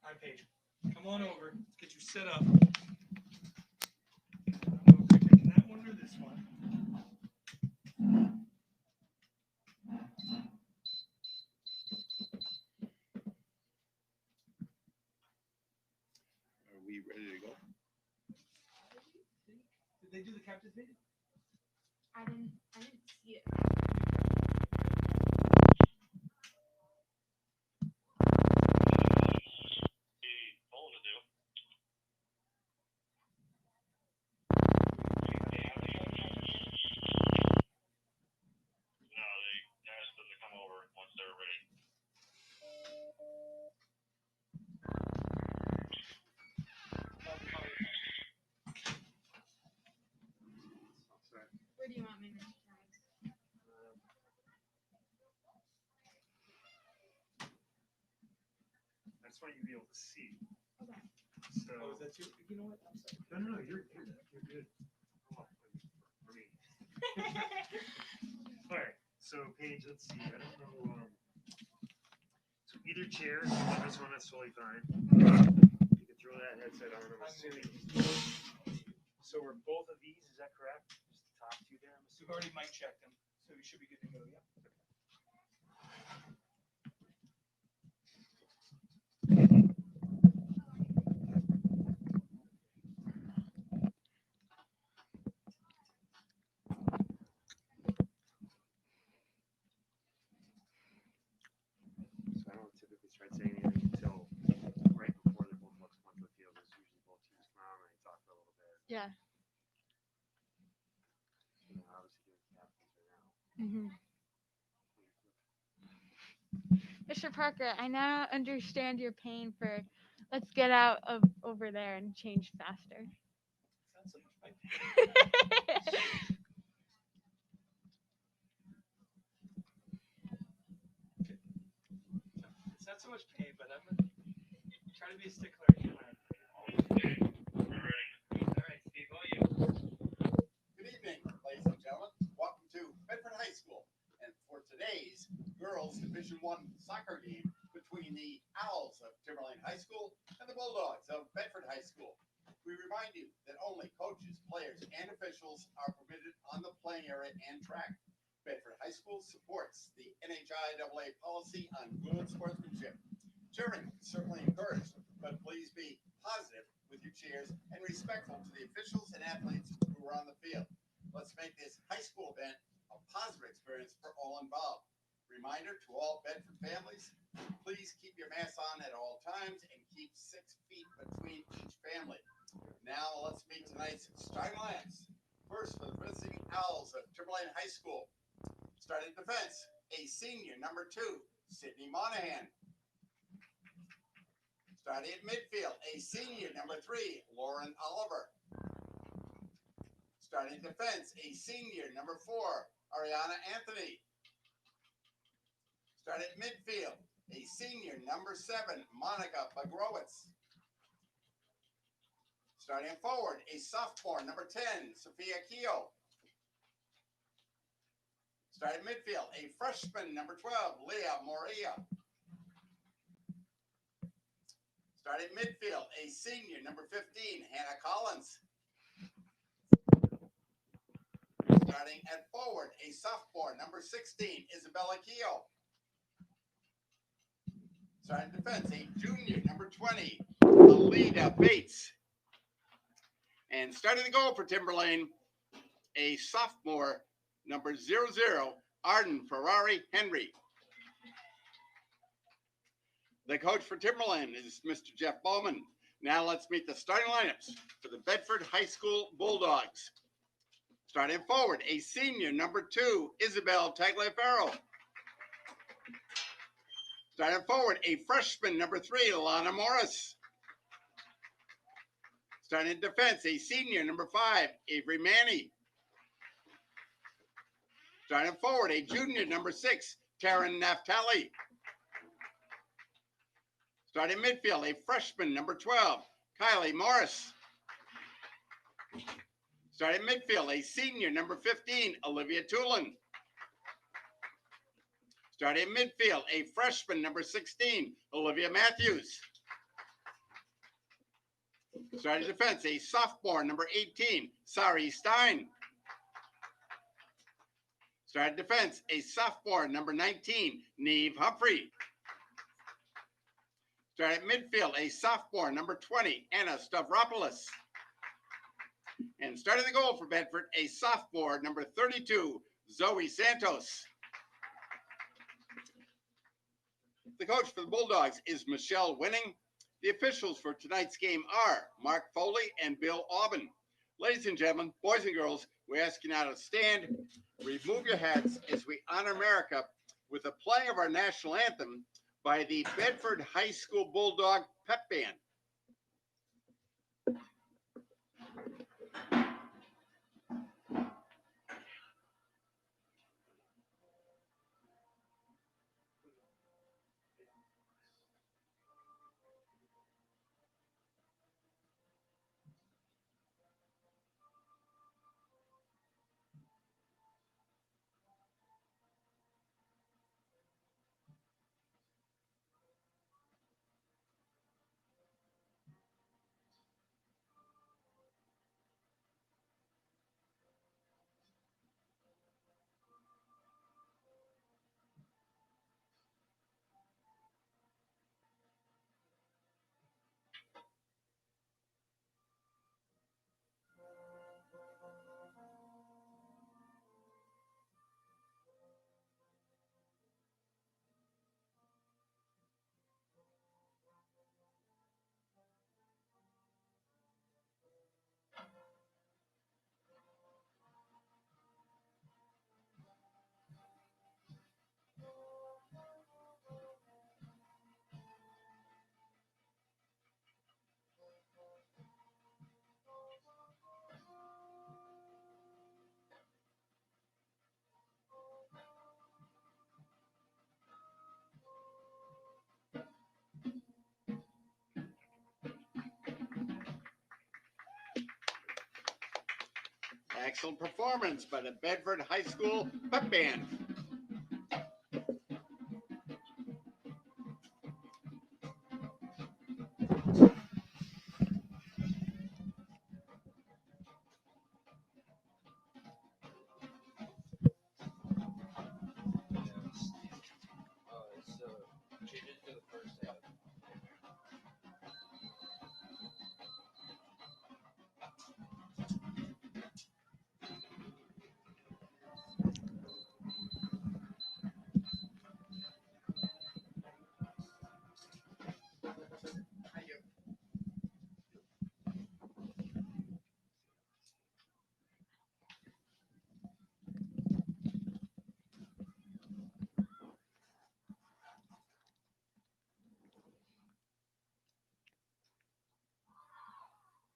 Hi, Paige. Come on over. Let's get you set up. Taking that one or this one? Are we ready to go? Did they do the captain's meeting? I didn't see it. Where do you want me to I just want you to be able to see. Okay. So, is that you? You know what? I'm sorry. No, you're good. You're good. Oh, for me. All right. So, Paige, let's see. I don't know. So either chair. This one, that's totally fine. You can throw that headset on. I'm assuming. So we're both of these. Is that correct? Just the top two there. We've already mic checked them, so we should be good to go. Yeah. So I don't typically try to say anything until right before the both looks onto the field. There's usually both teams come out and they talk for a little bit. Yeah. You know, obviously doing captains right now. Mr. Parker, I now understand your pain for let's get out of over there and change faster. Sounds so much fun. It's not so much pain, but I'm gonna try to be a stickler. All right, Steve, how are you? Good evening, ladies and gentlemen. Welcome to Bedford High School. And for today's girls Division I soccer game between the Owls of Timberlane High School and the Bulldogs of Bedford High School, we remind you that only coaches, players, and officials are permitted on the playing area and track. Bedford High School supports the NHIAA policy on good sportsmanship. Cheering is certainly encouraged, but please be positive with your cheers and respectful to the officials and athletes who are on the field. Let's make this high school event a positive experience for all involved. Reminder to all Bedford families, please keep your masks on at all times and keep 6 feet between each family. Now let's meet tonight's starting lineups. First, for the visiting Owls of Timberlane High School. Starting defense, a senior, number 2, Sydney Monahan. Starting at midfield, a senior, number 3, Lauren Oliver. Starting defense, a senior, number 4, Ariana Anthony. Starting at midfield, a senior, number 7, Monica Bagrowitz. Starting forward, a sophomore, number 10, Sophia Keogh. Starting midfield, a freshman, number 12, Leah Moria. Starting midfield, a senior, number 15, Hannah Collins. Starting at forward, a sophomore, number 16, Isabella Keogh. Starting defense, a junior, number 20, Alida Bates. And starting the goal for Timberlane, a sophomore, number 00, Arden Ferrari Henry. The coach for Timberlane is Mr. Jeff Bowman. Now let's meet the starting lineups for the Bedford High School Bulldogs. Starting forward, a senior, number 2, Isabel Tagliaferro. Starting forward, a freshman, number 3, Alana Morris. Starting in defense, a senior, number 5, Avery Manny. Starting forward, a junior, number 6, Taryn Naftali. Starting midfield, a freshman, number 12, Kylie Morris. Starting midfield, a senior, number 15, Olivia Tulin. Starting midfield, a freshman, number 16, Olivia Matthews. Starting defense, a sophomore, number 18, Sari Stein. Starting defense, a sophomore, number 19, Neve Humphrey. Starting midfield, a sophomore, number 20, Anna Stavropoulos. And starting the goal for Bedford, a sophomore, number 32, Zoe Santos. The coach for the Bulldogs is Michelle Winning. The officials for tonight's game are Mark Foley and Bill Aubin. Ladies and gentlemen, boys and girls, we ask you now to stand, remove your hats as we honor America with the playing of our national anthem by the Bedford High School Bulldog Pep Band. Excellent performance by the Bedford High School Pep Band.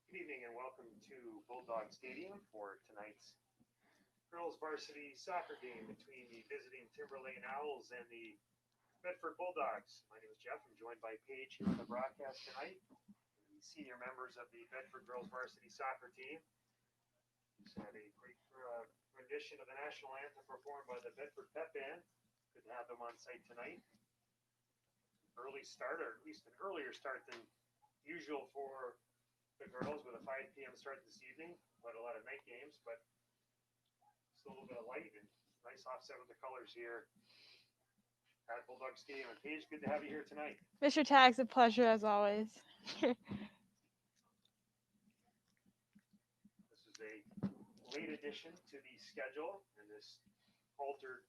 Good evening and welcome to Bulldog Stadium for tonight's girls varsity soccer game between the visiting Timberlane Owls and the Bedford Bulldogs. My name is Jeff. I'm joined by Paige here on the broadcast tonight, the senior members of the Bedford girls varsity soccer team. Just had a great rendition of the national anthem performed by the Bedford Pep Band. Good to have them on site tonight. Early start, or at least an earlier start than usual for the girls, with a 5 p.m. start this evening. But a lot of night games, but still a little bit of light and nice offset with the colors here at Bulldog Stadium. And Paige, good to have you here tonight. Mr. Tag's a pleasure as always. This is a late addition to the schedule in this altered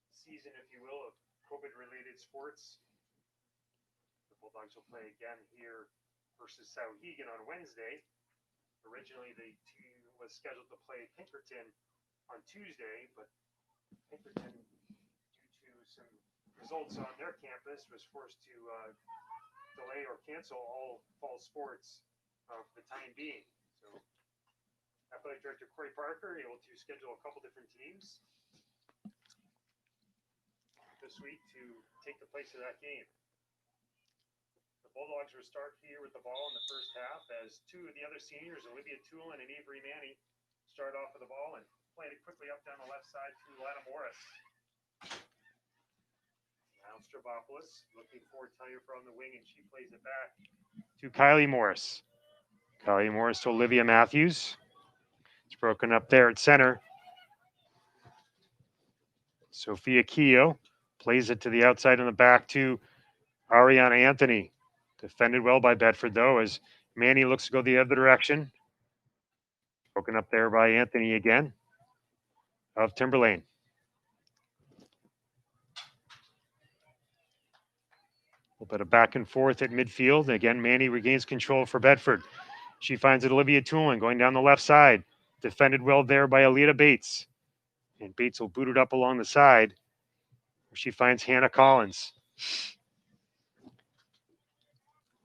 season, if you will, of COVID-related sports. The Bulldogs will play again here versus Sauhegan on Wednesday. Originally, the team was scheduled to play Pinkerton on Tuesday, but Pinkerton, due to some results on their campus, was forced to delay or cancel all fall sports for the time being. So, Athletic Director Corey Parker able to schedule a couple different teams this week to take the place of that game. The Bulldogs will start here with the ball in the first half as two of the other seniors, Olivia Toulon and Avery Manny, start off with the ball and playing it quickly up down the left side to Lana Morris. Now Strabopoulos looking for Talia on the wing, and she plays it back to Kylie Morris. Kylie Morris to Olivia Matthews. It's broken up there at center. Sophia Keogh plays it to the outside in the back to Ariana Anthony. Defended well by Bedford, though, as Manny looks to go the other direction. Broken up there by Anthony again of Timberlane. A little bit of back and forth at midfield. Again, Manny regains control for Bedford. She finds it Olivia Toolin going down the left side. Defended well there by Alita Bates. And Bates will boot it up along the side. She finds Hannah Collins.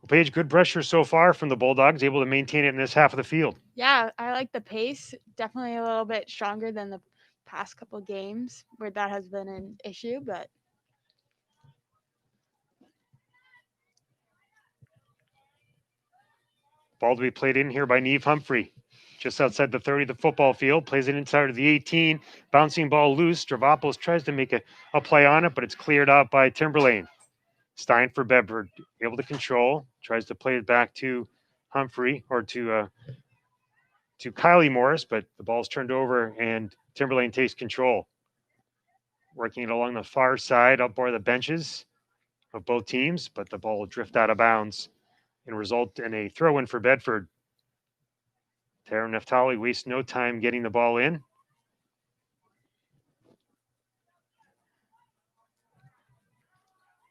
Paige, good pressure so far from the Bulldogs, able to maintain it in this half of the field. Yeah, I like the pace. Definitely a little bit stronger than the past couple games where that has been an issue, but Ball to be played in here by Neve Humphrey. Just outside the 30 of the football field, plays it inside of the 18. Bouncing ball loose. Stravopoulos tries to make a play on it, but it's cleared out by Timberlane. Stein for Bedford, able to control, tries to play it back to Humphrey or to Kylie Morris, but the ball's turned over and Timberlane takes control. Working it along the far side, up by the benches of both teams, but the ball will drift out of bounds and result in a throw-in for Bedford. Tara Neftali wastes no time getting the ball in.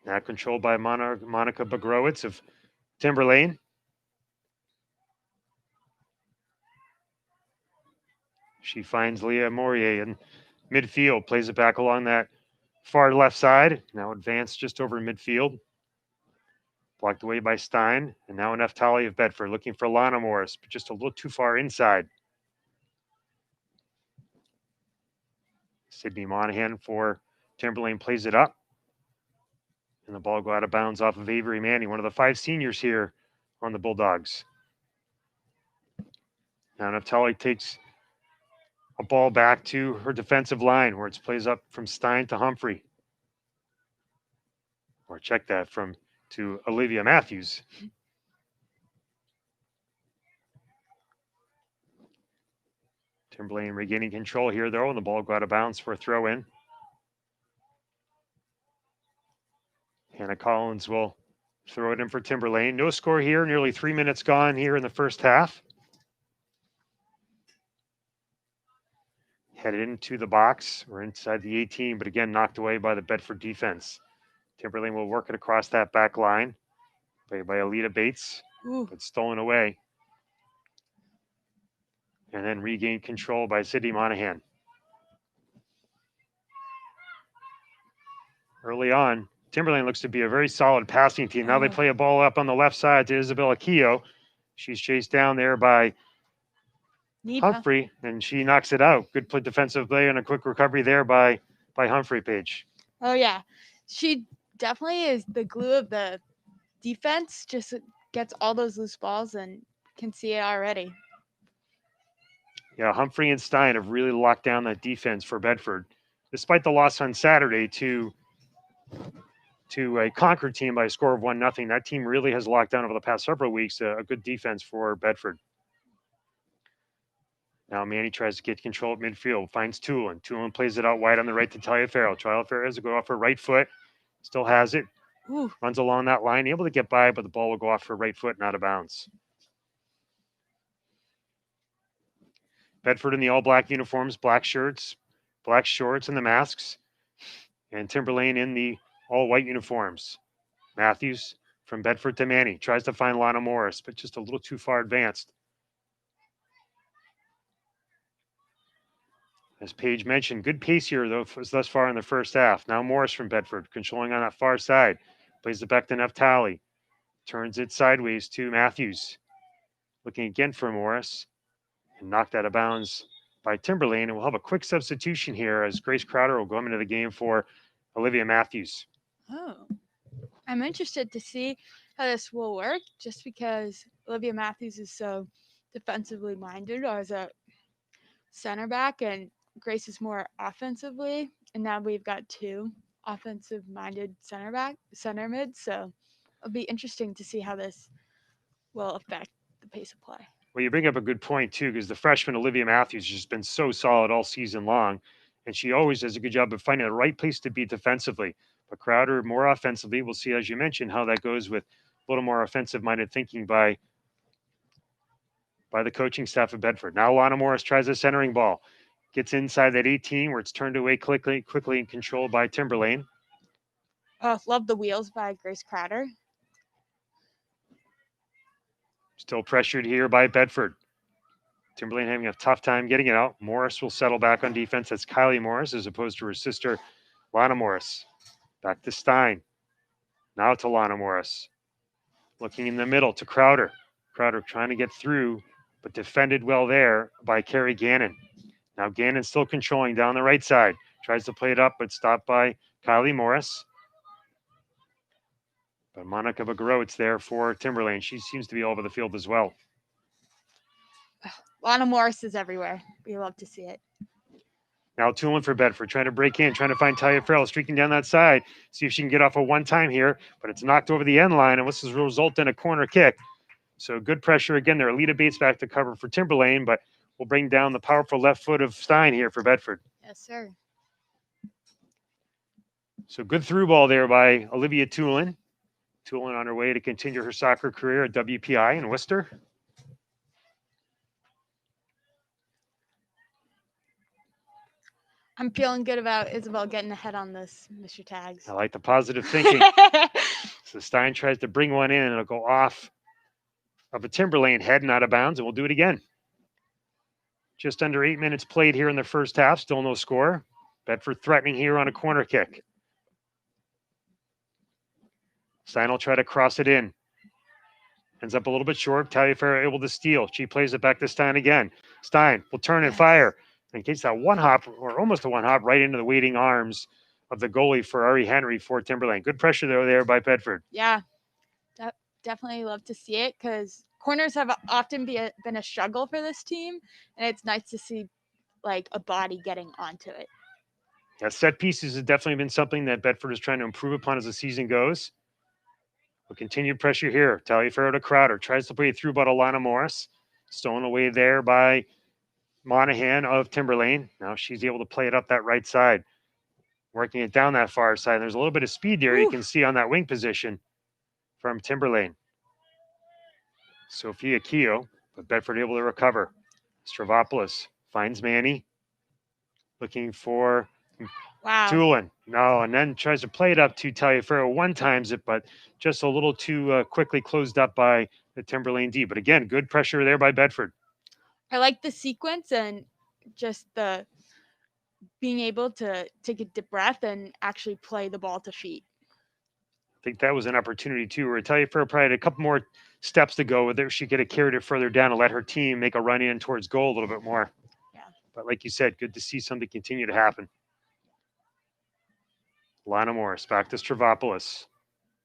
Now controlled by Monica Bagrowitz of Timberlane. She finds Leah Morier in midfield, plays it back along that far left side. Now advanced just over midfield. Blocked away by Stein. And now Neftali of Bedford looking for Lana Morris, but just a little too far inside. Sydney Monahan for Timberlane plays it up. And the ball go out of bounds off of Avery Manning, one of the 5 seniors here on the Bulldogs. Now Neftali takes a ball back to her defensive line where it's plays up from Stein to Humphrey. Or check that to Olivia Matthews. Timberlane regaining control here, though, and the ball go out of bounds for a throw in. Hannah Collins will throw it in for Timberlane. No score here, nearly 3 minutes gone here in the first half. Headed into the box or inside the 18, but again knocked away by the Bedford defense. Timberlane will work it across that back line. Played by Alita Bates, but stolen away. And then regained control by Sydney Monahan. Early on, Timberlane looks to be a very solid passing team. Now they play a ball up on the left side to Isabella Keogh. She's chased down there by Humphrey, and she knocks it out. Good play, defensive play, and a quick recovery there by Humphrey, Paige. Oh, yeah. She definitely is the glue of the defense, just gets all those loose balls and can see it already. Yeah, Humphrey and Stein have really locked down that defense for Bedford. Despite the loss on Saturday to a Concord team by a score of 1-0, that team really has locked down over the past several weeks a good defense for Bedford. Now Manny tries to get control at midfield, finds Toulon. Toulon plays it out wide on the right to Talia Farrell. Talia Farrell has to go off her right foot, still has it, runs along that line, able to get by, but the ball will go off her right foot and out of bounds. Bedford in the all-black uniforms, black shirts, black shorts, and the masks. And Timberlane in the all-white uniforms. Matthews from Bedford to Manny. Tries to find Lana Morris, but just a little too far advanced. As Paige mentioned, good pace here, though, thus far in the first half. Now Morris from Bedford, controlling on that far side. Plays it back to Neftali. Turns it sideways to Matthews. Looking again for Morris. And knocked out of bounds by Timberlane. And we'll have a quick substitution here as Grace Crowder will go into the game for Olivia Matthews. Oh. I'm interested to see how this will work just because Olivia Matthews is so defensively minded as a center back and Grace is more offensively. And now we've got 2 offensive minded center mids. So it'll be interesting to see how this will affect the pace of play. Well, you bring up a good point too, because the freshman Olivia Matthews has just been so solid all season long, and she always does a good job of finding the right place to be defensively. But Crowder more offensively. We'll see, as you mentioned, how that goes with a little more offensive-minded thinking by the coaching staff of Bedford. Now Lana Morris tries a centering ball, gets inside that 18 where it's turned away quickly and controlled by Timberlane. Oh, love the wheels by Grace Crowder. Still pressured here by Bedford. Timberlane having a tough time getting it out. Morris will settle back on defense. That's Kylie Morris as opposed to her sister, Lana Morris. Back to Stein. Now to Lana Morris. Looking in the middle to Crowder. Crowder trying to get through, but defended well there by Carrie Gannon. Now Gannon still controlling down the right side. Tries to play it up, but stopped by Kylie Morris. But Monica Bagarowitz there for Timberlane. She seems to be all over the field as well. Lana Morris is everywhere. We love to see it. Now 2-1 for Bedford, trying to break in, trying to find Talia Farrell, streaking down that side. See if she can get off a one-time here, but it's knocked over the end line, and this will result in a corner kick. So good pressure again there. Alita Bates back to cover for Timberlane, but will bring down the powerful left foot of Stein here for Bedford. Yes, sir. So good through ball there by Olivia Tulin. Tulin on her way to continue her soccer career at WPI in Worcester. I'm feeling good about Isabel getting ahead on this, Mr. Tags. I like the positive thinking. So Stein tries to bring one in, and it'll go off of a Timberlane head and out of bounds, and we'll do it again. Just under 8 minutes played here in the first half. Still no score. Bedford threatening here on a corner kick. Stein will try to cross it in. Ends up a little bit short. Taliaferro able to steal. She plays it back to Stein again. Stein will turn and fire. And gets that one hop, or almost a one hop, right into the waiting arms of the goalie for Ari Henry for Timberlane. Good pressure there by Bedford. Yeah, definitely love to see it because corners have often been a struggle for this team, and it's nice to see like a body getting onto it. Yeah, set pieces has definitely been something that Bedford is trying to improve upon as the season goes. But continued pressure here. Taliaferro to Crowder. Tries to play it through, but Alana Morris. Stolen away there by Monahan of Timberlane. Now she's able to play it up that right side. Working it down that far side. There's a little bit of speed there. Ooh. You can see on that wing position from Timberlane. Sophia Keogh, but Bedford able to recover. Stravopoulos finds Manny. Looking for Tulin. No, and then tries to play it up to Taliaferro. One times it, but just a little too quickly closed up by the Timberlane D. But again, good pressure there by Bedford. I like the sequence and just the being able to take a deep breath and actually play the ball to feet. I think that was an opportunity too, where Taliaferro probably had a couple more steps to go, whether she could have carried it further down and let her team make a run in towards goal a little bit more. Yeah. But like you said, good to see something continue to happen. Lana Morris back to Stravopoulos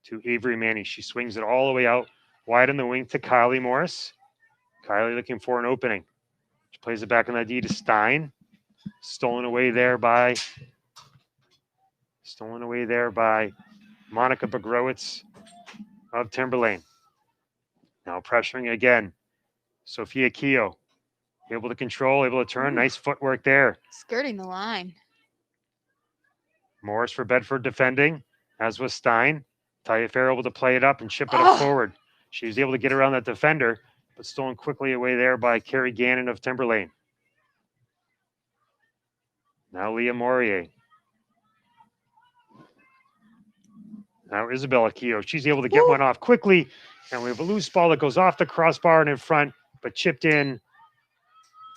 to Avery Manny. She swings it all the way out wide in the wing to Kylie Morris. Kylie looking for an opening. She plays it back on the D to Stein. Stolen away there by Monica Bagrowitz of Timberlane. Now pressuring again. Sophia Keogh. Able to control, able to turn. Nice footwork there. Skirting the line. Morris for Bedford defending, as was Stein. Taliaferro able to play it up and chip it up forward. She was able to get around that defender, but stolen quickly away there by Carrie Gannon of Timberlane. Now Leah Morier. Now Isabella Keogh. She's able to get one off quickly, and we have a loose ball that goes off the crossbar and in front, but chipped in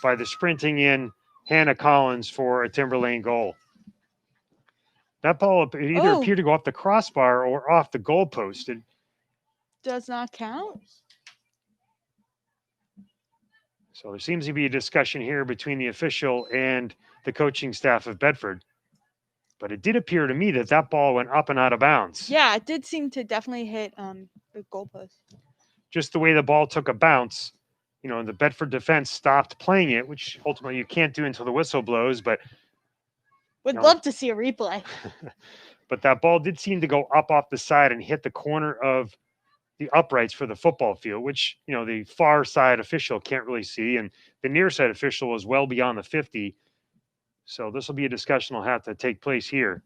by the sprinting in Hannah Collins for a Timberlane goal. That ball either appeared to go off the crossbar or off the goalpost. It does not count. So there seems to be a discussion here between the official and the coaching staff of Bedford. But it did appear to me that ball went up and out of bounds. Yeah, it did seem to definitely hit the goalpost. Just the way the ball took a bounce, the Bedford defense stopped playing it, which ultimately you can't do until the whistle blows. But would love to see a replay. But that ball did seem to go up off the side and hit the corner of the uprights for the football field, which, the far side official can't really see. And the near side official was well beyond the 50. So this will be a discussion will have to take place here.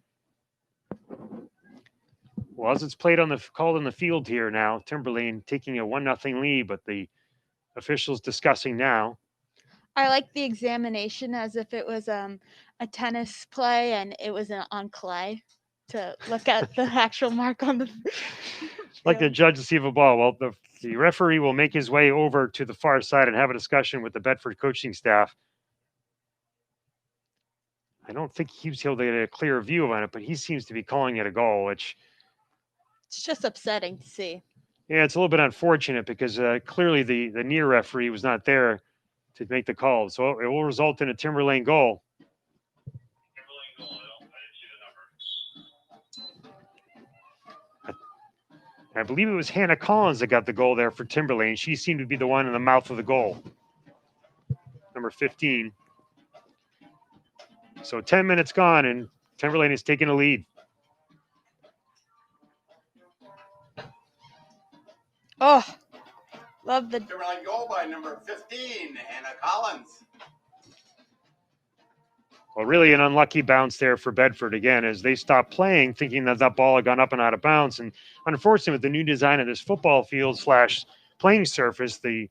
Well, as it's called on the field here now, Timberlane taking a 1-0 lead, but the officials discussing now. I like the examination as if it was a tennis play and it was on clay to look at the actual mark on the Like the field. judge to see if a ball. Well, the referee will make his way over to the far side and have a discussion with the Bedford coaching staff. I don't think he was able to get a clear view on it, but he seems to be calling it a goal, which, It's just upsetting to see. yeah, it's a little bit unfortunate because clearly the near referee was not there to make the call. So it will result in a Timberlane goal. I believe it was Hannah Collins that got the goal there for Timberlane. She seemed to be the one in the mouth of the goal. Number 15. So 10 minutes gone, and Timberlane is taking a lead. Oh, love the Timberlane goal by number 15, Hannah Collins. Well, really an unlucky bounce there for Bedford again as they stopped playing, thinking that ball had gone up and out of bounds. And unfortunately, with the new design of this football field / playing surface, the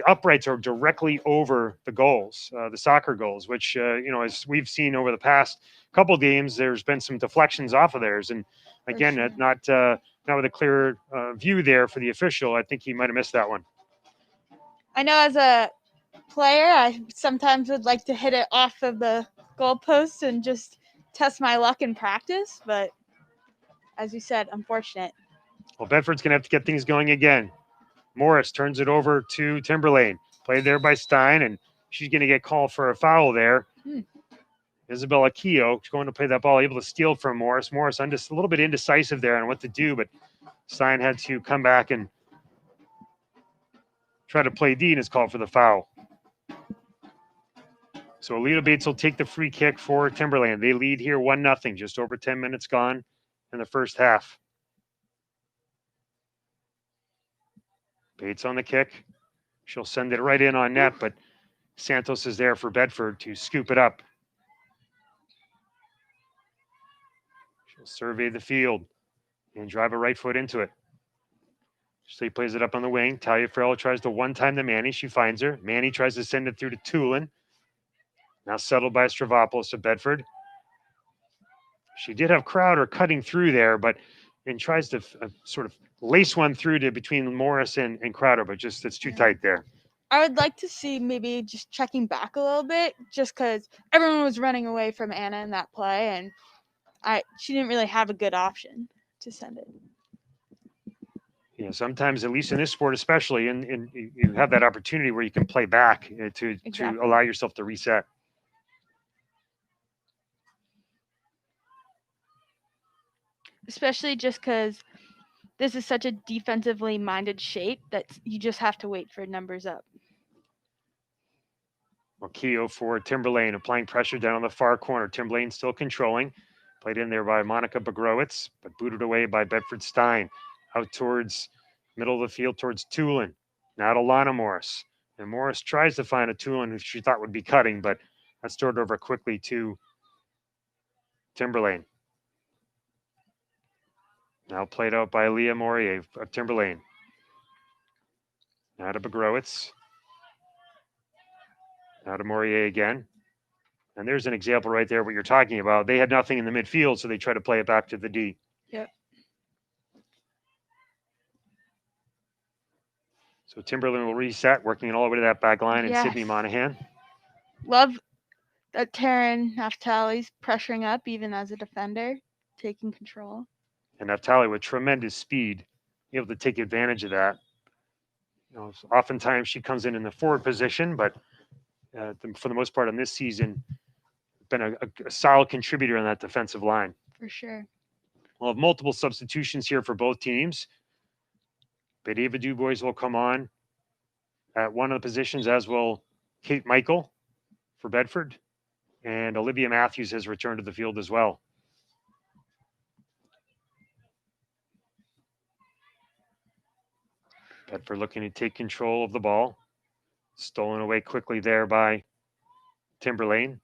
uprights are directly over the goals, the soccer goals, which, as we've seen over the past couple games, there's been some deflections off of theirs. And again, sure. not with a clear view there for the official. I think he might have missed that one. I know as a player, I sometimes would like to hit it off of the goalpost and just test my luck in practice, but as you said, unfortunate. Well, Bedford's going to have to get things going again. Morris turns it over to Timberlane. Played there by Stein, and she's going to get called for a foul there. Isabella Keogh going to play that ball, able to steal from Morris. Morris a little bit indecisive there on what to do, but Stein had to come back and try to play D and is called for the foul. So Alita Bates will take the free kick for Timberlane. They lead here 1-0, just over 10 minutes gone in the first half. Bates on the kick. She'll send it right in on net, but Santos is there for Bedford to scoop it up. She'll survey the field and drive a right foot into it. So he plays it up on the wing. Talia Farrell tries to one-time to Manny. She finds her. Manny tries to send it through to Tulin. Now settled by Stravopoulos of Bedford. She did have Crowder cutting through there, and tries to sort of lace one through to between Morris and Crowder, but just it's too tight there. I would like to see maybe just checking back a little bit, just because everyone was running away from Anna in that play, and she didn't really have a good option to send it. Yeah, sometimes, at least in this sport especially, and you have that opportunity where you can play back to allow yourself to reset. Especially just because this is such a defensively minded shape that you just have to wait for numbers up. Well, Keogh for Timberlane applying pressure down on the far corner. Timberlane still controlling. Played in there by Monica Bogrowitz, but booted away by Bedford Stein. Out towards middle of the field towards Tulin. Now to Lana Morris. And Morris tries to find a Tulin who she thought would be cutting, but that's stored over quickly to Timberlane. Now played out by Leah Morier of Timberlane. Now to Bogrowitz. Now to Morier again. And there's an example right there, what you're talking about. They had nothing in the midfield, so they try to play it back to the D. Yep. So Timberlane will reset, working it all the way to that back line, and Sydney Monahan. Love that Taryn Naftali's pressuring up, even as a defender, taking control. And Naftali with tremendous speed, able to take advantage of that. Oftentimes she comes in the forward position, but for the most part on this season, been a solid contributor on that defensive line. For sure. We'll have multiple substitutions here for both teams. Bedeva Dubois will come on at one of the positions, as will Kate Michael for Bedford. And Olivia Matthews has returned to the field as well. Bedford looking to take control of the ball. Stolen away quickly there by Timberlane.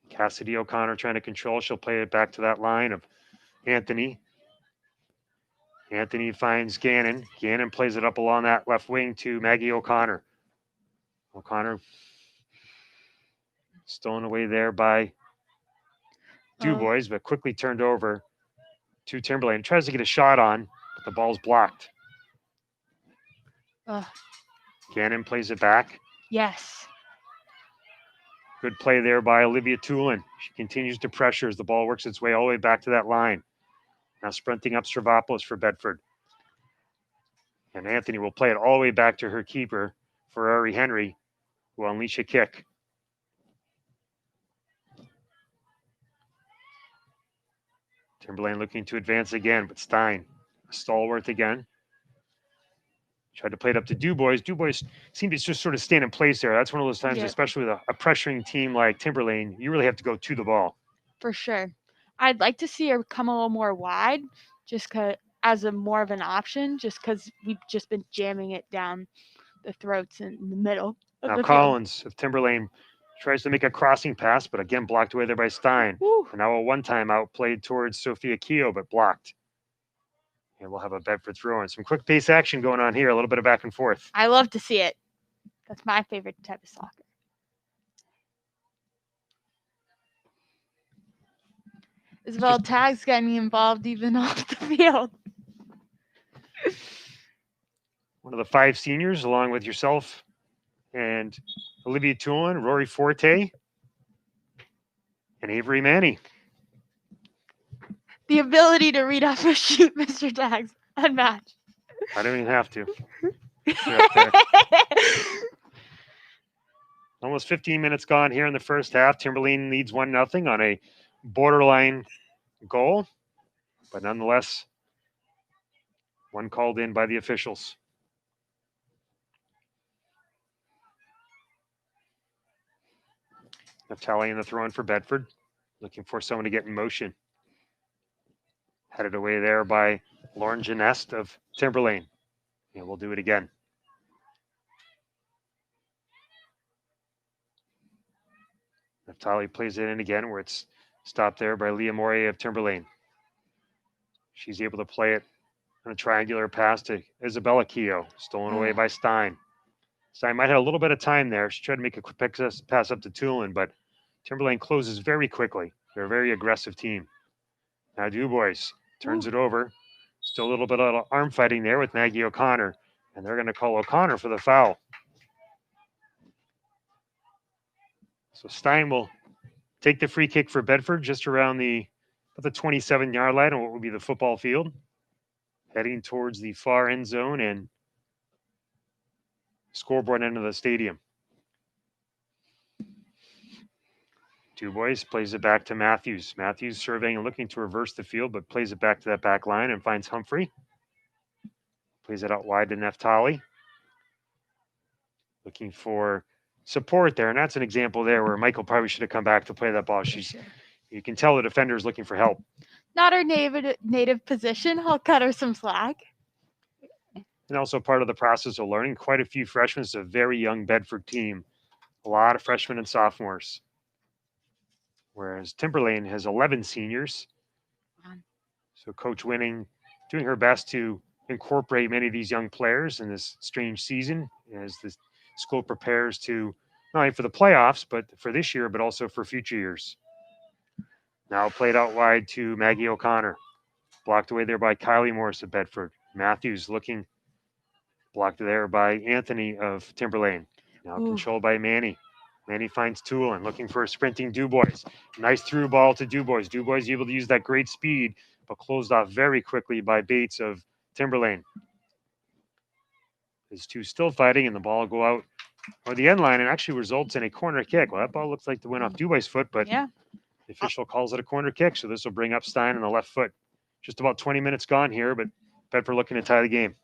Cassidy O'Connor trying to control. She'll play it back to that line of Anthony. Anthony finds Gannon. Gannon plays it up along that left wing to Maggie O'Connor. O'Connor stolen away there by Dubois, but quickly turned over to Timberlane. Tries to get a shot on, but the ball's blocked. Gannon plays it back. Yes. Good play there by Olivia Tulin. She continues to pressure as the ball works its way all the way back to that line. Now sprinting up Stravopoulos for Bedford. And Anthony will play it all the way back to her keeper, Ferrari Henry, who will unleash a kick. Timberlane looking to advance again, but Stein, stalwart again. Tried to play it up to Dubois. Dubois seemed to just sort of stand in place there. That's one of those times, Yep. especially with a pressuring team like Timberlane, you really have to go to the ball. For sure. I'd like to see her come a little more wide, just as a more of an option, just because we've just been jamming it down the throats in the middle of Now the field. Collins of Timberlane tries to make a crossing pass, but again blocked away there by Stein. Woo. And now a one-time out played towards Sophia Keogh, but blocked. And we'll have a Bedford throw in. Some quick pace action going on here, a little bit of back and forth. I love to see it. That's my favorite type of soccer. Isabel Tagg's got me involved even off the field. One of the 5 seniors, along with yourself and Olivia Tulin, Rory Forte, and Avery Manny. The ability to read off a shoot, Mr. Tags, unmatched. I don't even have to. Right there. Almost 15 minutes gone here in the first half. Timberlane leads 1-0 on a borderline goal, but nonetheless, one called in by the officials. Naftali in the throw in for Bedford, looking for someone to get in motion. Headed away there by Lauren Genest of Timberlane. And we'll do it again. Naftali plays it in again where it's stopped there by Leah Moria of Timberlane. She's able to play it on a triangular pass to Isabella Keogh, stolen away by Stein. Stein might have a little bit of time there. She tried to make a quick pass up to Tulin, but Timberlane closes very quickly. They're a very aggressive team. Now Dubois turns it over. Still a little bit of arm fighting there with Maggie O'Connor, and they're going to call O'Connor for the foul. So Stein will take the free kick for Bedford just around the 27-yard line on what would be the football field, heading towards the far end zone and scoreboard end of the stadium. Dubois plays it back to Matthews. Matthews surveying and looking to reverse the field, but plays it back to that back line and finds Humphrey. Plays it out wide to Naftali. Looking for support there, and that's an example there where Michael probably should have come back to play that ball. You can tell the defender is looking for help. Not her native position. I'll cut her some slack. And also part of the process of learning. Quite a few freshmen. It's a very young Bedford team. A lot of freshmen and sophomores. Whereas Timberlane has 11 seniors. So Coach Winning doing her best to incorporate many of these young players in this strange season as the school prepares to not only for the playoffs, but for this year, but also for future years. Now played out wide to Maggie O'Connor. Blocked away there by Kylie Morris of Bedford. Matthews looking blocked there by Anthony of Timberlane. Now controlled by Manny. Manny finds Tulin looking for a sprinting Dubois. Nice through ball to Dubois. Dubois able to use that great speed, but closed off very quickly by Bates of Timberlane. These two still fighting, and the ball will go out or the end line and actually results in a corner kick. Well, that ball looks like the win off Dubois' foot, but the official calls it a corner kick, so this will bring up Stein on the left foot. Just about 20 minutes gone here, but Bedford looking to tie the game.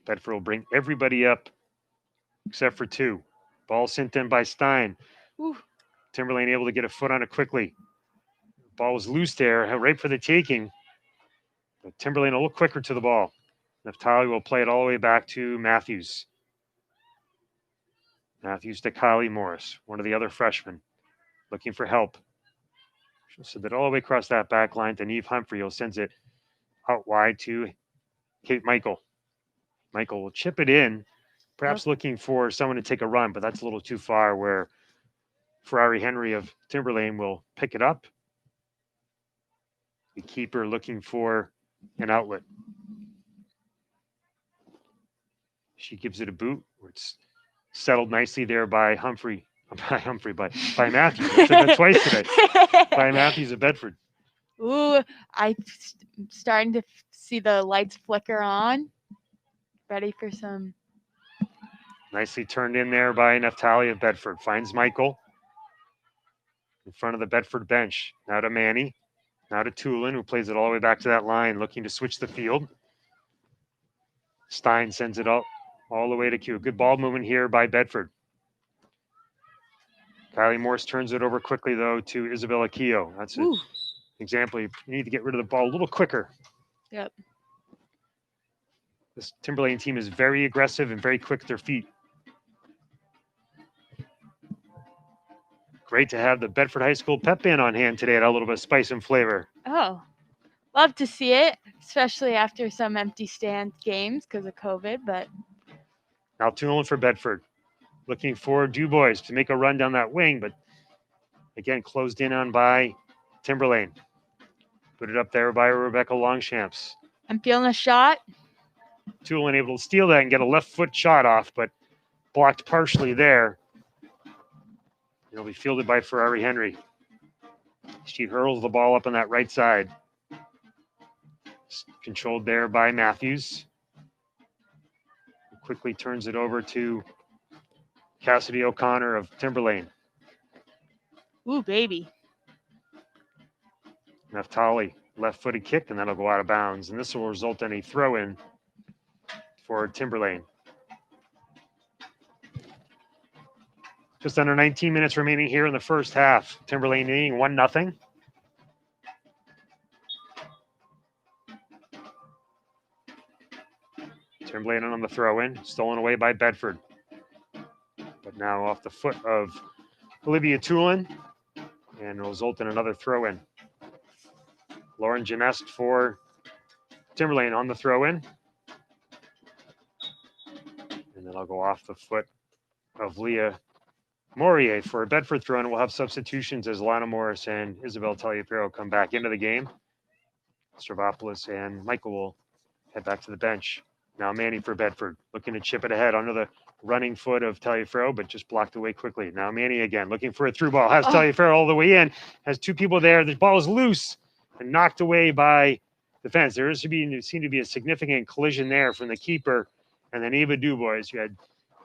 Bedford will bring everybody up except for 2. Ball sent in by Stein. Ooh. Timberlane able to get a foot on it quickly. Ball was loose there, right for the taking. But Timberlane a little quicker to the ball. Naftali will play it all the way back to Matthews. Matthews to Kylie Morris, one of the other freshmen, looking for help. She'll send it all the way across that back line to Neve Humphrey, who sends it out wide to Kate Michael. Michael will chip it in, perhaps looking for someone to take a run, but that's a little too far where Ferrari Henry of Timberlane will pick it up. The keeper looking for an outlet. She gives it a boot. It's settled nicely there by Matthews. I said that twice today. By Matthews of Bedford. Ooh, I'm starting to see the lights flicker on. Ready for some. Nicely turned in there by Naftali of Bedford. Finds Michael in front of the Bedford bench. Now to Manny. Now to Tulin, who plays it all the way back to that line, looking to switch the field. Stein sends it all the way to Q. Good ball movement here by Bedford. Kylie Morse turns it over quickly, though, to Isabella Keogh. That's an example. You need to get rid of the ball a little quicker. Yep. This Timberlane team is very aggressive and very quick with their feet. Great to have the Bedford High School pep band on hand today. Add a little bit of spice and flavor. Oh, love to see it, especially after some empty stand games because of COVID. But now Tulin for Bedford. Looking for Dubois to make a run down that wing, but again, closed in on by Timberlane. Put it up there by Rebecca Longshamps. I'm feeling a shot. Tulin able to steal that and get a left foot shot off, but blocked partially there. It'll be fielded by Ferrari Henry. She hurls the ball up on that right side. Controlled there by Matthews. Quickly turns it over to Cassidy O'Connor of Timberlane. Ooh, baby. Naftali, left-footed kick, and that'll go out of bounds. And this will result in a throw-in for Timberlane. Just under 19 minutes remaining here in the first half. Timberlane leading 1-0. Timberlane on the throw-in, stolen away by Bedford. But now off the foot of Olivia Tulin, and will result in another throw-in. Lauren Genest for Timberlane on the throw-in. And then I'll go off the foot of Leah Morier for a Bedford throw-in. We'll have substitutions as Lana Morris and Isabel Taliaferro come back into the game. Stravopoulos and Michael will head back to the bench. Now Manny for Bedford, looking to chip it ahead under the running foot of Taliaferro, but just blocked away quickly. Now Manny again, looking for a through ball. Has Taliaferro all the way in. Has two people there. The ball is loose and knocked away by the fence. There seemed to be a significant collision there from the keeper and then Eva Dubois. You had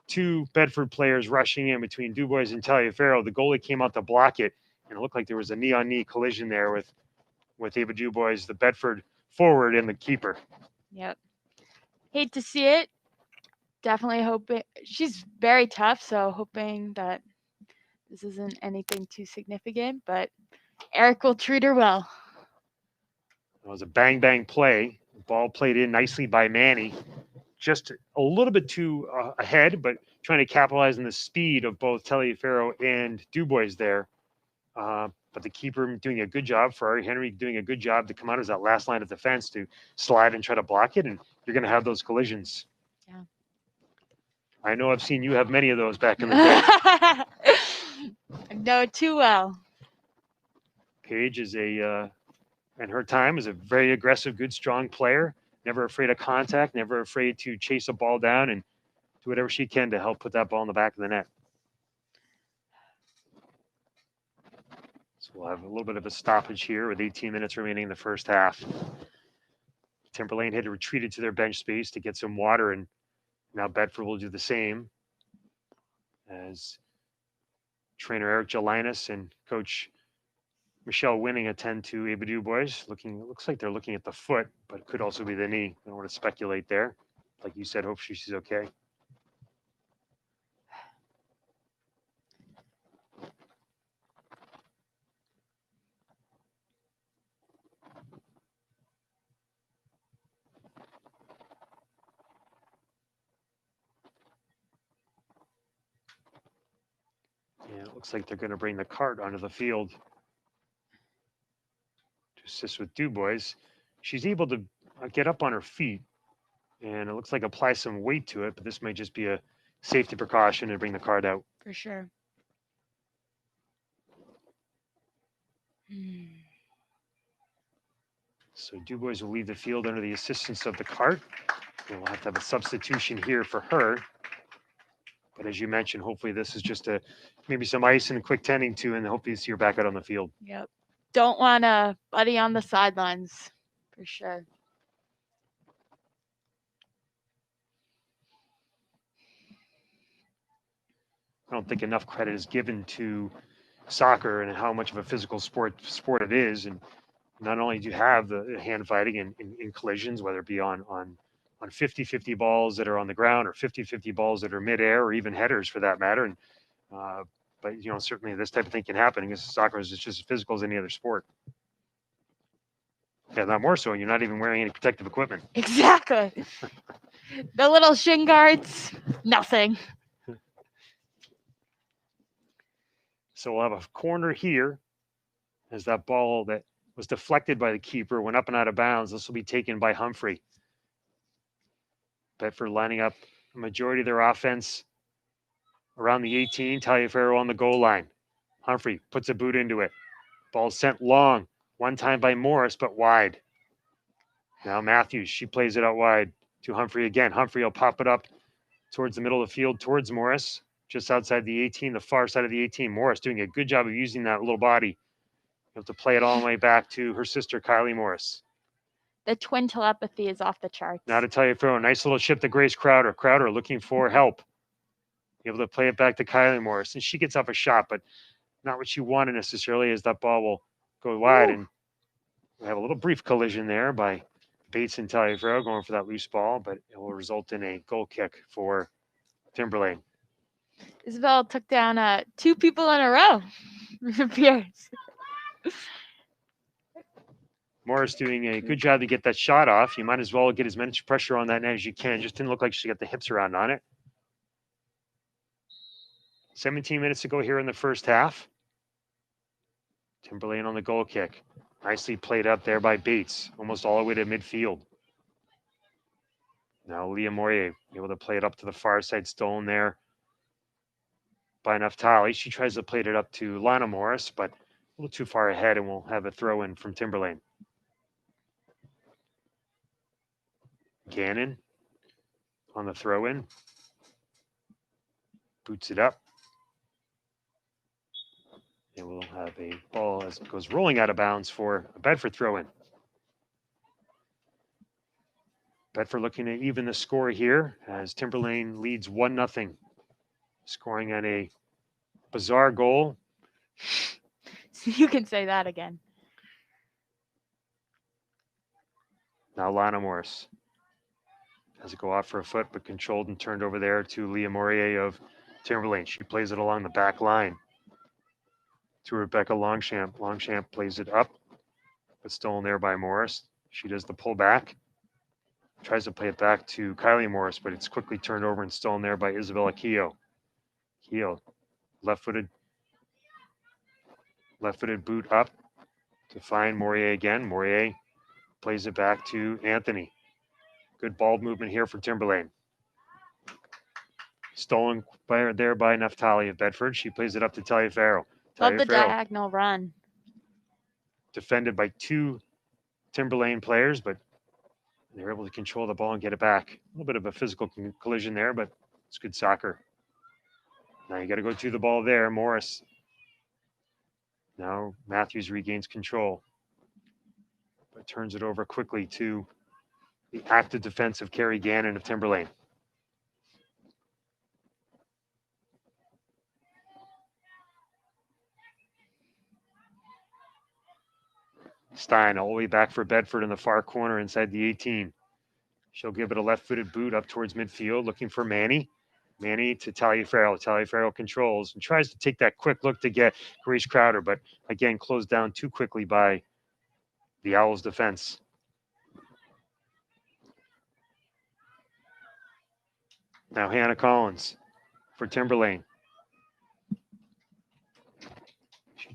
two Bedford players rushing in between Dubois and Taliaferro. The goalie came out to block it, and it looked like there was a knee-on-knee collision there with Eva Dubois, the Bedford forward, and the keeper. Yep. Hate to see it. Definitely hoping she's very tough, so hoping that this isn't anything too significant, but Eric will treat her well. It was a bang play. The ball played in nicely by Manny. Just a little bit too ahead, but trying to capitalize on the speed of both Taliaferro and Dubois there. But the keeper doing a good job, Ferrari Henry doing a good job to come out as that last line of defense to slide and try to block it, and you're going to have those collisions. Yeah. I know I've seen you have many of those back in the day. I know it too well. Paige is in her time, is a very aggressive, good, strong player. Never afraid of contact, never afraid to chase a ball down and do whatever she can to help put that ball in the back of the net. So we'll have a little bit of a stoppage here with 18 minutes remaining in the first half. Timberlane had retreated to their bench space to get some water, and now Bedford will do the same as trainer Eric Jelinas and coach Michelle Winning attend to Ava Dubois. Looks like they're looking at the foot, but it could also be the knee. I don't want to speculate there. Like you said, hope she's okay. Looks like they're going to bring the cart onto the field to assist with Dubois. She's able to get up on her feet, and it looks like apply some weight to it, but this might just be a safety precaution to bring the cart out. For sure. So Dubois will leave the field under the assistance of the cart. And we'll have to have a substitution here for her. But as you mentioned, hopefully this is just maybe some ice and quick tending to, and hopefully you're back out on the field. Yep. Don't want a buddy on the sidelines. For sure. I don't think enough credit is given to soccer and how much of a physical sport it is. And not only do you have the hand fighting in collisions, whether it be on 50-50 balls that are on the ground or 50-50 balls that are midair or even headers for that matter. And but certainly this type of thing can happen because soccer is just as physical as any other sport. Yeah, not more so. You're not even wearing any protective equipment. Exactly. The little shin guards, nothing. So we'll have a corner here as that ball that was deflected by the keeper went up and out of bounds. This will be taken by Humphrey. Bedford lining up a majority of their offense around the 18. Taliaferro on the goal line. Humphrey puts a boot into it. Ball sent long. One time by Morris, but wide. Now Matthews, she plays it out wide to Humphrey again. Humphrey will pop it up towards the middle of the field, towards Morris, just outside the 18, the far side of the 18. Morris doing a good job of using that little body. You have to play it all the way back to her sister, Kylie Morris. The twin telepathy is off the charts. Now to Taliaferro, nice little chip to Grace Crowder. Crowder looking for help. Able to play it back to Kylie Morris. And she gets off a shot, but not what she wanted necessarily, as that ball will go wide. Ooh. And we have a little brief collision there by Bates and Taliaferro going for that loose ball, but it will result in a goal kick for Timberlane. Isabel took down 2 people in a row. It appears. Morris doing a good job to get that shot off. You might as well get as much pressure on that net as you can. Just didn't look like she got the hips around on it. 17 minutes to go here in the first half. Timberlane on the goal kick. Nicely played up there by Bates, almost all the way to midfield. Now Leah Moyer able to play it up to the far side, stolen there by Naftali. She tries to play it up to Lana Morris, but a little too far ahead, and we'll have a throw in from Timberlane. Gannon on the throw in. Boots it up. And we'll have a ball as it goes rolling out of bounds for a Bedford throw in. Bedford looking to even the score here as Timberlane leads 1-0, scoring on a bizarre goal. You can say that again. Now Lana Morris has it go off for a foot, but controlled and turned over there to Leah Morier of Timberlane. She plays it along the back line to Rebecca Longchamp. Longchamp plays it up, but stolen there by Morris. She does the pullback. Tries to play it back to Kylie Morris, but it's quickly turned over and stolen there by Isabella Keogh. Keogh, left-footed boot up to find Morier again. Morier plays it back to Anthony. Good ball movement here for Timberlane. Stolen there by Naftali of Bedford. She plays it up to Taliaferro. Love the diagonal run. Defended by 2 Timberlane players, but they're able to control the ball and get it back. A little bit of a physical collision there, but it's good soccer. Now you got to go to the ball there. Morris. Now Matthews regains control, but turns it over quickly to the active defense of Carrie Gannon of Timberlane. Stein all the way back for Bedford in the far corner inside the 18. She'll give it a left-footed boot up towards midfield, looking for Manny. Manny to Taliaferro. Taliaferro controls and tries to take that quick look to get Grace Crowder, but again closed down too quickly by the Owls defense. Now Hannah Collins for Timberlane.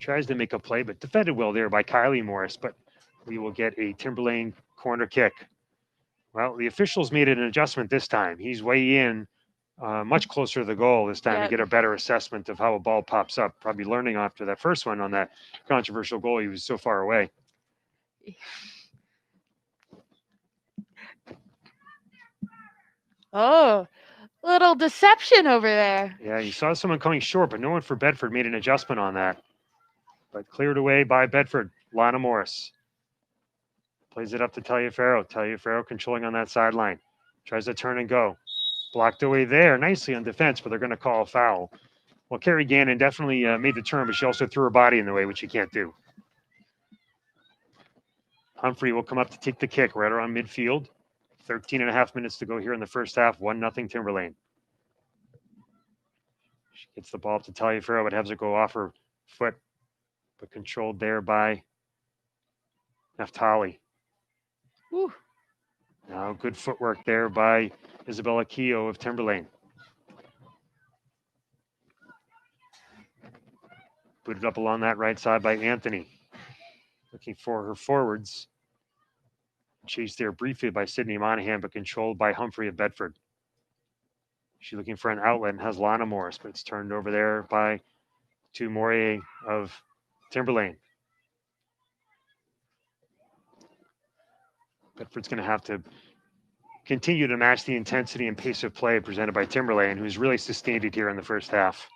Tries to make a play, but defended well there by Kylie Morris. But we will get a Timberlane corner kick. Well, the officials made an adjustment this time. He's way in, much closer to the goal this time to Yep. get a better assessment of how a ball pops up. Probably learning after that first one on that controversial goal. He was so far away. Oh, little deception over there. Yeah, you saw someone coming short, but no one for Bedford made an adjustment on that. But cleared away by Bedford. Lana Morris plays it up to Taliaferro. Taliaferro controlling on that sideline. Tries to turn and go. Blocked away there nicely on defense, but they're going to call a foul. Well, Carrie Gannon definitely made the turn, but she also threw her body in the way, which you can't do. Humphrey will come up to take the kick right around midfield. 13 and a half minutes to go here in the first half. 1-0 Timberlane. She gets the ball up to Taliaferro, but has it go off her foot, but controlled there by Naftali. Whew. Now good footwork there by Isabella Keogh of Timberlane. Booted up along that right side by Anthony. Looking for her forwards. Chased there briefly by Sydney Monahan, but controlled by Humphrey of Bedford. She's looking for an outlet and has Lana Morris, but it's turned over there by Mourier of Timberlane. Bedford's going to have to continue to match the intensity and pace of play presented by Timberlane, who's really sustained it here in the first half.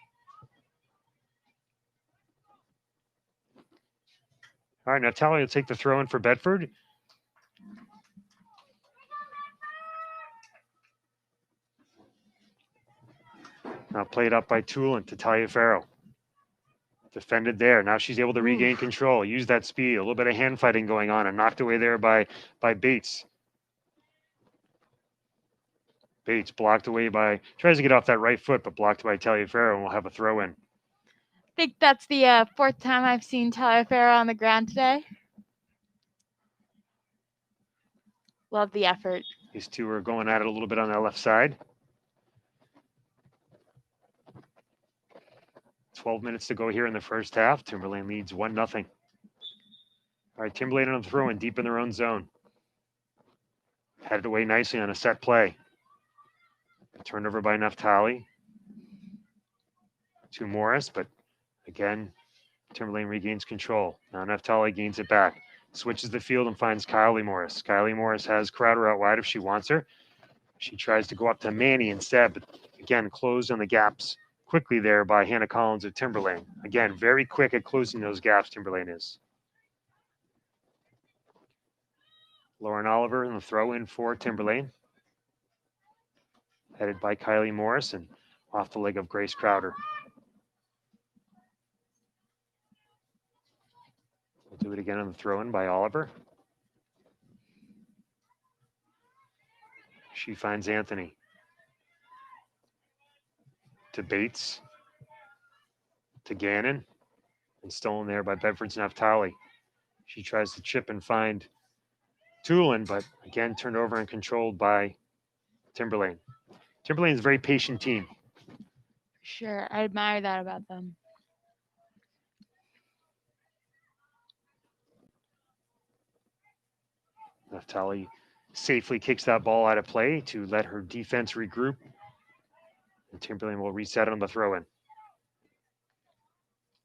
All right, Natalia will take the throw in for Bedford. Now played up by Tulin to Taliaferro. Defended there. Now she's able to regain control, use that speed, a little bit of hand fighting going on, and knocked away there by Bates. Bates blocked away by, tries to get off that right foot, but blocked by Taliaferro, and we'll have a throw in. I think that's the fourth time I've seen Taliaferro on the ground today. Love the effort. These two are going at it a little bit on that left side. 12 minutes to go here in the first half. Timberlane leads 1-0. All right, Timberlane on the throw in deep in their own zone. Headed away nicely on a set play. Turned over by Naftali to Morris, but again, Timberlane regains control. Now Naftali gains it back. Switches the field and finds Kylie Morris. Kylie Morris has Crowder out wide if she wants her. She tries to go up to Manny instead, but again, closed on the gaps quickly there by Hannah Collins of Timberlane. Again, very quick at closing those gaps, Timberlane is. Lauren Oliver in the throw in for Timberlane. Headed by Kylie Morris and off the leg of Grace Crowder. We'll do it again on the throw in by Oliver. She finds Anthony. To Bates. To Gannon. And stolen there by Bedford's Naftali. She tries to chip and find Tulin, but again turned over and controlled by Timberlane. Timberlane's a very patient team. Sure, I admire that about them. Naftali safely kicks that ball out of play to let her defense regroup. And Timberlane will reset on the throw-in.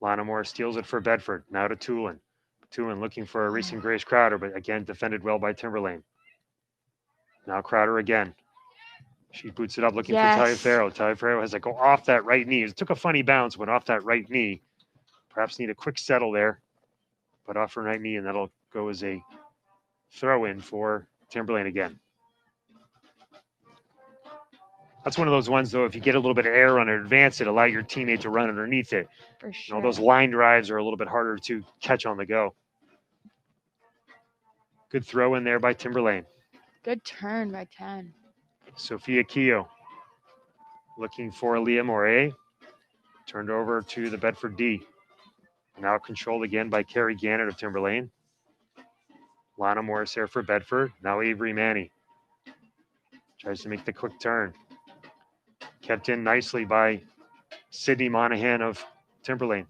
Lana Moore steals it for Bedford. Now to Tulin. Tulin looking for a racing Grace Crowder, but again defended well by Timberlane. Now Crowder again. She boots it up looking for Taliaferro. Taliaferro has to go off that right knee. It took a funny bounce, went off that right knee. Perhaps need a quick settle there, but off her right knee, and that'll go as a throw-in for Timberlane again. That's one of those ones, though, if you get a little bit of air on it, advance it, allow your teammate to run underneath it. For sure. You know, those line drives are a little bit harder to catch on the go. Good throw in there by Timberlane. Good turn by 10. Sophia Keogh looking for Leah Moret. Turned over to the Bedford D. Now controlled again by Carrie Gannett of Timberlane. Lana Morris there for Bedford. Now Avery Manny. Tries to make the quick turn. Kept in nicely by Sydney Monahan of Timberlane.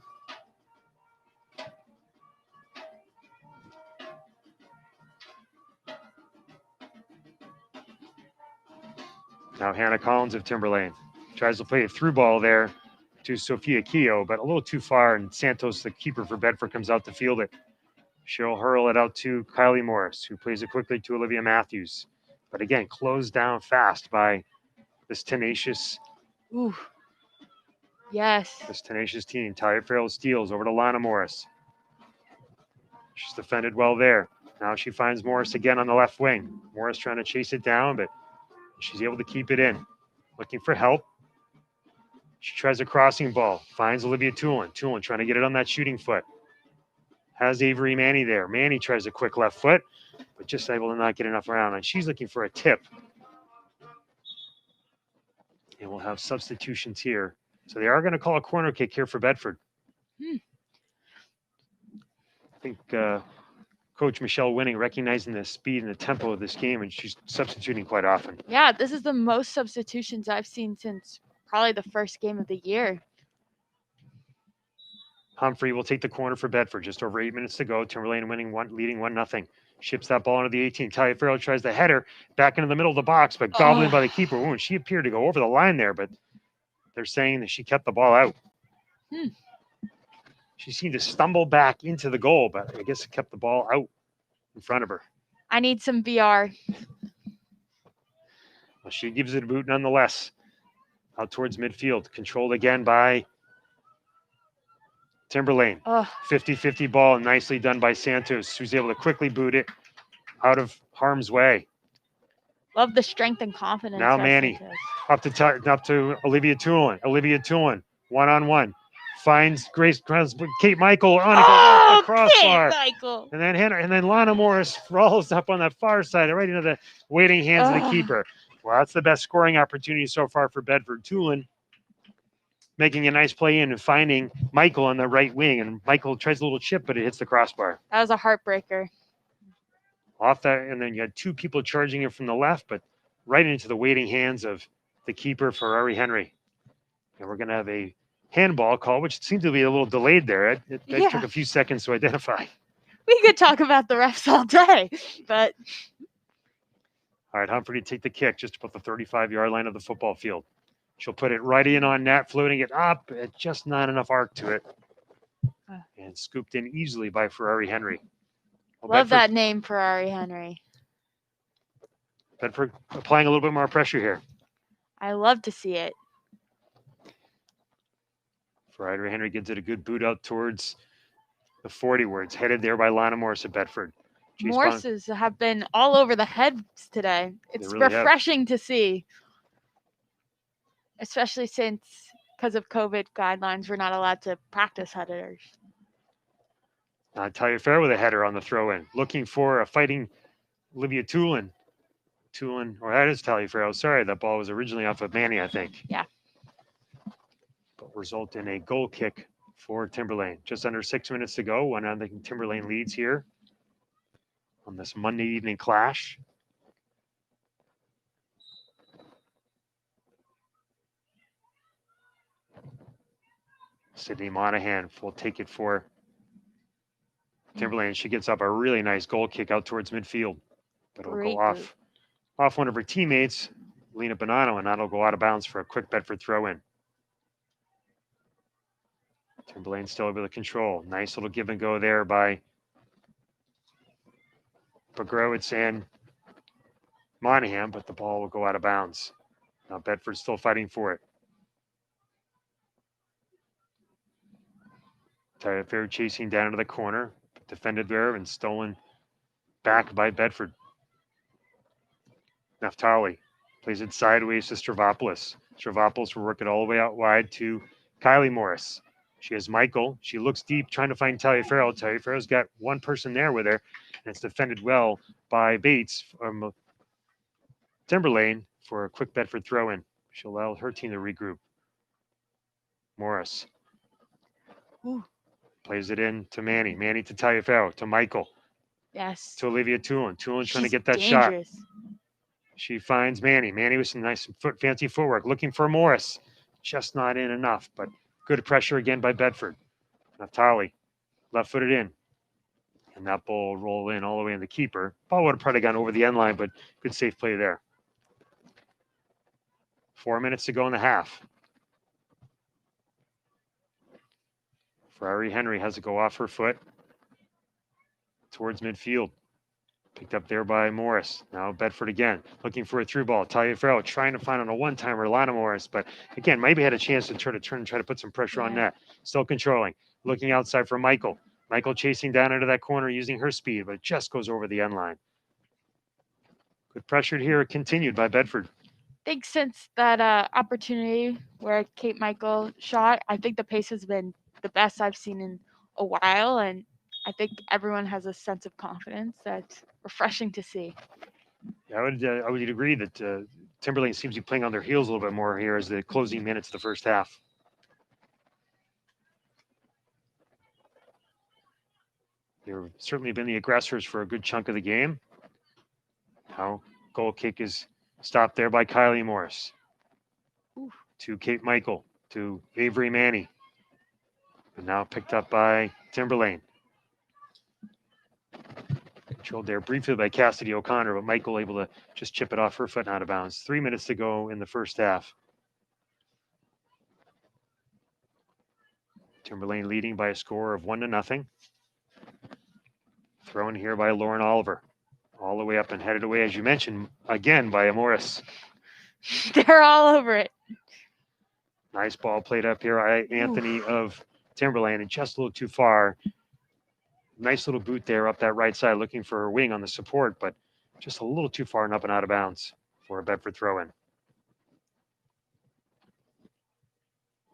Now Hannah Collins of Timberlane tries to play a through ball there to Sophia Keogh, but a little too far, and Santos, the keeper for Bedford, comes out to field it. She'll hurl it out to Kylie Morris, who plays it quickly to Olivia Matthews. But again, closed down fast by this tenacious Ooh. Yes. team. Talia Farrell steals over to Lana Morris. She's defended well there. Now she finds Morris again on the left wing. Morris trying to chase it down, but she's able to keep it in. Looking for help. She tries a crossing ball. Finds Olivia Tulin. Tulin trying to get it on that shooting foot. Has Avery Manny there. Manny tries a quick left foot, but just able to not get enough around. And she's looking for a tip. And we'll have substitutions here. So they are going to call a corner kick here for Bedford. I think Coach Michelle Winning recognizing the speed and the tempo of this game, and she's substituting quite often. Yeah, this is the most substitutions I've seen since probably the first game of the year. Humphrey will take the corner for Bedford. Just over 8 minutes to go. Timberlane leading 1-0. Ships that ball into the 18. Talia Farrell tries the header back into the middle of the box, but gobbled in by the keeper. Ooh, and she appeared to go over the line there, but they're saying that she kept the ball out. She seemed to stumble back into the goal, but I guess it kept the ball out in front of her. I need some VR. Well, she gives it a boot nonetheless. Out towards midfield. Controlled again by Timberlane. 50-50 ball, nicely done by Santos, who's able to quickly boot it out of harm's way. Love the strength and confidence. Now Manny up to Olivia Tulin. Olivia Tulin, one-on-one. Finds Kate Michael on the crossbar. Kate Michael. And then Lana Morris rolls up on that far side, right into the waiting hands of the keeper. Well, that's the best scoring opportunity so far for Bedford. Tulin making a nice play in and finding Michael on the right wing. And Michael tries a little chip, but it hits the crossbar. That was a heartbreaker. Off that, and then you had two people charging it from the left, but right into the waiting hands of the keeper, Ferrari Henry. And we're going to have a handball call, which seemed to be a little delayed there. It took a few seconds to identify. We could talk about the refs all day, but... All right, Humphrey to take the kick just about the 35-yard line of the football field. She'll put it right in on net, floating it up. Just not enough arc to it. And scooped in easily by Ferrari Henry. Well, Love that name, Ferrari Henry. Bedford applying a little bit more pressure here. I love to see it. Ferrari Henry gives it a good boot out towards the 40, where it's headed there by Lana Morris at Bedford. Morses have been all over the heads today. It's really refreshing to see. Especially since, because of COVID guidelines, we're not allowed to practice headers. Talia Farrell with a header on the throw-in. Looking for a fighting Olivia Tulin. Or that is Talia Farrell. Sorry, that ball was originally off of Manny, I think. Yeah. But result in a goal kick for Timberlane. Just under 6 minutes to go. I think Timberlane leads here on this Monday evening clash. Sydney Monahan will take it for Timberlane. She gets up a really nice goal kick out towards midfield. But it'll go off one of her teammates, Lena Bonanno, and that'll go out of bounds for a quick Bedford throw-in. Timberlane still able to control. Nice little give and go there by Pogrowitz and Monahan, but the ball will go out of bounds. Now Bedford's still fighting for it. Talia Fair chasing down into the corner, defended there and stolen back by Bedford. Naftali plays it sideways to Stravopoulos. Stravopoulos will work it all the way out wide to Kylie Morris. She has Michael. She looks deep, trying to find Talia Farrell. Talia Farrell's got one person there with her, and it's defended well by Bates from Timberlane for a quick Bedford throw-in. She'll allow her team to regroup. Morris plays it in to Manny. Manny to Talia Farrell, to Michael. Yes. To Olivia Tulin. Tulin trying to get that dangerous. shot. She finds Manny. Manny with some nice fancy footwork. Looking for Morris. Just not in enough, but good pressure again by Bedford. Naftali left-footed in. And that ball will roll in all the way in the keeper. Ball would have probably gone over the end line, but good safe play there. 4 minutes to go in the half. Ferrari Henry has to go off her foot towards midfield. Picked up there by Morris. Now Bedford again, looking for a through ball. Talia Farrell trying to find on a one-timer Lana Morris, but again, maybe had a chance to turn and try to put some pressure on net. Still controlling. Looking outside for Michael. Michael chasing down into that corner using her speed, but it just goes over the end line. Good pressure here continued by Bedford. I think since that opportunity where Kate Michael shot, I think the pace has been the best I've seen in a while, and I think everyone has a sense of confidence that's refreshing to see. Yeah, I would agree that Timberlane seems to be playing on their heels a little bit more here as the closing minutes of the first half. They've certainly been the aggressors for a good chunk of the game. Now, goal kick is stopped there by Kylie Morris. Oof. To Kate Michael, to Avery Manny. And now picked up by Timberlane. Controlled there briefly by Cassidy O'Connor, but Michael able to just chip it off her foot and out of bounds. 3 minutes to go in the first half. Timberlane leading by a score of 1-0. Thrown here by Lauren Oliver. All the way up and headed away, as you mentioned, again by Morris. They're all over it. Nice ball played up here by Anthony of Timberlane, and just a little too far. Nice little boot there up that right side, looking for her wing on the support, but just a little too far and up and out of bounds for a Bedford throw-in.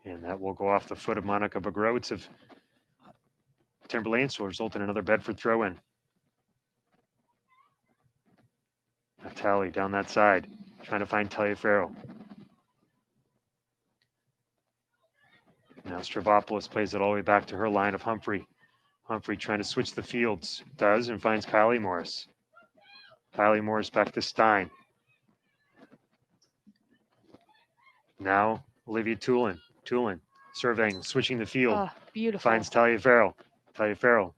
And that will go off the foot of Monica Bagrowitz of Timberlane, so will result in another Bedford throw-in. Tally down that side, trying to find Talia Farrell. Now Stravopoulos plays it all the way back to her line of Humphrey. Humphrey trying to switch the fields. Does, and finds Kylie Morris. Kylie Morris back to Stein. Now Olivia Tulin. Tulin surveying, switching the field. Oh, beautiful. Finds Talia Farrell. Talia Farrell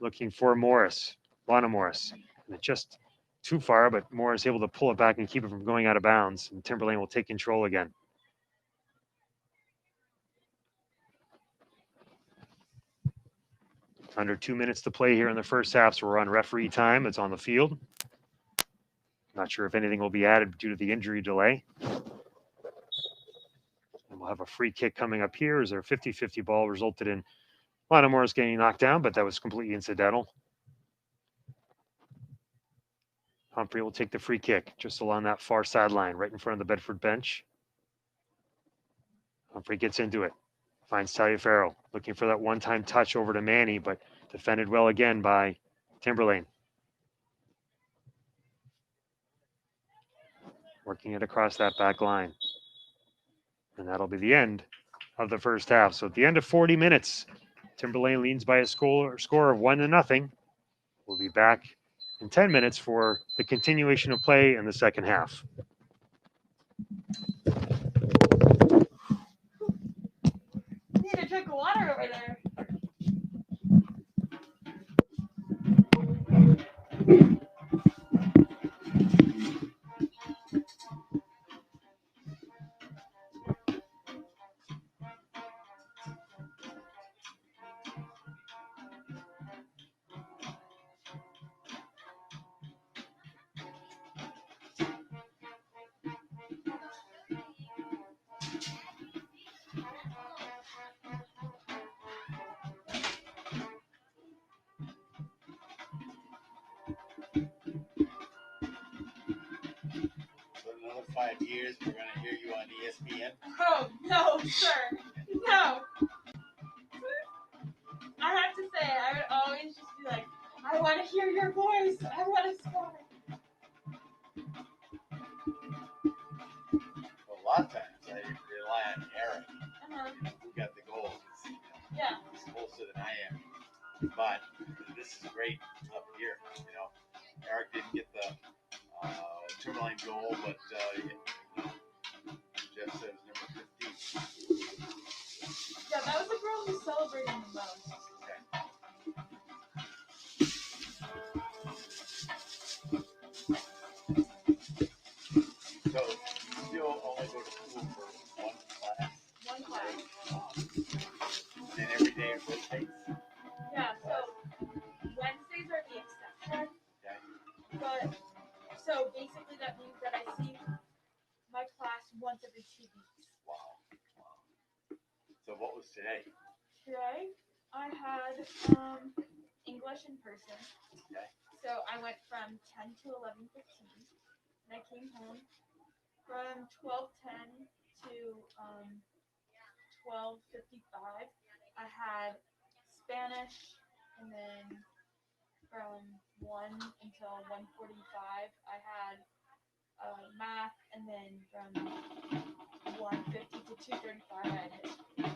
looking for Morris. Lana Morris. And it's just too far, but Morris able to pull it back and keep it from going out of bounds. And Timberlane will take control again. Under 2 minutes to play here in the first half, so we're on referee time. It's on the field. Not sure if anything will be added due to the injury delay. And we'll have a free kick coming up here as their 50-50 ball resulted in Lana Morris getting knocked down, but that was completely incidental. Humphrey will take the free kick just along that far sideline, right in front of the Bedford bench. Humphrey gets into it. Finds Talia Farrell, looking for that one-time touch over to Manny, but defended well again by Timberlane. Working it across that back line. And that'll be the end of the first half. So at the end of 40 minutes, Timberlane leads by a score of 1-0. We'll be back in 10 minutes for the continuation of play in the second half. Need a drink of water over there. For another 5 years, we're going to hear you on ESPN. Oh, no, sir. No. I have to say, I would always just be like, I want to hear your voice. I want to score. Well, a lot of times I rely on Eric, who got the goals. Yeah. He's closer than I am. But this is great up here. You know, Eric didn't get the Timberlane goal, but Jeff says number 15. Yeah, that was the girl who celebrated the most. So, still only go to school And then every day it rotates. Yeah, so Wednesdays are the exception. Okay. But so basically that means that I see my class once every 2 weeks. Wow. So what was today? Today I had English in person. Okay. So I went from 10 to 11:15, and I came home from 12:10 to 12:55. I had Spanish, and then from 1 until 1:45 I had math, and then from 1:50 to 2:35 I had history.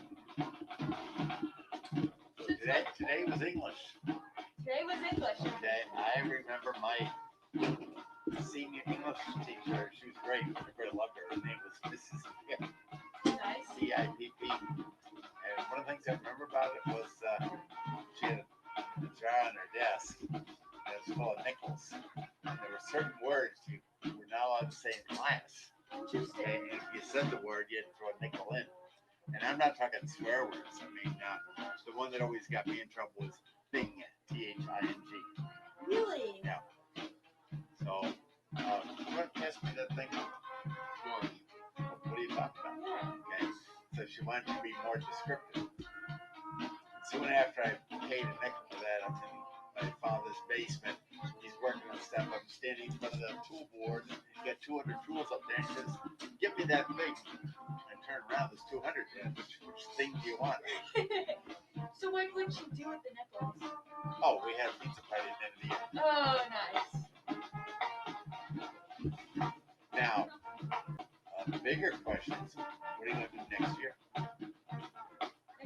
So today was English. Today was English. Okay. I remember my senior English teacher. She was great. I loved her. Her name was Mrs. Pip. Nice. P-I-P-P. And one of the things I remember about it was she had a jar on her desk and it was full of nickels. And there were certain words you were not allowed to say in class. Interesting. Okay, and if you said the word, you had to throw a nickel in. And I'm not talking swear words. I mean, the one that always got me in trouble was Thing, T-H-I-N-G. Really? Yeah. So, you want to pass me that thing? What are you talking about? Yeah. Okay. So she wanted to be more descriptive. Soon after I paid a nickel for that, I'm in my father's basement. He's working on stuff. I'm standing in front of the tool board. He's got 200 tools up there. He says, "Give me that thing." I turn around. There's 200 there. Which thing do you want? So what would you do with the nickels? Oh, we had a pizza party at the end of the year. Oh, nice. Now, the bigger question is, what are you going to do next year?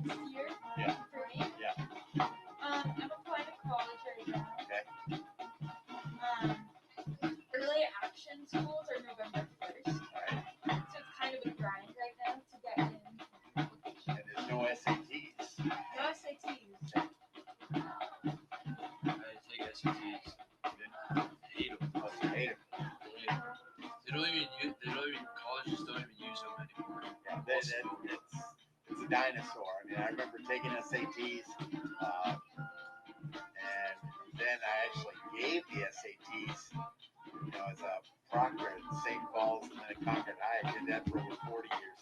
Next year? Yeah. For me? Yeah. I'm applying to college right now. Okay. Early action schools are November 1st. All right. So it's kind of a grind right now to get in application. And there's no SATs. No SATs. I take SATs. Hate them. Oh, you hate 'em. They don't even, colleges don't even use them anymore. Yeah, it's a dinosaur. I mean, I remember taking SATs, and then I actually gave the SATs, as a proctor at St. Paul's and then at Concord High. I did that for over 40 years.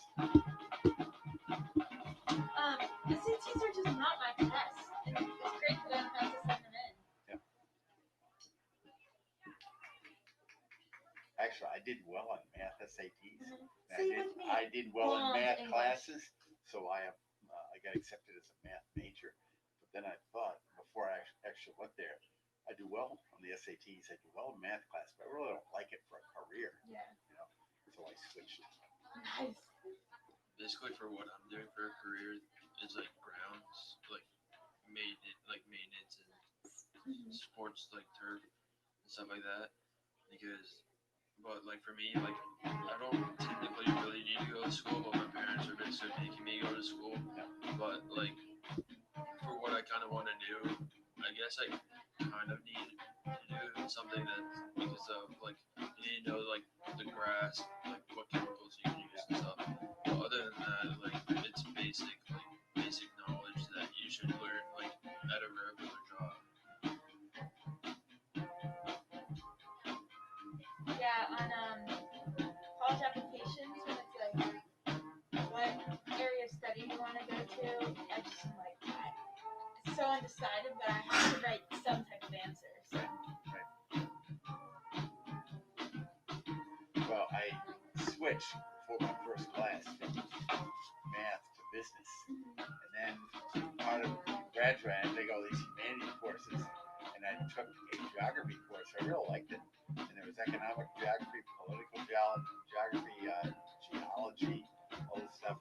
SATs are just not my test. And it's great that I don't have to send them in. Actually, I did well on math SATs. Mhm. And Same with me. I did well in Well, math English. classes, so I got accepted as a math major. But then I thought, before I actually went there, I do well on the SATs. I do well in math class, but I really don't like it for a career. Yeah. So I switched. Nice. Basically, for what I'm doing for a career is like grounds, like maintenance and sports, like turf and stuff like that. But like for me, like I don't technically really need to go to school, but my parents are basically making me go to school. But like for what I kind of want to do, I guess I kind of need to do something that's because of like you need to know like the grass, like what chemicals you can use and stuff. But other than that, like it's basic knowledge that you should learn like at a regular job. Yeah, on college applications, when it's like what area of study you want to go to, I just am like, it's so undecided, but I have to write some type of answer. So. Well, I switched for my first class from math to business. And then part of graduate, I take all these humanities courses, and I took a geography course. I really liked it. And there was economic geography, political geography, geology, all this stuff.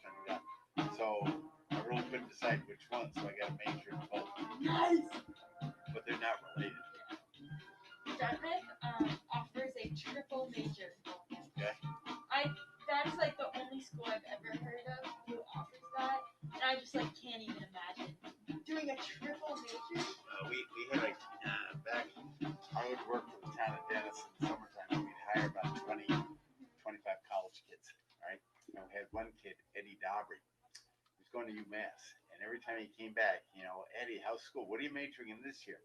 And so I really couldn't decide which one, so I got a major in both. Nice. But they're not related. Dartmouth offers a triple major. Okay. That's like the only school I've ever heard of who offers that, and I just like can't even imagine doing a triple major. We had back, I would work for the town of Dennis in the summertime. We'd hire about 20, 25 college kids, all right? And we had one kid, Eddie Dobry. He was going to UMass. And every time he came back, you know, Eddie, how's school? What are you majoring in this year?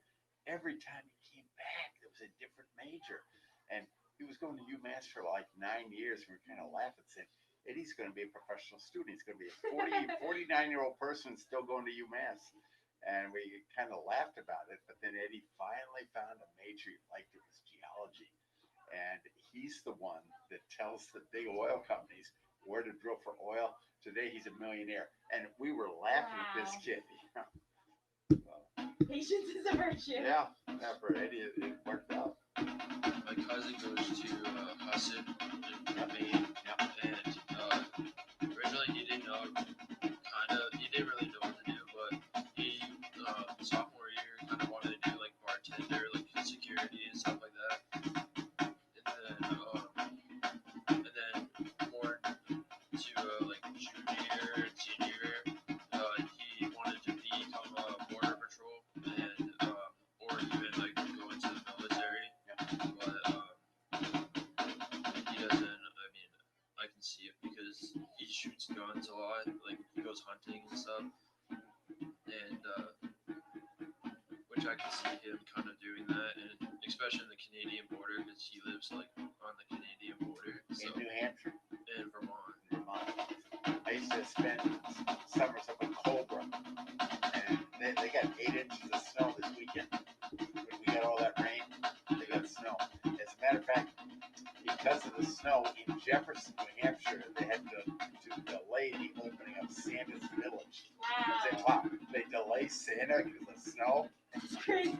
Every time he came back, there was a different major. And he was going to UMass for like 9 years. And we were kind of laughing, saying, Eddie's going to be a professional student. He's going to be a 49-year-old person still going to UMass. And we kind of laughed about it. But then Eddie finally found a major he liked. It was geology. And he's the one that tells the big oil companies where to drill for oil. Today he's a millionaire. And we were laughing at this kid. Patience is a virtue. Yeah, for Eddie, it worked out. My cousin goes to Hassan in Maine, and originally he didn't know, he didn't really know what to do, but he, sophomore year, kind of wanted to do like bartender, like security and stuff like that. And then more to like junior and senior year, he wanted to become border patrol and or even like go into the military. But he doesn't. I mean, I can see it because he shoots guns a lot. Like he goes hunting and stuff, and which I can see him kind of doing that, and especially in the Canadian border because he lives like on the Canadian border. So, in New Hampshire. In Vermont. I used to spend summers up in Colebrook, and they got 8 inches of snow this weekend. When we got all that rain, they got snow. As a matter of fact, because of the snow in Jefferson, New Hampshire, they had to delay the opening of Santa's Village. I said, wow, they delay Santa because of snow? It's crazy.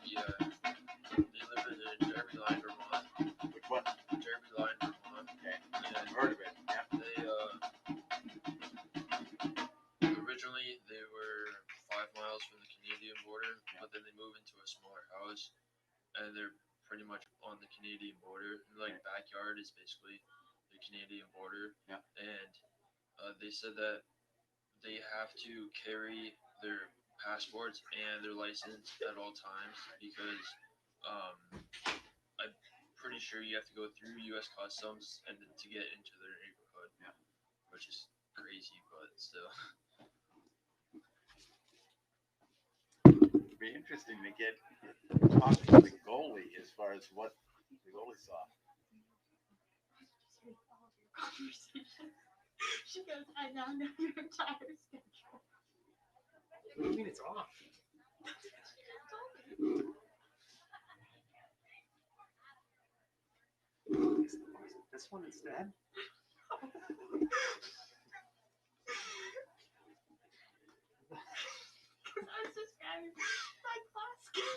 Yeah, they live in Timberlane, Vermont. Which one? Timberlane, Vermont. Okay, And I've heard of it. Yeah. They originally they were 5 miles from the Canadian border, but then they moved into a smaller house, and they're pretty much on the Canadian border. Like backyard is basically the Canadian border. Yeah. And they said that they have to carry their passports and their license at all times because I'm pretty sure you have to go through U.S. Customs and then to get into their neighborhood. Yeah. Which is crazy, but still. It'd be interesting to get talking to the goalie as far as what the goalie saw. She goes, I now know your entire schedule. What do you mean it's off? This one instead? Because I was describing my class schedule.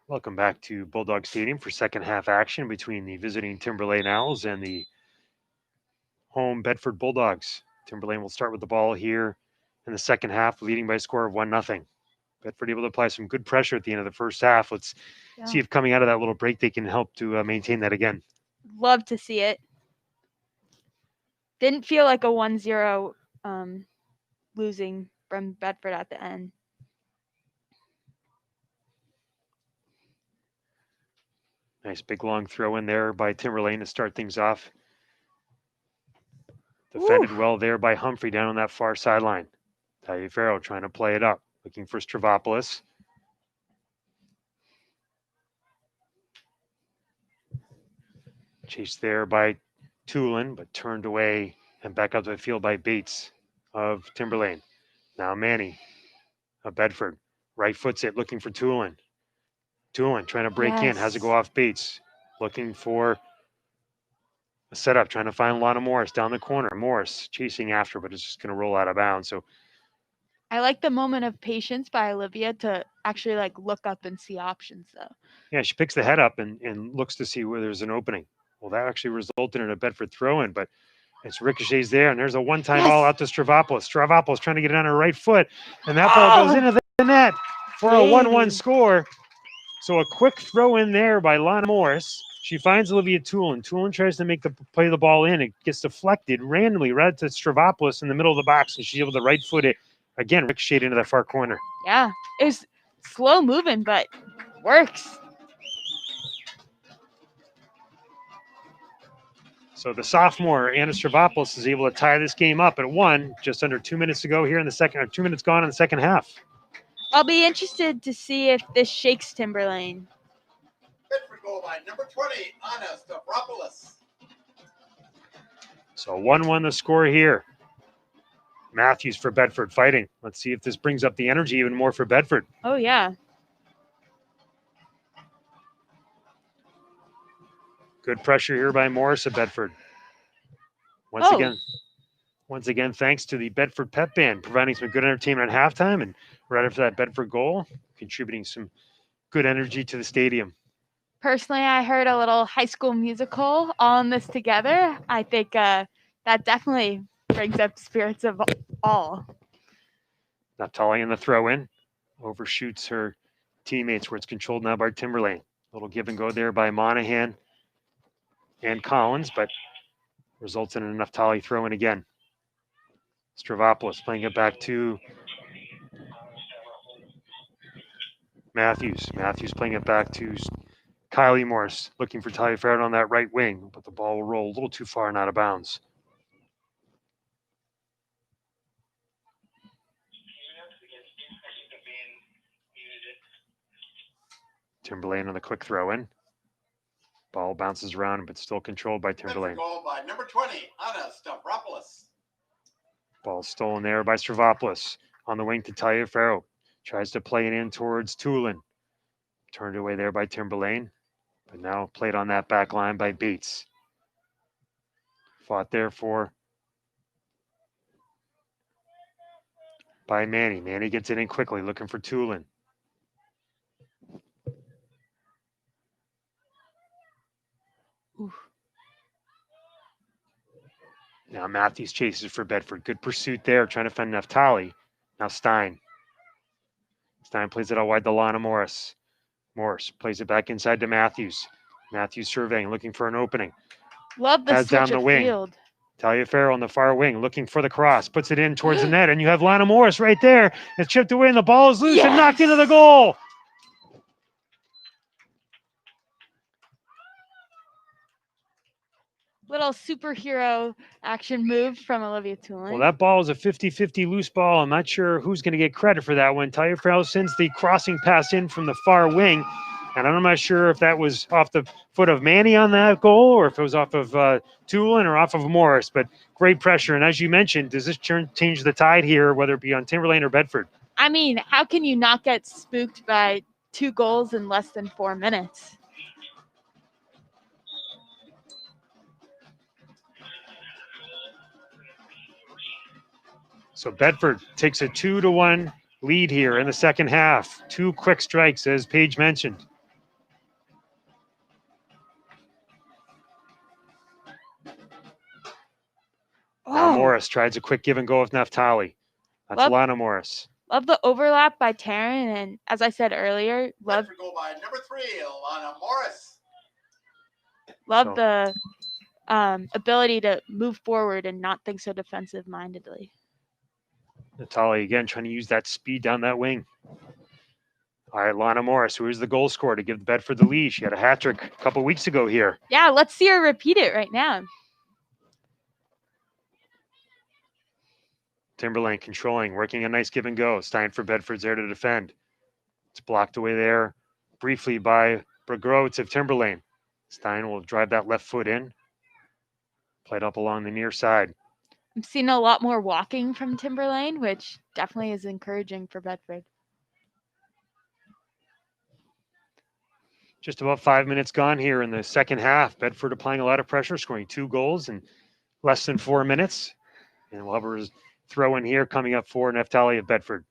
Welcome back to Bulldog Stadium for second half action between the visiting Timberlane Owls and the home Bedford Bulldogs. Timberlane will start with the ball here in the second half, leading by a score of 1-0. Bedford able to apply some good pressure at the end of the first half. Let's see if coming out of that little break they can help to maintain that again. Love to see it. Didn't feel like a 1-0 losing from Bedford at the end. Nice big long throw in there by Timberlane to start things off. Defended well there by Humphrey down on that far sideline. Taliaferro trying to play it up, looking for Stravopoulos. Chased there by Tulin, but turned away and back up to the field by Bates of Timberlane. Now Manny of Bedford. Right foots it, looking for Tulin. Tulin trying to break in, has to go off Bates. Looking for a setup, trying to find Lana Morris down the corner. Morris chasing after, but it's just going to roll out of bounds. So I like the moment of patience by Olivia to actually like look up and see options though. Yeah, she picks the head up and looks to see where there's an opening. Well, that actually resulted in a Bedford throw-in, but it's ricochets there, and there's a one-time ball Yes. out to Stravopoulos. Stravopoulos trying to get it on her right foot, and that ball goes Oh, into the net for a 1-1 baby. score. So a quick throw in there by Lana Morris. She finds Olivia Tulin. Tulin tries to play the ball in. It gets deflected randomly right to Stravopoulos in the middle of the box, and she's able to right foot it again, ricochet into the far corner. Yeah, it was slow moving, but works. So the sophomore Anna Stravopoulos is able to tie this game up at 1, just under 2 minutes to go here in the second, or 2 minutes gone in the second half. I'll be interested to see if this shakes Timberlane. Bedford goal by number 20, Anna Stavropoulos. So 1-1 the score here. Matthews for Bedford fighting. Let's see if this brings up the energy even more for Bedford. Oh yeah. Good pressure here by Morris at Bedford. Once again, thanks to the Bedford Pep Band, providing some good entertainment at halftime, and right after that Bedford goal, contributing some good energy to the stadium. Personally, I heard a little High School Musical all in this together. I think that definitely brings up spirits of all. Naftali in the throw in, overshoots her teammates where it's controlled now by Timberlane. Little give and go there by Monahan and Collins, but results in a Naftali throw in again. Stravopoulos playing it back to Matthews. Matthews playing it back to Kylie Morris, looking for Taliaferro on that right wing, but the ball will roll a little too far and out of bounds. Timberlane on the quick throw in. Ball bounces around, but still controlled by Timberlane. Goal by number 20, Anna Stavropoulos. Ball stolen there by Stravopoulos. On the wing to Taliaferro. Tries to play it in towards Tulin. Turned away there by Timberlane, but now played on that back line by Bates. Fought there by Manny. Manny gets it in quickly, looking for Tulin. Oof. Now Matthews chases for Bedford. Good pursuit there, trying to find Naftali. Now Stein. Stein plays it out wide to Lana Morris. Morris plays it back inside to Matthews. Matthews surveying, looking for an opening. Love the Has down switch the of wing. field. Taliaferro on the far wing, looking for the cross. Puts it in towards the net, and you have Lana Morris right there. It's chipped away, and the ball is loose and knocked into the goal. Little superhero action move from Olivia Tulin. Well, that ball is a 50-50 loose ball. I'm not sure who's going to get credit for that one. Taliaferro sends the crossing pass in from the far wing, and I'm not sure if that was off the foot of Manny on that goal or if it was off of Tulin or off of Morris, but great pressure. And as you mentioned, does this change the tide here, whether it be on Timberlane or Bedford? I mean, how can you not get spooked by 2 goals in less than 4 minutes? So Bedford takes a 2-1 lead here in the second half. 2 quick strikes, as Paige mentioned. Now Morris tries a quick give and go with Naftali. That's Lana Morris. Love the overlap by Taryn, and as I said earlier, love Goal by number 3, Lana Morris. Love the ability to move forward and not think so defensive-mindedly. Natali again trying to use that speed down that wing. All right, Lana Morris, who is the goal scorer to give Bedford the lead. She had a hat trick a couple weeks ago here. Yeah, let's see her repeat it right now. Timberlane controlling, working a nice give and go. Stein for Bedford's there to defend. It's blocked away there briefly by Brogrowitz of Timberlane. Stein will drive that left foot in. Played up along the near side. I'm seeing a lot more walking from Timberlane, which definitely is encouraging for Bedford. Just about 5 minutes gone here in the second half. Bedford applying a lot of pressure, scoring 2 goals in less than 4 minutes. And we'll have a throw in here coming up for Naftali of Bedford.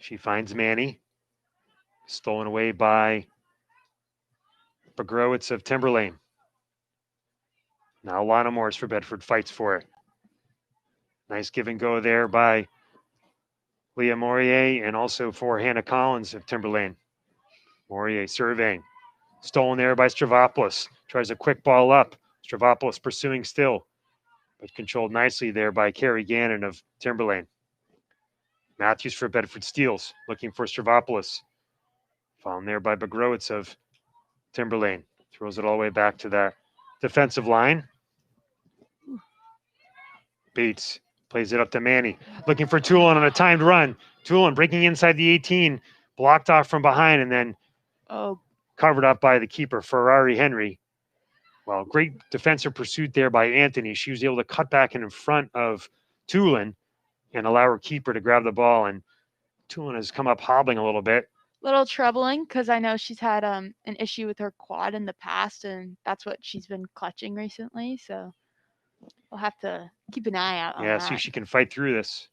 She finds Manny. Stolen away by Begrowitz of Timberlane. Now Lana Morris for Bedford fights for it. Nice give and go there by Leah Morier and also for Hannah Collins of Timberlane. Morier surveying. Stolen there by Stravopoulos. Tries a quick ball up. Stravopoulos pursuing still, but controlled nicely there by Carrie Gannon of Timberlane. Matthews for Bedford steals, looking for Stravopoulos. Found there by Begrowitz of Timberlane. Throws it all the way back to that defensive line. Bates plays it up to Manny. Looking for Toulon on a timed run. Toulon breaking inside the 18. Blocked off from behind and then Oh, covered up by the keeper, Ferrari Henry. Well, great defensive pursuit there by Anthony. She was able to cut back in front of Toulon and allow her keeper to grab the ball. And Toulon has come up hobbling a little bit. little troubling because I know she's had an issue with her quad in the past, and that's what she's been clutching recently. So we'll have to keep an eye out on Yeah, that. see if she can fight through this.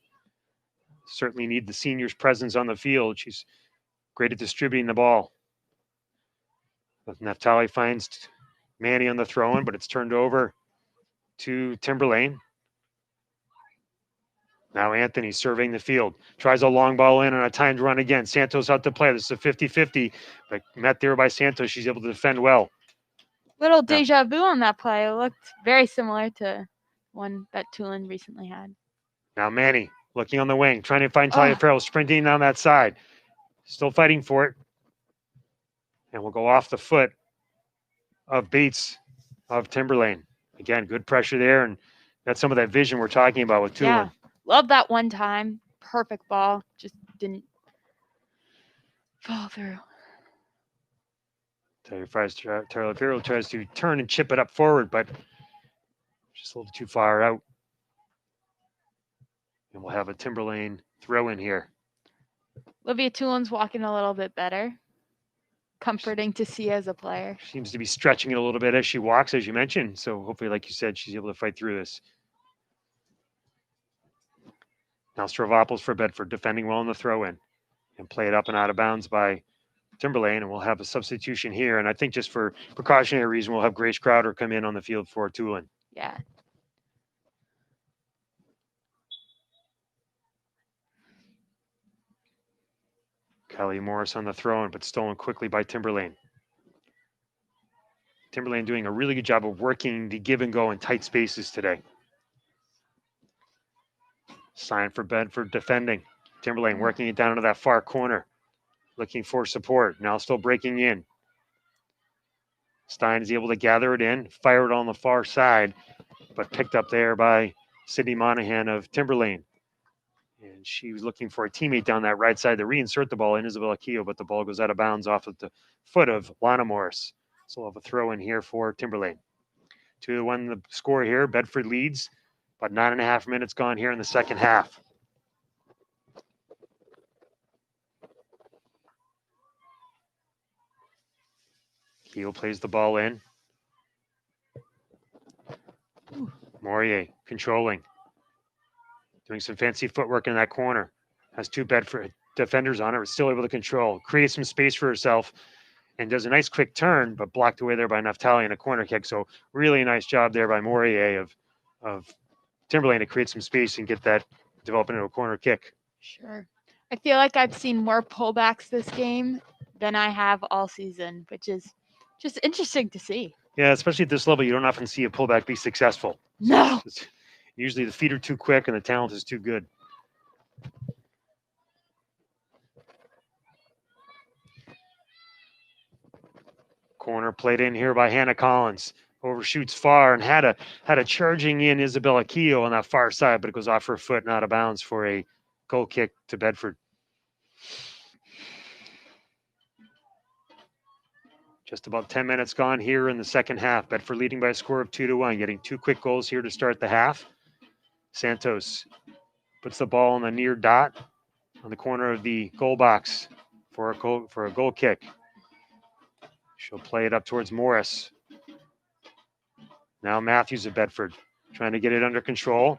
Certainly need the seniors' presence on the field. She's great at distributing the ball. Naftali finds Manny on the throw-in, but it's turned over to Timberlane. Now Anthony surveying the field. Tries a long ball in on a timed run again. Santos out to play. This is a 50-50, but met there by Santos. She's able to defend well. Little deja vu on that play. It looked very similar to one that Toulon recently had. Now Manny looking on the wing, trying to find Talia Farrell, sprinting down that side. Still fighting for it. And we'll go off the foot of Bates of Timberlane. Again, good pressure there, and that's some of that vision we're talking about with Toulon. Yeah, love that one time. Perfect ball. Just didn't fall through. Talia Farrell tries to turn and chip it up forward, but just a little too far out. And we'll have a Timberlane throw in here. Olivia Toulon's walking a little bit better. Comforting to see as a player. Seems to be stretching it a little bit as she walks, as you mentioned. So hopefully, like you said, she's able to fight through this. Now Stravopoulos for Bedford, defending well in the throw-in. And play it up and out of bounds by Timberlane. And we'll have a substitution here. And I think just for precautionary reason, we'll have Grace Crowder come in on the field for Toulon. Yeah. Kelly Morris on the throw-in, but stolen quickly by Timberlane. Timberlane doing a really good job of working the give and go in tight spaces today. Sign for Bedford defending. Timberlane working it down into that far corner. Looking for support. Now still breaking in. Stein is able to gather it in, fire it on the far side, but picked up there by Sydney Monahan of Timberlane. And she was looking for a teammate down that right side to reinsert the ball in Isabella Keogh, but the ball goes out of bounds off of the foot of Lana Morris. So we'll have a throw in here for Timberlane. 2-1 the score here. Bedford leads. About 9.5 minutes gone here in the second half. Keogh plays the ball in. Morier controlling. Doing some fancy footwork in that corner. Has two Bedford defenders on it. But still able to control. Creates some space for herself. And does a nice quick turn, but blocked away there by Naftali in a corner kick. So really nice job there by Morier of Timberlane to create some space and get that developing into a corner kick. Sure. I feel like I've seen more pullbacks this game than I have all season, which is just interesting to see. Yeah, especially at this level, you don't often see a pullback be successful. No. Usually the feet are too quick and the talent is too good. Corner played in here by Hannah Collins. Overshoots far and had a charging in Isabella Keogh on that far side, but it goes off her foot and out of bounds for a goal kick to Bedford. Just about 10 minutes gone here in the second half. Bedford leading by a score of 2-1, getting two quick goals here to start the half. Santos puts the ball on the near dot on the corner of the goal box for a goal kick. She'll play it up towards Morris. Now Matthews of Bedford trying to get it under control.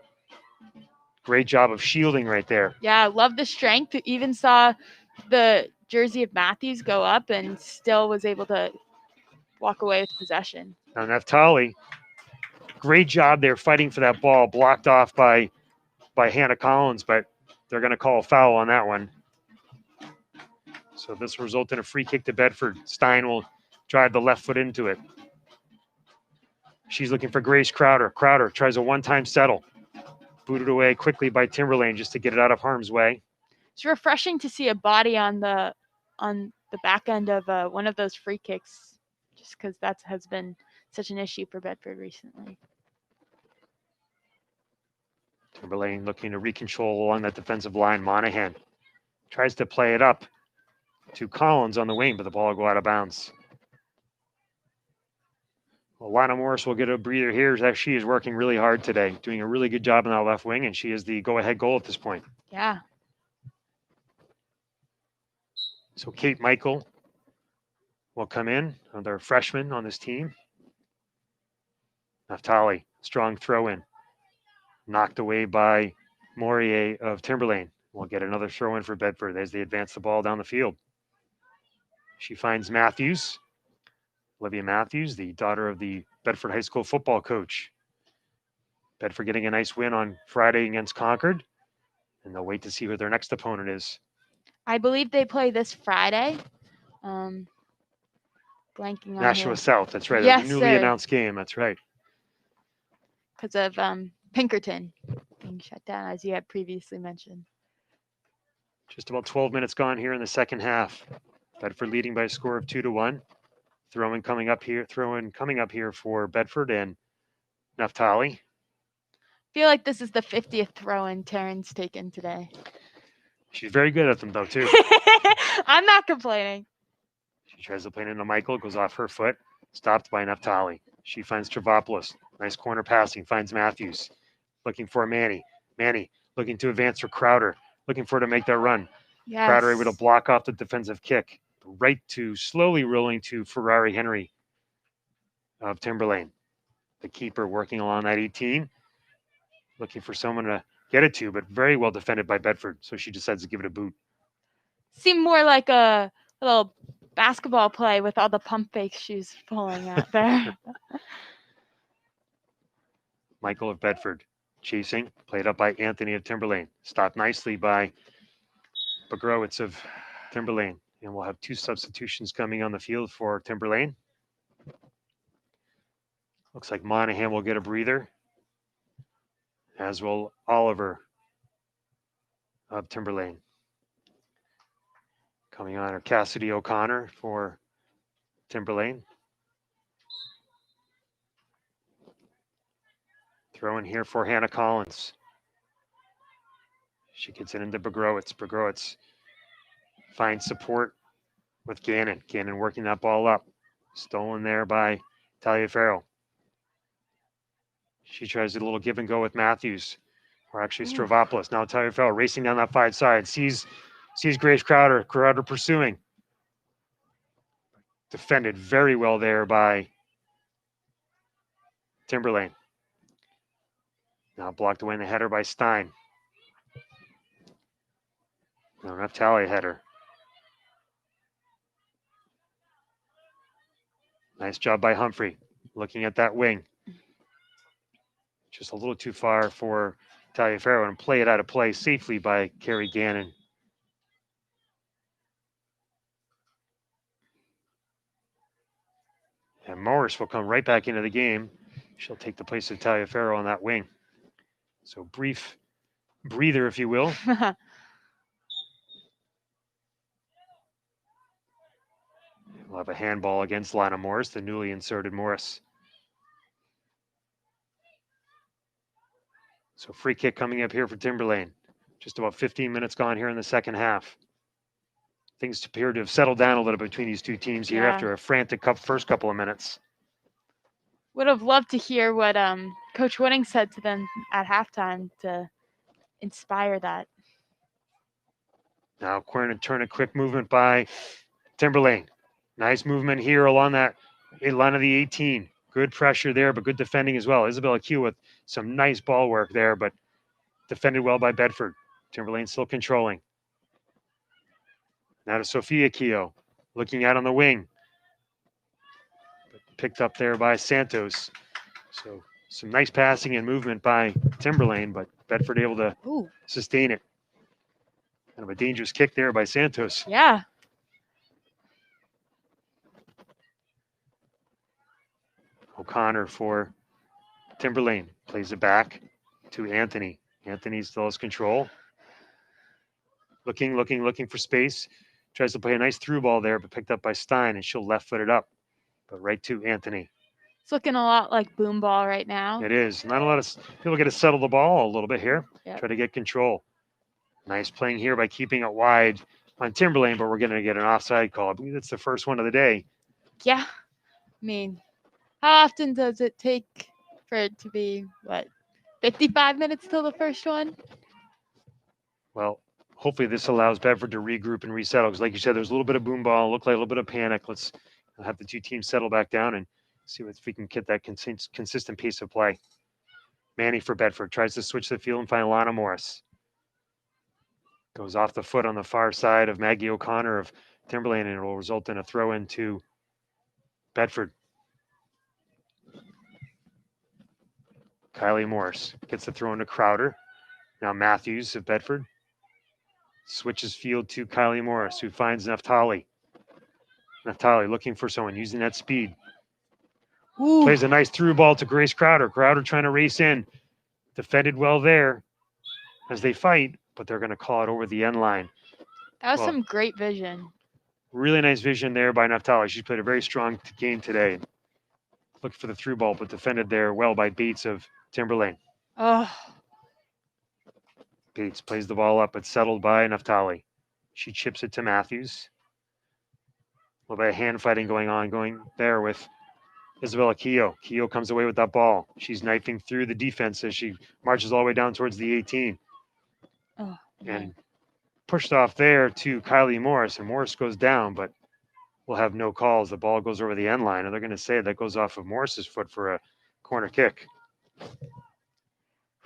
Great job of shielding right there. Yeah, love the strength. Even saw the jersey of Matthews go up and still was able to walk away with possession. Now Naftali, great job there fighting for that ball, blocked off by Hannah Collins, but they're going to call a foul on that one. So this will result in a free kick to Bedford. Stein will drive the left foot into it. She's looking for Grace Crowder. Crowder tries a one-time settle. Booted away quickly by Timberlane just to get it out of harm's way. It's refreshing to see a body on the back end of one of those free kicks, just because that has been such an issue for Bedford recently. Timberlane looking to recontrol along that defensive line. Monahan tries to play it up to Collins on the wing, but the ball will go out of bounds. Well, Lana Morris will get a breather here as she is working really hard today, doing a really good job on that left wing, and she is the go-ahead goal at this point. Yeah. So Kate Michael will come in, another freshman on this team. Naftali, strong throw in. Knocked away by Morier of Timberlane. We'll get another throw in for Bedford as they advance the ball down the field. She finds Matthews, Olivia Matthews, the daughter of the Bedford High School football coach. Bedford getting a nice win on Friday against Concord, and they'll wait to see who their next opponent is. I believe they play this Friday. Blanking on Nashua the, South, that's right. Yes, That's a newly sir. announced game, that's right. because of Pinkerton being shut down, as you had previously mentioned. Just about 12 minutes gone here in the second half. Bedford leading by a score of 2-1. Throw-in coming up here for Bedford and Naftali. Feel like this is the 50th throw-in Taryn's taken today. She's very good at them though too. I'm not complaining. She tries to play it into Michael, goes off her foot, stopped by Naftali. She finds Travaopoulos. Nice corner passing, finds Matthews. Looking for Manny. Manny looking to advance for Crowder. Looking for her to make that run. Yes. Crowder able to block off the defensive kick. Right to slowly rolling to Ferrari Henry of Timberlane. The keeper working along that 18. Looking for someone to get it to, but very well defended by Bedford. So she decides to give it a boot. Seemed more like a little basketball play with all the pump fake shoes pulling out there. Michael of Bedford chasing, played up by Anthony of Timberlane. Stopped nicely by Bagrowitz of Timberlane. And we'll have two substitutions coming on the field for Timberlane. Looks like Monahan will get a breather, as will Oliver of Timberlane. Coming on are Cassidy O'Connor for Timberlane. Throw in here for Hannah Collins. She gets it into Bagrowitz. Bagrowitz finds support with Gannon. Gannon working that ball up. Stolen there by Taliaferro. She tries a little give and go with Matthews, or actually Stravopoulos. Now Taliaferro racing down that five side. Sees Grace Crowder. Crowder pursuing. Defended very well there by Timberlane. Now blocked away in the header by Stein. No, Naftali header. Nice job by Humphrey. Looking at that wing. Just a little too far for Taliaferro and play it out of play safely by Carrie Gannon. And Morris will come right back into the game. She'll take the place of Taliaferro on that wing. So brief breather, if you will. We'll have a handball against Lana Morris, the newly inserted Morris. So free kick coming up here for Timberlane. Just about 15 minutes gone here in the second half. Things appear to have settled down a little bit between these two teams here after a frantic first couple of minutes. Would have loved to hear what Coach Wooding said to them at halftime to inspire that. Now, turn a quick movement by Timberlane. Nice movement here along that line of the 18. Good pressure there, but good defending as well. Isabella Q with some nice ball work there, but Defended well by Bedford. Timberlane still controlling. Now to Sophia Keogh. Looking out on the wing. Picked up there by Santos. So some nice passing and movement by Timberlane, but Bedford able to Ooh, sustain it. Kind of a dangerous kick there by Santos. yeah. O'Connor for Timberlane. Plays it back to Anthony. Anthony still has control. Looking for space. Tries to play a nice through ball there, but picked up by Stein, and she'll left foot it up. But right to Anthony. It's looking a lot like boom ball right now. It is. Not a lot of people get to settle the ball a little bit here. Yep. Try to get control. Nice playing here by keeping it wide on Timberlane, but we're going to get an offside call. I believe that's the first one of the day. Yeah. I mean, how often does it take for it to be, 55 minutes till the first one? Well, hopefully this allows Bedford to regroup and resettle. Because like you said, there's a little bit of boom ball. Looked like a little bit of panic. Let's have the two teams settle back down and see if we can get that consistent pace of play. Manny for Bedford tries to switch the field and find Lana Morris. Goes off the foot on the far side of Maggie O'Connor of Timberlane, and it will result in a throw into Bedford. Kylie Morris gets the throw into Crowder. Now Matthews of Bedford switches field to Kylie Morris, who finds Naftali. Naftali looking for someone, using that speed. Ooh, Plays a nice through ball to Grace Crowder. Crowder trying to race in. Defended well there as they fight, but they're going to call it over the end line. that was Well, some great vision. really nice vision there by Naftali. She's played a very strong game today. Looked for the through ball, but defended there well by Bates of Timberlane. Oh, Bates plays the ball up, but settled by Naftali. She chips it to Matthews. A little bit of hand fighting going there with Isabella Keogh. Keogh comes away with that ball. She's knifing through the defense as she marches all the way down towards the 18. oh, And pushed off there to Kylie Morris, and Morris goes down, but we'll have no calls. The ball goes over the end line, and they're going to say that goes off of Morris's foot for a corner kick.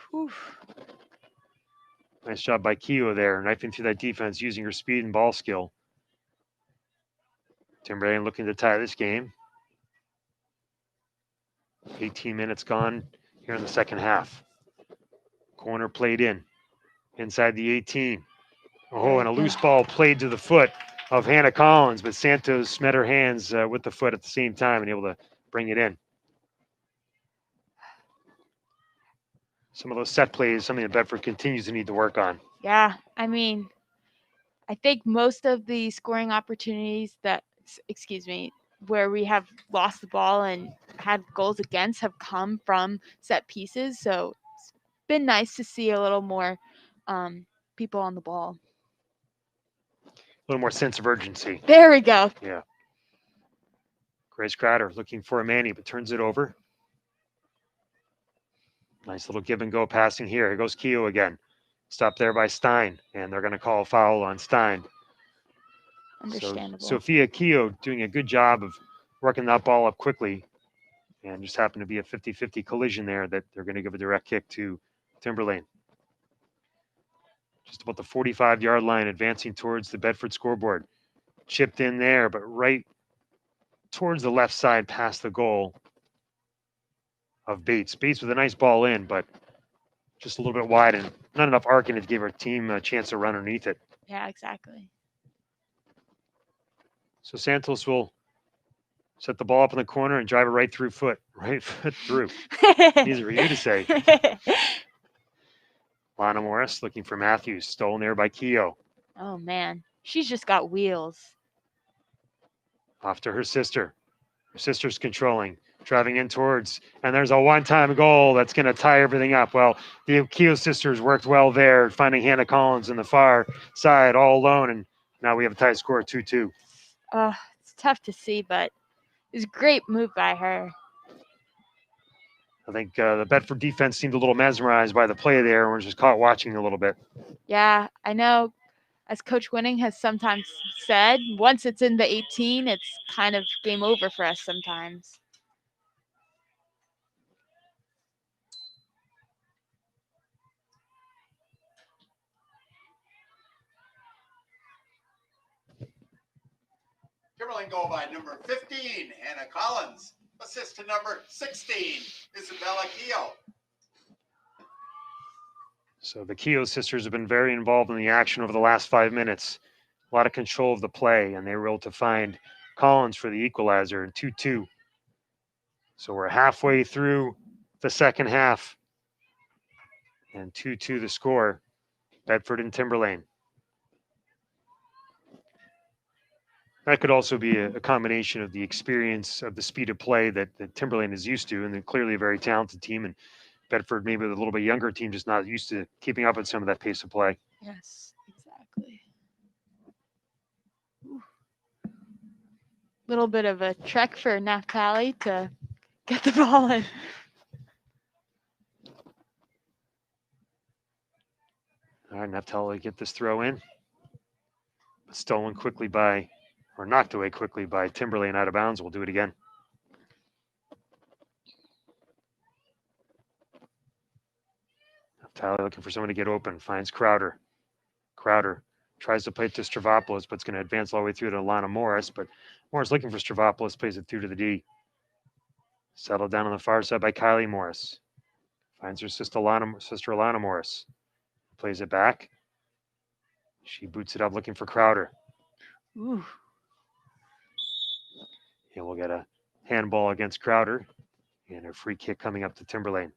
whew. Nice job by Keogh there, knifing through that defense, using her speed and ball skill. Timberlane looking to tie this game. 18 minutes gone here in the second half. Corner played in, inside the 18. Oh, and a loose ball played to the foot of Hannah Collins, but Santos met her hands with the foot at the same time and able to bring it in. Some of those set plays, something that Bedford continues to need to work on. Yeah, I mean, I think most of the scoring opportunities where we have lost the ball and had goals against have come from set pieces. So it's been nice to see a little more people on the ball. A little more sense of urgency. There we go. Yeah. Grace Crowder looking for a Manny, but turns it over. Nice little give and go passing here. Here goes Keogh again. Stopped there by Stein, and they're going to call a foul on Stein. Understandable. So Sophia Keogh doing a good job of working that ball up quickly, and just happened to be a 50-50 collision there that they're going to give a direct kick to Timberlane. Just about the 45-yard line, advancing towards the Bedford scoreboard. Chipped in there, but right towards the left side past the goal of Bates. Bates with a nice ball in, but just a little bit wide and not enough arc in it to give our team a chance to run underneath it. Yeah, exactly. So Santos will set the ball up in the corner and drive it right through. Easy for you to say. Lana Morris looking for Matthews. Stolen there by Keogh. Oh, man. She's just got wheels. Off to her sister. Her sister's controlling. Driving in towards, and there's a one-time goal that's going to tie everything up. Well, the Keogh sisters worked well there, finding Hannah Collins in the far side all alone, and now we have a tied score of 2-2. It's tough to see, but it was a great move by her. I think the Bedford defense seemed a little mesmerized by the play there, and we're just caught watching a little bit. Yeah, I know, as Coach Winning has sometimes said, once it's in the 18, it's kind of game over for us sometimes. Timberlane go by number 15, Hannah Collins. Assist to number 16, Isabella Keogh. So the Keogh sisters have been very involved in the action over the last 5 minutes. A lot of control of the play, and they were able to find Collins for the equalizer in 2-2. So we're halfway through the second half, and 2-2 the score. Bedford and Timberlane. That could also be a combination of the experience of the speed of play that Timberlane is used to, and they're clearly a very talented team. And Bedford, maybe a little bit younger team, just not used to keeping up with some of that pace of play. Yes, exactly. Little bit of a trek for Naphtali to get the ball in. All right, Naphtali get this throw in. Stolen quickly by, or knocked away quickly by Timberlane out of bounds. We'll do it again. Naphtali looking for someone to get open. Finds Crowder. Crowder tries to play it to Stravopoulos, but it's going to advance all the way through to Alana Morris. But Morris looking for Stravopoulos, plays it through to the D. Settled down on the far side by Kylie Morris. Finds her sister Alana Morris. Plays it back. She boots it up looking for Crowder. Ooh. And we'll get a handball against Crowder and a free kick coming up to Timberlane.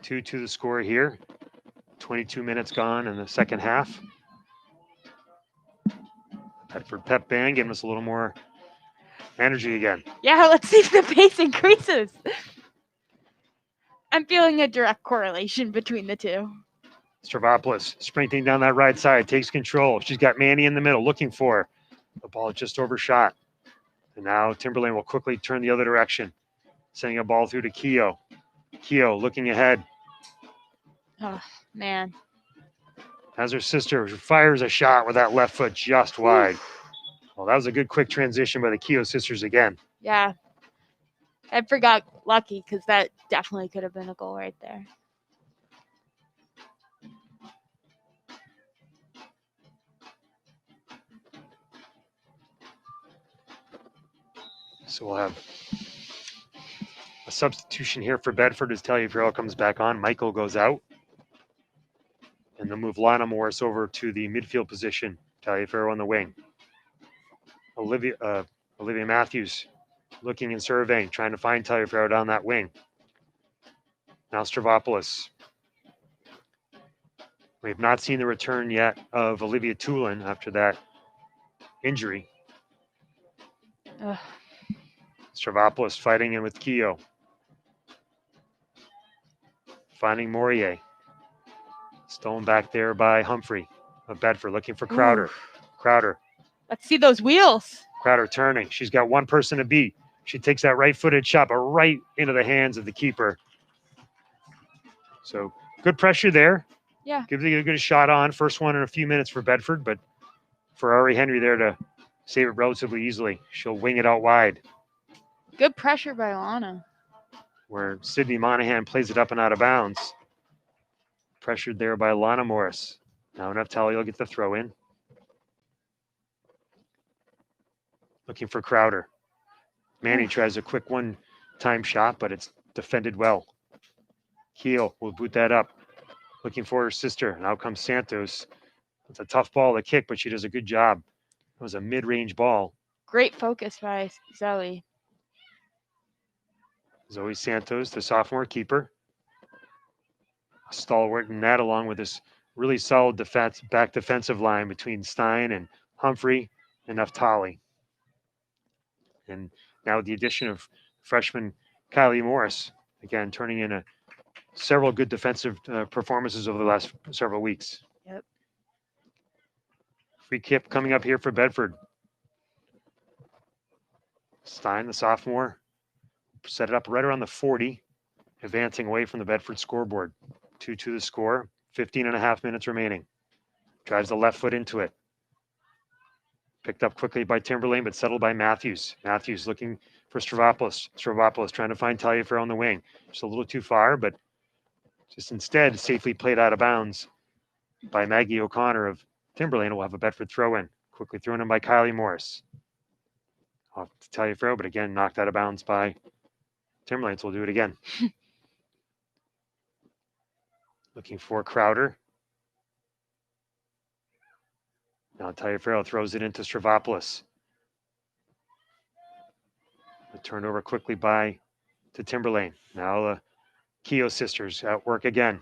Two to the score here. 22 minutes gone in the second half. Bedford pep band giving us a little more energy again. Yeah, let's see if the pace increases. I'm feeling a direct correlation between the two. Stravopoulos sprinting down that right side, takes control. She's got Manny in the middle looking for her. The ball just overshot. And now Timberlane will quickly turn the other direction, sending a ball through to Keogh. Keogh looking ahead. Oh, man. Has her sister, who fires a shot with that left foot just wide. Well, that was a good quick transition by the Keogh sisters again. Yeah. I forgot lucky because that definitely could have been a goal right there. So we'll have a substitution here for Bedford as Taliaferro comes back on. Michael goes out. And they'll move Lana Morris over to the midfield position. Taliaferro on the wing. Olivia Matthews looking and surveying, trying to find Taliaferro down that wing. Now Stravopoulos. We have not seen the return yet of Olivia Tulin after that injury. Ugh. Stravopoulos fighting in with Keogh. Finding Morier. Stolen back there by Humphrey of Bedford, looking for Crowder. Ooh. Crowder. Let's see those wheels. Crowder turning. She's got one person to beat. She takes that right-footed shot, but right into the hands of the keeper. So good pressure there. Yeah. Gives it a good shot on. First one in a few minutes for Bedford, but Ferrari Henry there to save it relatively easily. She'll wing it out wide. Good pressure by Lana. Where Sydney Monahan plays it up and out of bounds. Pressured there by Lana Morris. Now Naphtali will get the throw in. Looking for Crowder. Manny tries a quick one-time shot, but it's defended well. Keel will boot that up. Looking for her sister. Now comes Santos. It's a tough ball to kick, but she does a good job. It was a mid-range ball. Great focus by Zoe. Zoe Santos, the sophomore keeper. A stalwart in that, along with this really solid back defensive line between Stein and Humphrey and Naphtali. And now with the addition of freshman Kylie Morris, again, turning in several good defensive performances over the last several weeks. Yep. Free kick coming up here for Bedford. Stein, the sophomore, set it up right around the 40, advancing away from the Bedford scoreboard. 2-2 the score, 15 and a half minutes remaining. Drives the left foot into it. Picked up quickly by Timberlane, but settled by Matthews. Matthews looking for Stravopoulos. Stravopoulos trying to find Taliaferro on the wing. Just a little too far, but just instead safely played out of bounds by Maggie O'Connor of Timberlane will have a Bedford throw in. Quickly thrown in by Kylie Morris. Off to Taliaferro, but again knocked out of bounds by Timberlane, so we'll do it again. Looking for Crowder. Now Taliaferro throws it into Stravopoulos. Turned over quickly to Timberlane. Now the Keogh sisters at work again.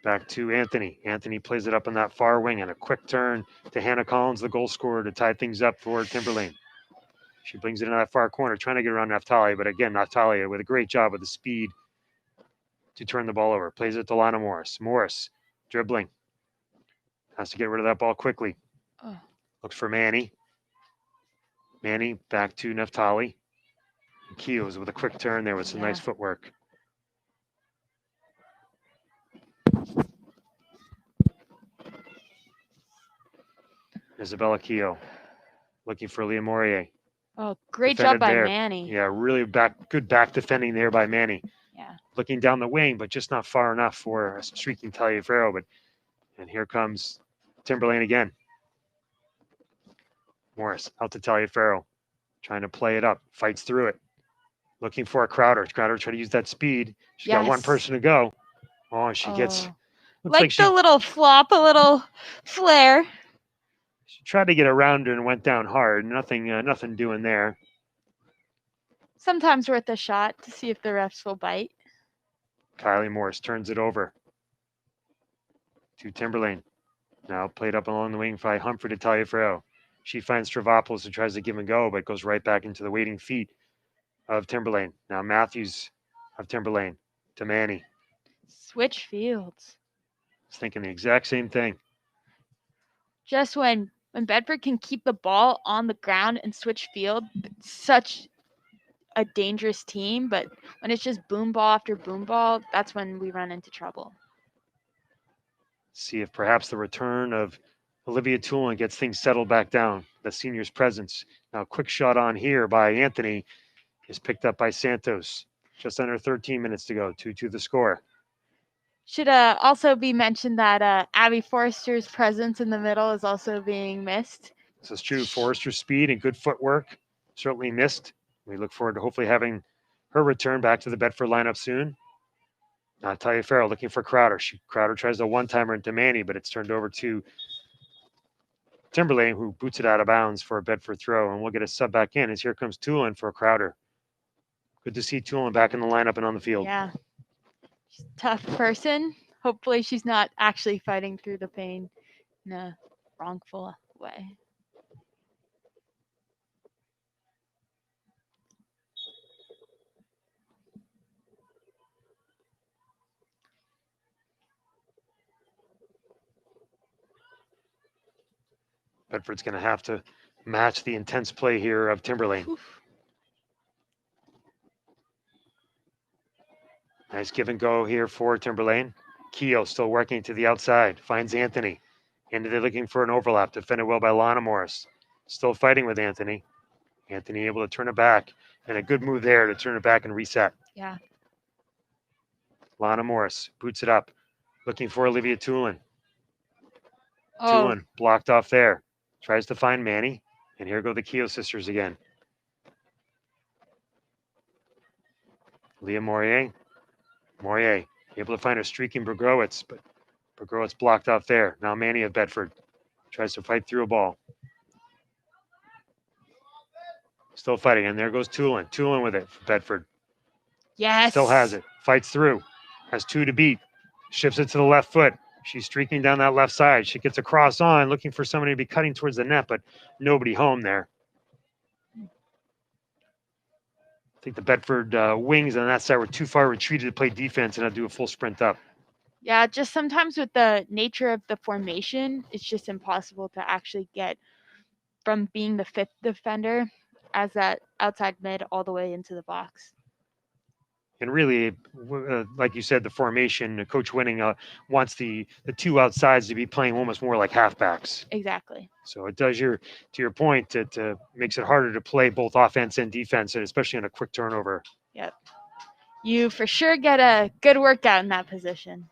Back to Anthony. Anthony plays it up on that far wing and a quick turn to Hannah Collins, the goal scorer, to tie things up for Timberlane. She brings it in that far corner, trying to get around Naftali, but again, Naftali with a great job with the speed to turn the ball over. Plays it to Lana Morris. Morris dribbling. Has to get rid of that ball quickly. Oh. Looks for Manny. Manny back to Naftali. Keogh's with a quick turn there with some nice footwork. Isabella Keogh looking for Leah Morier. Oh, great Defended job by there. Manny. Yeah, really good back defending there by Manny. Yeah. Looking down the wing, but just not far enough for a streaking Taliaferro. And here comes Timberlane again. Morris out to Taliaferro, trying to play it up, fights through it. Looking for a Crowder. Crowder trying to use that speed. She's got one person to go. Oh, she gets. Looks like she the little flop, a little flare. She tried to get around her and went down hard. Nothing doing there. Sometimes worth a shot to see if the refs will bite. Kylie Morris turns it over to Timberlane. Now played up along the wing by Humphrey to Taliaferro. She finds Stravopoulos and tries to give and go, but goes right back into the waiting feet of Timberlane. Now Matthews of Timberlane to Manny. Switch fields. I was thinking the exact same thing. Just when Bedford can keep the ball on the ground and switch field, it's such a dangerous team. But when it's just boom ball after boom ball, that's when we run into trouble. See if perhaps the return of Olivia Toulon gets things settled back down. The senior's presence. Now, quick shot on here by Anthony is picked up by Santos. Just under 13 minutes to go. 2-2 the score. Should also be mentioned that Abby Forrester's presence in the middle is also being missed. This is true. Forrester's speed and good footwork certainly missed. We look forward to hopefully having her return back to the Bedford lineup soon. Now Taliaferro looking for Crowder. Crowder tries a one-timer into Manny, but it's turned over to Timberlane, who boots it out of bounds for a Bedford throw. And we'll get a sub back in as here comes Toulon for Crowder. Good to see Toulon back in the lineup and on the field. Yeah. She's a tough person. Hopefully she's not actually fighting through the pain in a wrongful way. Bedford's going to have to match the intense play here of Timberlane. Oof. Nice give and go here for Timberlane. Keogh still working to the outside. Finds Anthony. And they're looking for an overlap. Defended well by Lana Morris. Still fighting with Anthony. Anthony able to turn it back. And a good move there to turn it back and reset. Yeah. Lana Morris boots it up. Looking for Olivia Toulon. Toulon blocked off there. Tries to find Manny. And here go the Keogh sisters again. Leah Morier. Morier able to find a streaking Bergowitz, but Bergowitz blocked off there. Now Manny of Bedford tries to fight through a ball. Still fighting, and there goes Toulon. Toulon with it for Bedford. Yes. Still has it. Fights through. Has two to beat. Shifts it to the left foot. She's streaking down that left side. She gets a cross on, looking for somebody to be cutting towards the net, but nobody home there. I think the Bedford wings on that side were too far retreated to play defense and not do a full sprint up. Yeah, just sometimes with the nature of the formation, it's just impossible to actually get from being the fifth defender as that outside mid all the way into the box. And really, like you said, the formation, Coach Winning wants the two outsides to be playing almost more like halfbacks. Exactly. So it does to your point, it makes it harder to play both offense and defense, and especially on a quick turnover. Yep. You for sure get a good workout in that position.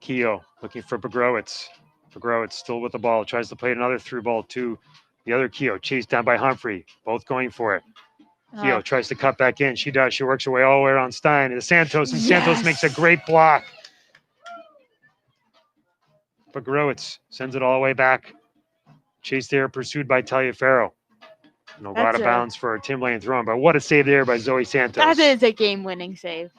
Keogh looking for Begrowitz. Begrowitz still with the ball. Tries to play another through ball to the other Keogh. Chased down by Humphrey. Both going for it. Keogh tries to cut back in. She does. She works her way all the way around Stein to Santos, and Santos makes a great block. Begrowitz sends it all the way back. Chase there, pursued by Taliaferro. No, go out of bounds for a Timberlane throw, but what a save there by Zoe Santos. That is a game-winning save.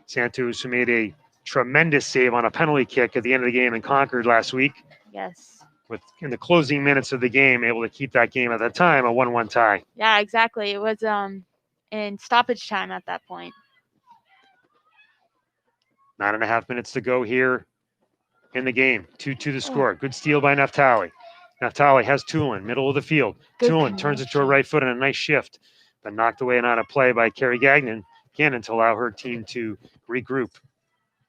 Santos, who made a tremendous save on a penalty kick at the end of the game in Concord last week. Yes. With in the closing minutes of the game, able to keep that game at the time a 1-1 tie. Yeah, exactly. It was in stoppage time at that point. 9.5 minutes to go here in the game. 2-2 the score. Good steal by Naftali. Naftali has Tulin, middle of the field. Tulin turns it to her right foot in a nice shift, but knocked away and out of play by Carrie Gagnon to allow her team to regroup.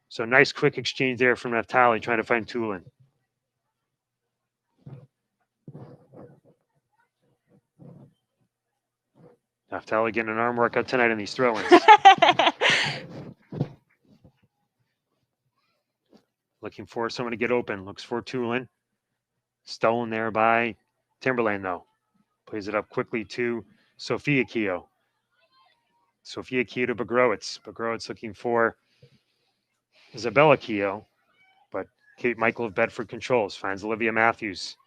So nice quick exchange there from Naftali trying to find Tulin. Naftali getting an arm workout tonight in these throw-ins. Looking for someone to get open. Looks for Tulin. Stolen there by Timberlane, though. Plays it up quickly to Sophia Keogh. Sophia Keogh to Begrowitz. Begrowitz looking for Isabella Keogh, but Kate Michael of Bedford controls. Finds Olivia Matthews.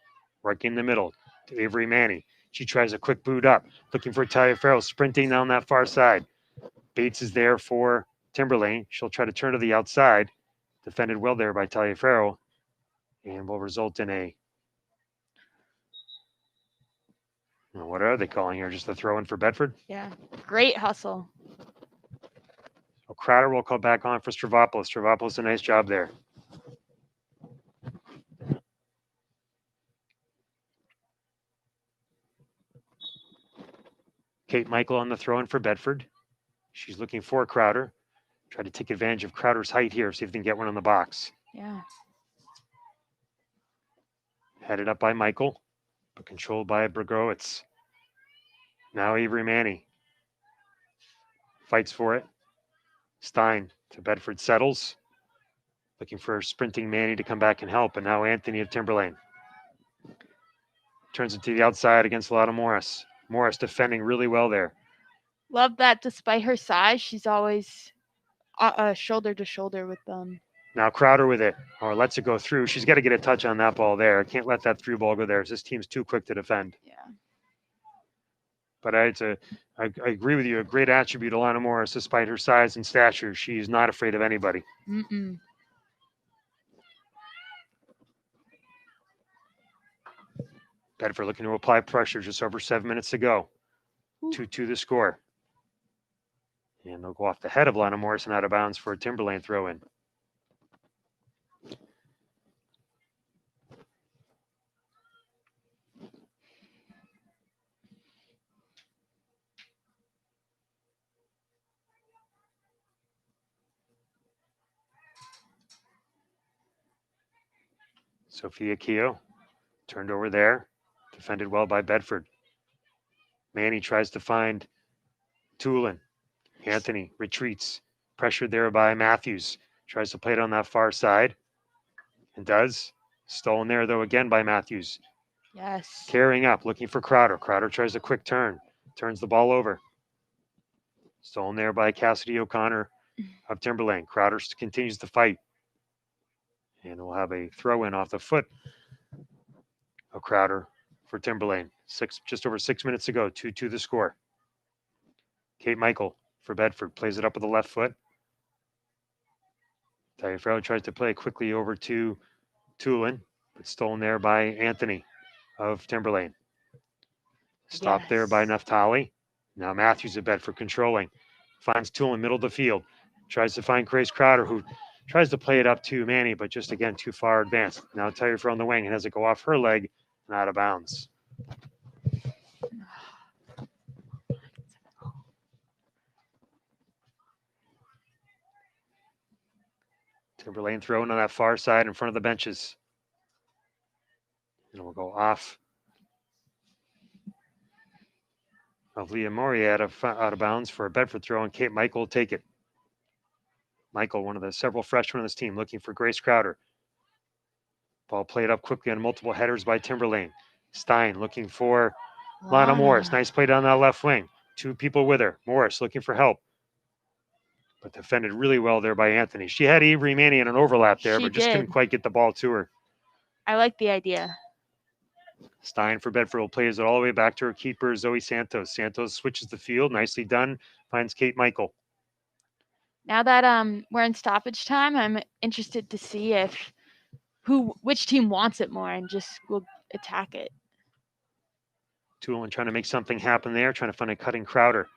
Working in the middle to Avery Manny. She tries a quick boot up. Looking for Talia Farrell, sprinting down that far side. Bates is there for Timberlane. She'll try to turn to the outside. Defended well there by Talia Farrell. And will result in a, what are they calling here? Just a throw in for Bedford? Yeah. Great hustle. So Crowder will call back on for Stravopoulos. Stravopoulos, a nice job there. Kate Michael on the throw in for Bedford. She's looking for Crowder. Try to take advantage of Crowder's height here, see if they can get one on the box. Yeah. Headed up by Michael, but controlled by Begrowitz. Now Avery Manny fights for it. Stein to Bedford settles. Looking for sprinting Manny to come back and help, and now Anthony of Timberlane. Turns it to the outside against Lotta Morris. Morris defending really well there. Love that despite her size, she's always shoulder to shoulder with them. Now Crowder with it, or lets it go through. She's got to get a touch on that ball there. Can't let that through ball go there. This team's too quick to defend. Yeah. But I agree with you. A great attribute, Alana Morris, despite her size and stature. She's not afraid of anybody. Mm-mm. Bedford looking to apply pressure. Just over 7 minutes to go. 2-2 the score. And they'll go off the head of Lana Morris and out of bounds for a Timberlane throw-in. Sophia Keogh turned over there. Defended well by Bedford. Manny tries to find Tulin. Anthony retreats. Pressured there by Matthews. Tries to play it on that far side. And does. Stolen there, though, again by Matthews. Yes. Carrying up, looking for Crowder. Crowder tries a quick turn. Turns the ball over. Stolen there by Cassidy O'Connor of Timberlane. Crowder continues to fight. And we'll have a throw in off the foot of Crowder for Timberlane. Just over 6 minutes to go. 2-2 the score. Kate Michael for Bedford plays it up with the left foot. Taliaferro tries to play quickly over to Tulin, but stolen there by Anthony of Timberlane. Stopped there by Naftali. Now Matthews at Bedford controlling. Finds Tulin middle of the field. Tries to find Grace Crowder, who tries to play it up to Manny, but just again too far advanced. Now Taliaferro on the wing and has it go off her leg and out of bounds. Timberlane throwing on that far side in front of the benches. And we'll go off of Leah Murray out of bounds for a Bedford throw, and Kate Michael will take it. Michael, one of the several freshmen on this team, looking for Grace Crowder. Ball played up quickly on multiple headers by Timberlane. Stein looking for Lana Morris. Nice play down that left wing. 2 people with her. Morris looking for help, but defended really well there by Anthony. She had Avery Manny in an overlap there, She but just couldn't did. quite get the ball to her. I like the idea. Stein for Bedford will plays it all the way back to her keeper, Zoe Santos. Santos switches the field. Nicely done. Finds Kate Michael. Now that we're in stoppage time, I'm interested to see if which team wants it more and just will attack it. Tulin trying to make something happen there, trying to find a cutting Crowder.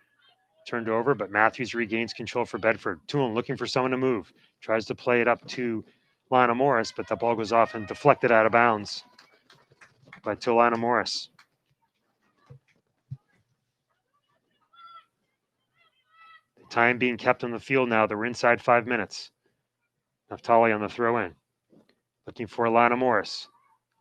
Turned over, but Matthews regains control for Bedford. Tulin looking for someone to move. Tries to play it up to Lana Morris, but the ball goes off and deflected out of bounds by Lana Morris. The time being kept on the field now. They're inside 5 minutes. Naftali on the throw in. Looking for Lana Morris.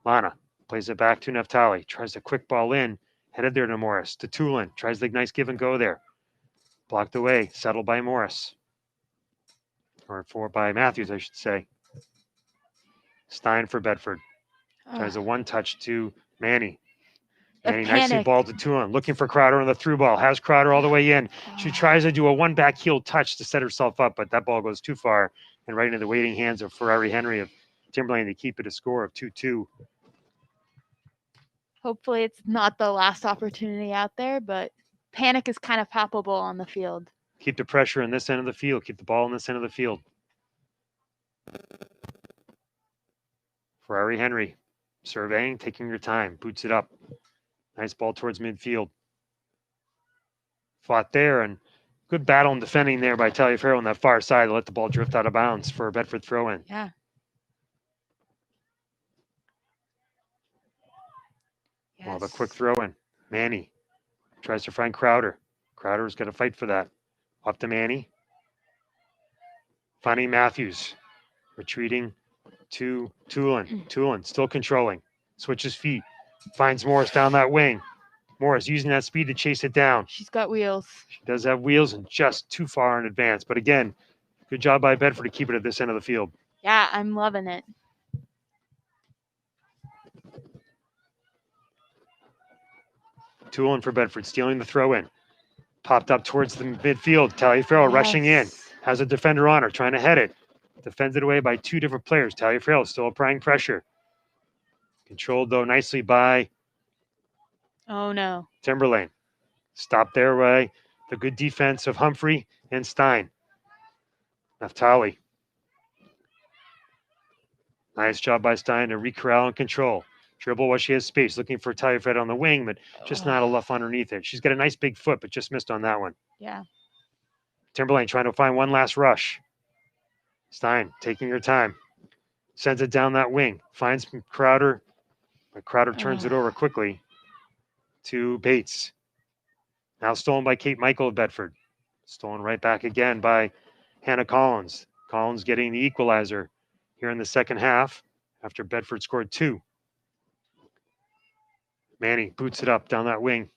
Lana plays it back to Naftali. Tries a quick ball in. Headed there to Morris. To Tulin. Tries the nice give and go there. Blocked away. Settled by Morris. Or by Matthews, I should say. Stein for Bedford. Tries a one touch to Manny. Manny nicely ball to Tulin. Looking for Crowder on the through ball. Has Crowder all the way in. She tries to do a one back heel touch to set herself up, but that ball goes too far and right into the waiting hands of Ferrari Henry of Timberlane to keep it a score of 2-2. Hopefully it's not the last opportunity out there, but panic is kind of palpable on the field. Keep the pressure in this end of the field. Keep the ball in this end of the field. Ferrari Henry surveying, taking your time, boots it up. Nice ball towards midfield. Fought there, and good battle and defending there by Taliaferro on that far side to let the ball drift out of bounds for a Bedford throw-in. Yeah. Yes. Well, the quick throw-in. Manny tries to find Crowder. Crowder's going to fight for that. Up to Manny. Finding Matthews. Retreating to Tulin. Tulin still controlling. Switches feet. Finds Morris down that wing. Morris using that speed to chase it down. She's got wheels. She does have wheels and just too far in advance. But again, good job by Bedford to keep it at this end of the field. Yeah, I'm loving it. Tulin for Bedford, stealing the throw in. Popped up towards the midfield. Taliaferro rushing in. Has a defender on her, trying to head it. Defended away by 2 different players. Taliaferro still applying pressure. Controlled, though, nicely by Timberlane. Stopped there by the good defense of Humphrey and Stein. Naftali. Nice job by Stein to recorral and control. Dribble while she has space, looking for Taliaferro on the wing, but just not enough underneath it. She's got a nice big foot, but just missed on that one. Yeah. Timberlane trying to find one last rush. Stein taking her time. Sends it down that wing. Finds Crowder, but Crowder turns it over quickly to Bates. Now stolen by Kate Michael of Bedford. Stolen right back again by Hannah Collins. Collins getting the equalizer here in the second half after Bedford scored 2. Manny boots it up down that wing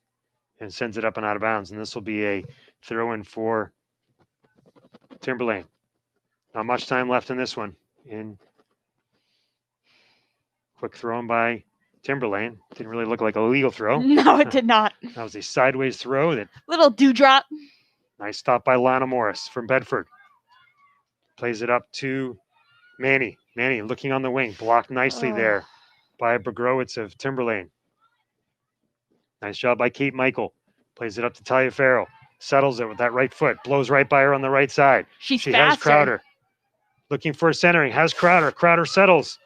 and sends it up and out of bounds. And this will be a throw-in for Timberlane. Not much time left in this one. In quick throw-in by Timberlane. Didn't really look like a legal throw. No, it did not. That was a sideways throw. That little dewdrop. Nice stop by Lana Morris from Bedford. Plays it up to Manny. Manny looking on the wing. Blocked nicely there by Bergrowitz of Timberlane. Nice job by Kate Michael. Plays it up to Taliaferro. Settles it with that right foot. Blows right by her on the right side. She has Crowder. Looking for a centering. Has Crowder. Crowder settles.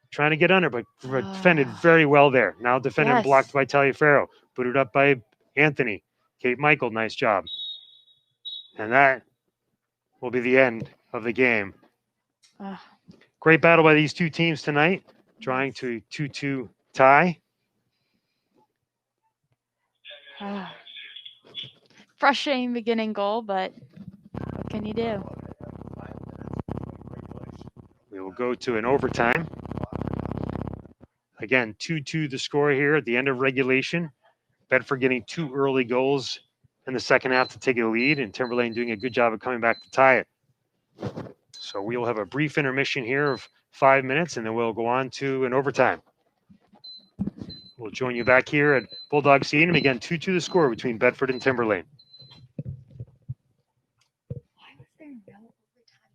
Trying to get under, but defended very well there. Now defended and blocked by Taliaferro. Booted up by Anthony. Kate Michael, nice job. And that will be the end of the game. Great battle by these 2 teams tonight. Drawing to a 2-2 tie. Frustrating beginning goal, but what can you do? We will go to an overtime. Again, 2-2 the score here at the end of regulation. Bedford getting 2 early goals in the second half to take a lead, and Timberlane doing a good job of coming back to tie it. So we will have a brief intermission here of 5 minutes, and then we'll go on to an overtime. We'll join you back here at Bulldog Stadium. Again, 2-2 the score between Bedford and Timberlane. Why was there no overtime?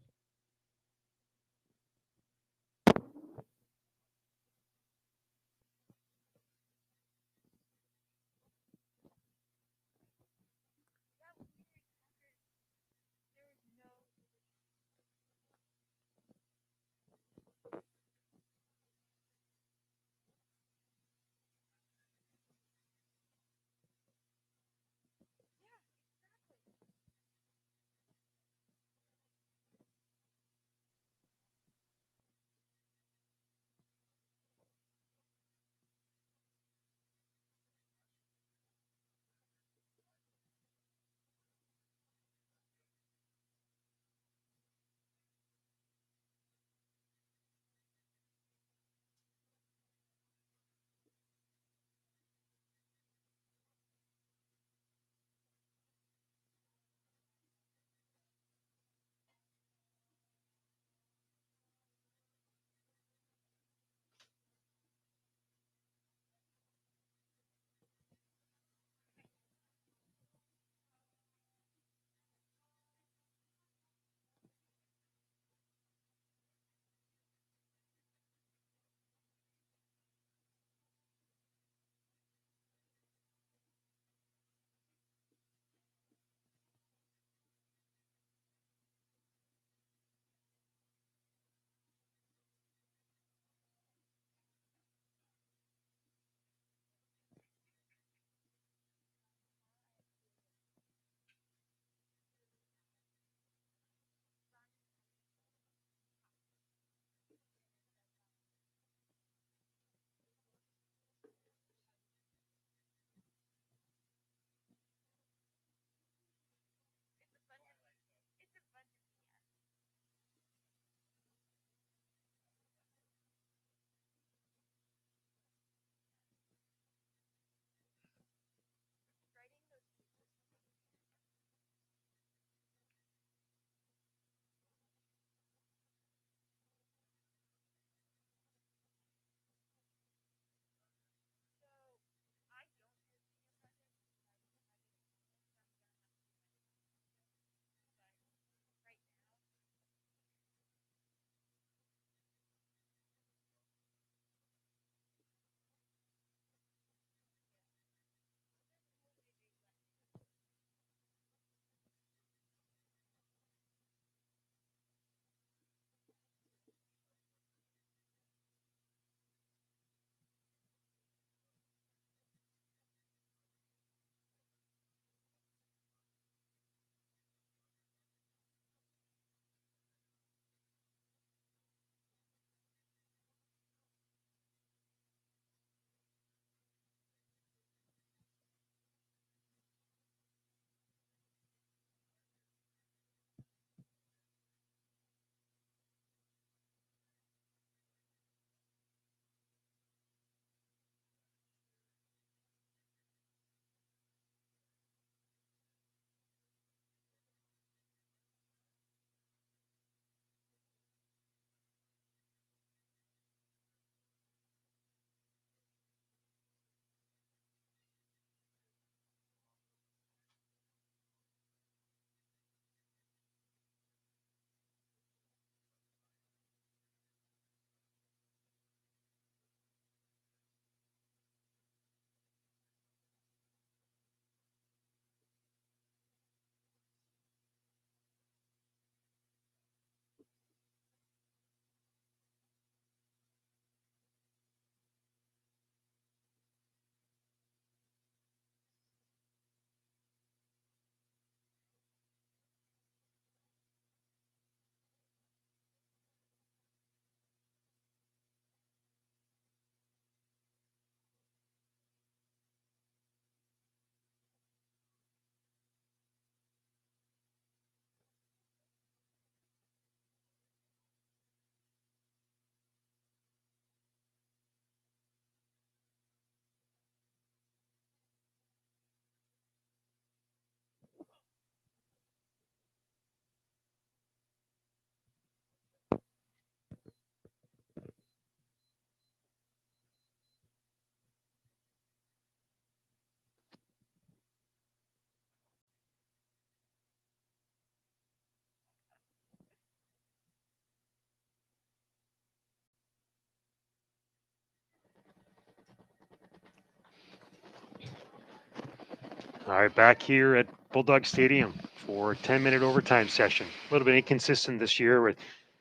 All right, back here at Bulldog Stadium for a 10-minute overtime session. A little bit inconsistent this year with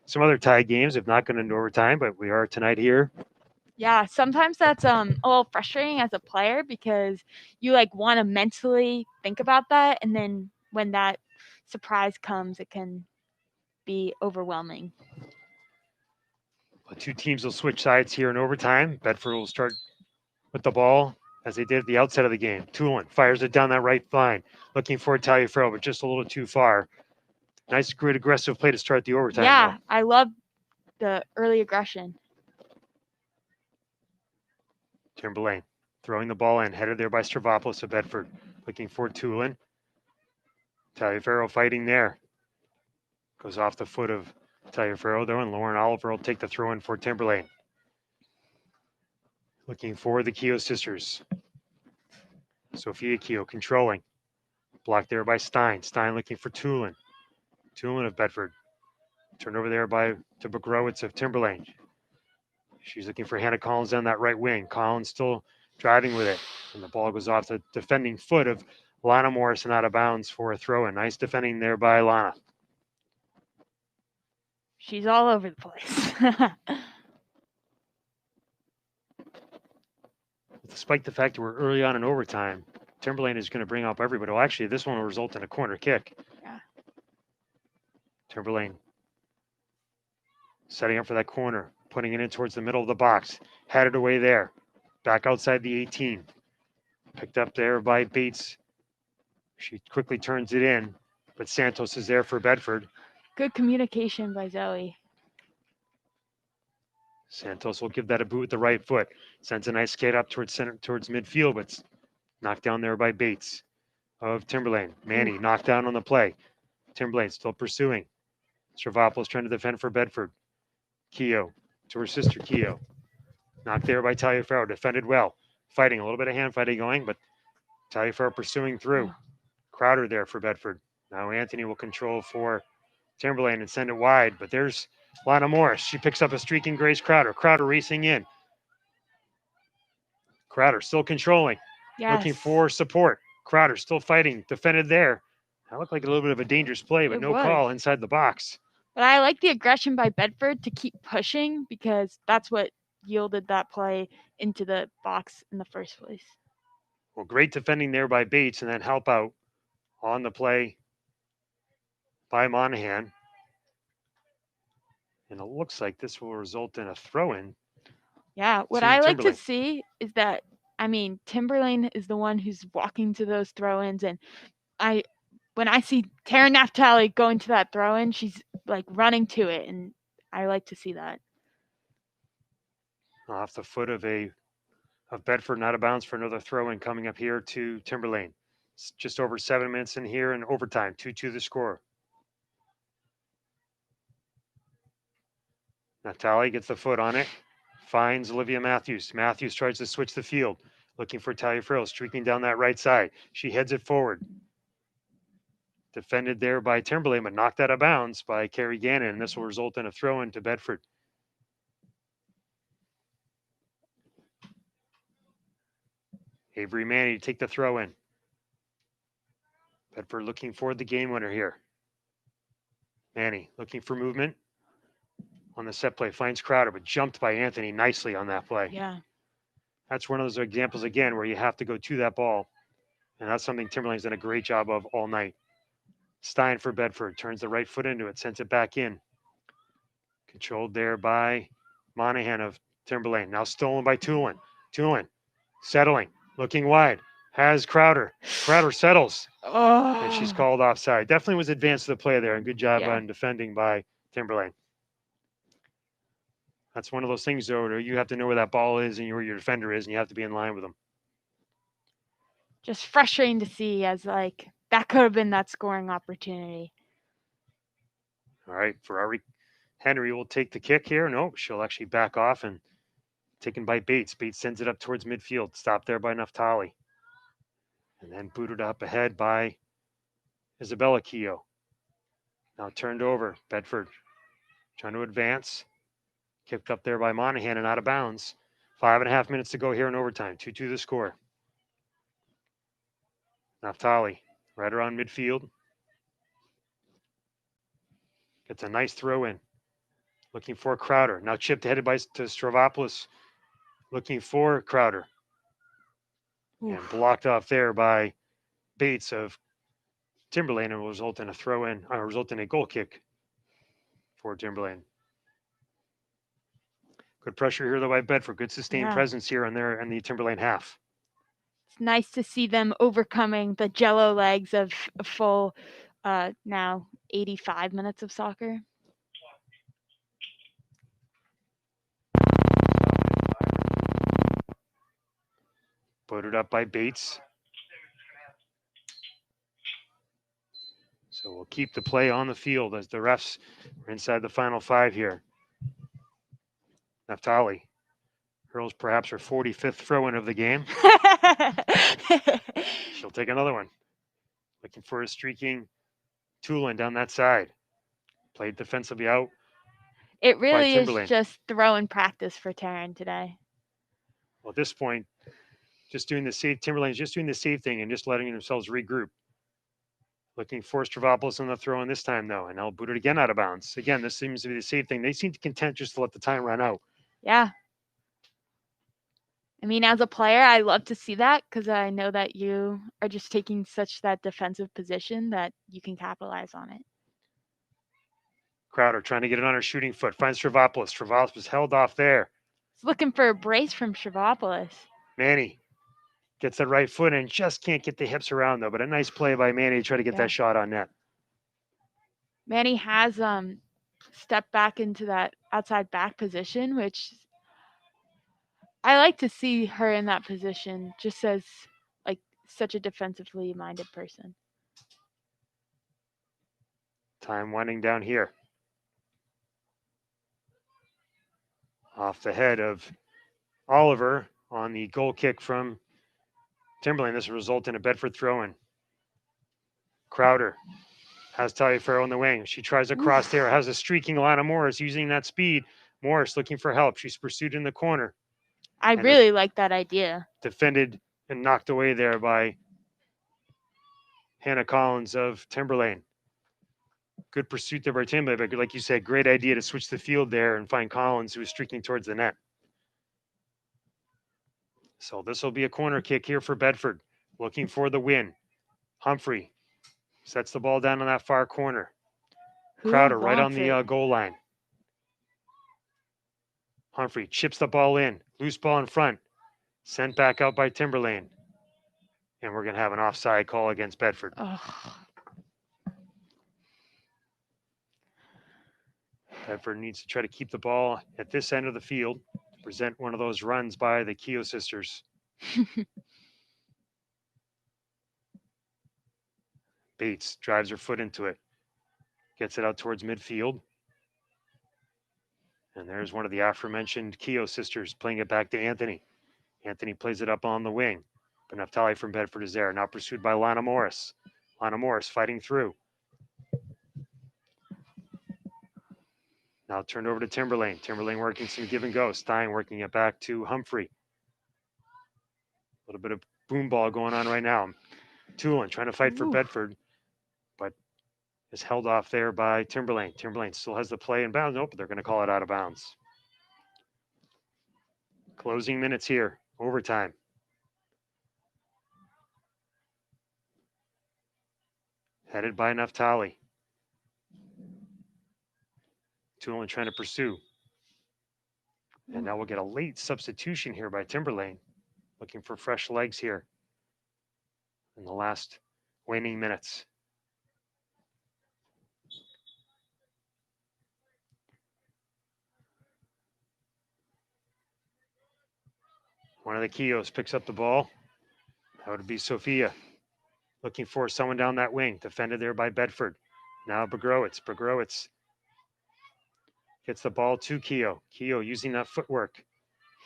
some other tie games have not gone into overtime, but we are tonight here. Yeah, sometimes that's a little frustrating as a player because you like want to mentally think about that, and then when that surprise comes, it can be overwhelming. The two teams will switch sides here in overtime. Bedford will start with the ball as they did at the outset of the game. Tulin fires it down that right line, looking for Taliaferro, but just a little too far. Nice, great aggressive play to start the overtime. Yeah, I love the early aggression. Timberlane throwing the ball in, headed there by Stravopoulos of Bedford, looking for Tulin. Taliaferro fighting there. Goes off the foot of Taliaferro though, and Lauren Oliver will take the throw in for Timberlane. Looking for the Keogh sisters. Sophia Keogh controlling. Blocked there by Stein. Stein looking for Tulin. Tulin of Bedford. Turned over there to Bugrowitz of Timberlane. She's looking for Hannah Collins down that right wing. Collins still driving with it. And the ball goes off the defending foot of Lana Morrison out of bounds for a throw in. Nice defending there by Lana. She's all over the place. Despite the fact that we're early on in overtime, Timberlane is going to bring up everybody. Well, actually, this one will result in a corner kick. Yeah. Timberlane setting up for that corner, putting it in towards the middle of the box. Had it away there. Back outside the 18. Picked up there by Bates. She quickly turns it in, but Santos is there for Bedford. Good communication by Zoe. Santos will give that a boot with the right foot. Sends a nice skate up towards midfield, but knocked down there by Bates of Timberlane. Manny knocked down on the play. Timberlane still pursuing. Stravopoulos trying to defend for Bedford. Keogh to her sister Keogh. Knocked there by Taliaferro. Defended well. Fighting, a little bit of hand fighting going, but Taliaferro pursuing through. Crowder there for Bedford. Now Anthony will control for Timberlane and send it wide, but there's Lana Morris. She picks up a streaking Grace Crowder. Crowder racing in. Crowder still controlling. Yes. Looking for support. Crowder still fighting. Defended there. That looked like a little bit of a dangerous play, but It no was. call inside the box. But I like the aggression by Bedford to keep pushing because that's what yielded that play into the box in the first place. Well, great defending there by Bates, and then help out on the play by Monahan. And it looks like this will result in a throw-in. Yeah, what to I like to Timberlane. see is that, I mean, Timberlane is the one who's walking to those throw-ins, and when I see Tara Naftali going to that throw-in, she's like running to it, and I like to see that. Off the foot of Bedford, not out of bounds for another throw-in coming up here to Timberlane. It's just over 7 minutes in here in overtime. 2-2 the score. Naftali gets the foot on it. Finds Olivia Matthews. Matthews tries to switch the field. Looking for Taliaferro, streaking down that right side. She heads it forward. Defended there by Timberlane, but knocked out of bounds by Carrie Gannon, and this will result in a throw-in to Bedford. Avery Manny to take the throw-in. Bedford looking for the game winner here. Manny looking for movement on the set play. Finds Crowder, but jumped by Anthony nicely on that play. Yeah. That's one of those examples, again, where you have to go to that ball. And that's something Timberlane's done a great job of all night. Stein for Bedford. Turns the right foot into it. Sends it back in. Controlled there by Monahan of Timberlane. Now stolen by Tulin. Tulin settling. Looking wide. Has Crowder. Crowder settles. Oh. And she's called offside. Definitely was advanced to the play there. And good job Yeah. on defending by Timberlane. That's one of those things, though, where you have to know where that ball is and where your defender is, and you have to be in line with them. Just frustrating to see, as like that could have been that scoring opportunity. All right, Ferrari Henry will take the kick here. No, she'll actually back off and taken by Bates. Bates sends it up towards midfield. Stopped there by Naftali. And then booted up ahead by Isabella Keogh. Now turned over. Bedford trying to advance. Kicked up there by Monahan and out of bounds. 5.5 minutes to go here in overtime. 2-2 the score. Naftali, right around midfield. Gets a nice throw in. Looking for Crowder. Now chipped headed by to Stravopoulos. Looking for Crowder. And Oof. blocked off there by Bates of Timberlane and will result in a throw in, result in a goal kick for Timberlane. Good pressure here though by Bedford. Good sustained Yeah. presence here in the Timberlane half. It's nice to see them overcoming the jello legs of a full now 85 minutes of soccer. Booted up by Bates. So we'll keep the play on the field as the refs are inside the final 5 here. Naftali hurls perhaps her 45th throw-in of the game. She'll take another one. Looking for a streaking Tulin down that side. Played defensively out. It really is Timberlane. just throwing practice for Taryn today. Well, at this point, just doing the safe. Timberlane's just doing the safe thing and just letting themselves regroup. Looking for Stravopoulos on the throw in this time, though, and I'll boot it again out of bounds. Again, this seems to be the safe thing. They seem to content just to let the time run out. Yeah. I mean, as a player, I love to see that because I know that you are just taking such that defensive position that you can capitalize on it. Crowder trying to get it on her shooting foot. Finds Stravopoulos. Stravopoulos held off there. It's looking for a brace from Stravopoulos. Manny gets the right foot and just can't get the hips around, though. But a nice play by Manny to try to get that shot on net. Manny has stepped back into that outside back position, which I like to see her in that position just as like such a defensively minded person. Time winding down here. Off the head of Oliver on the goal kick from Timberlane. This will result in a Bedford throw-in. Crowder has Taliaferro on the wing. She tries to cross there. Has a streaking Alana Morris using that speed. Morris looking for help. She's pursued in the corner. I really like that idea. Defended and knocked away there by Hannah Collins of Timberlane. Good pursuit there by Timberlane, but like you said, great idea to switch the field there and find Collins, who is streaking towards the net. So this will be a corner kick here for Bedford, looking for the win. Humphrey sets the ball down on that far corner. Crowder right on the goal line. Humphrey chips the ball in. Loose ball in front. Sent back out by Timberlane. And we're going to have an offside call against Bedford. Bedford needs to try to keep the ball at this end of the field. Present one of those runs by the Keogh sisters. Bates drives her foot into it. Gets it out towards midfield. And there's one of the aforementioned Keogh sisters playing it back to Anthony. Anthony plays it up on the wing. But Naftali from Bedford is there. Now pursued by Lana Morris. Lana Morris fighting through. Now turned over to Timberlane. Timberlane working some give and go. Stein working it back to Humphrey. A little bit of boom ball going on right now. Tulin trying to fight for Bedford, but is held off there by Timberlane. Timberlane still has the play in bounds. Nope, they're going to call it out of bounds. Closing minutes here. Overtime. Headed by Naftali. Tulin trying to pursue. And now we'll get a late substitution here by Timberlane. Looking for fresh legs here in the last waning minutes. One of the Keoghs picks up the ball. That would be Sophia. Looking for someone down that wing. Defended there by Bedford. Now Begrowitz. Begrowitz gets the ball to Keogh. Keogh using that footwork.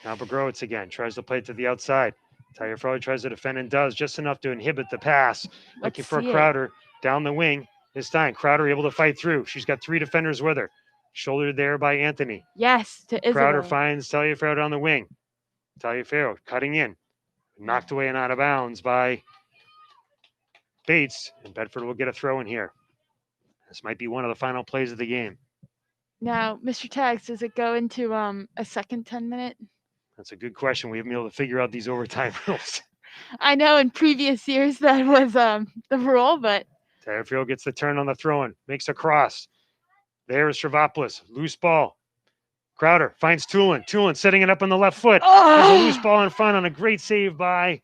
Now Begrowitz again. Tries to play it to the outside. Taliaferro tries to defend and does just enough to inhibit the pass. Looking for Crowder down the wing. This time, Crowder able to fight through. She's got 3 defenders with her. Shouldered there by Anthony. Yes, to Isabel. Crowder finds Taliaferro down the wing. Taliaferro cutting in. Knocked away and out of bounds by Bates, and Bedford will get a throw in here. This might be one of the final plays of the game. Now, Mr. Tags, does it go into a second 10-minute? That's a good question. We haven't been able to figure out these overtime rules. I know in previous years that was the rule, but Satterfield gets the turn on the throw-in, makes a cross. There's Travapoulos, loose ball. Crowder finds Tulin. Tulin setting it up on the left foot. Has a loose ball in front on a great save by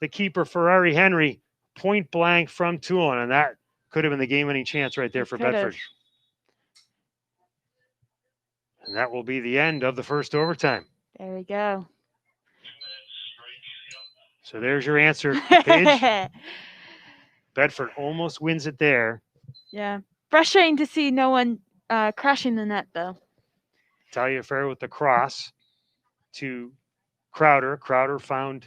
the keeper, Ferrari Henry. Point blank from Tulin, and that could have been the game-winning chance right there for Bedford. And that will be the end of the first overtime. There we go. So there's your answer, Paige. Bedford almost wins it there. Yeah. Frustrating to see no one crashing the net, though. Taliaferro with the cross to Crowder. Crowder found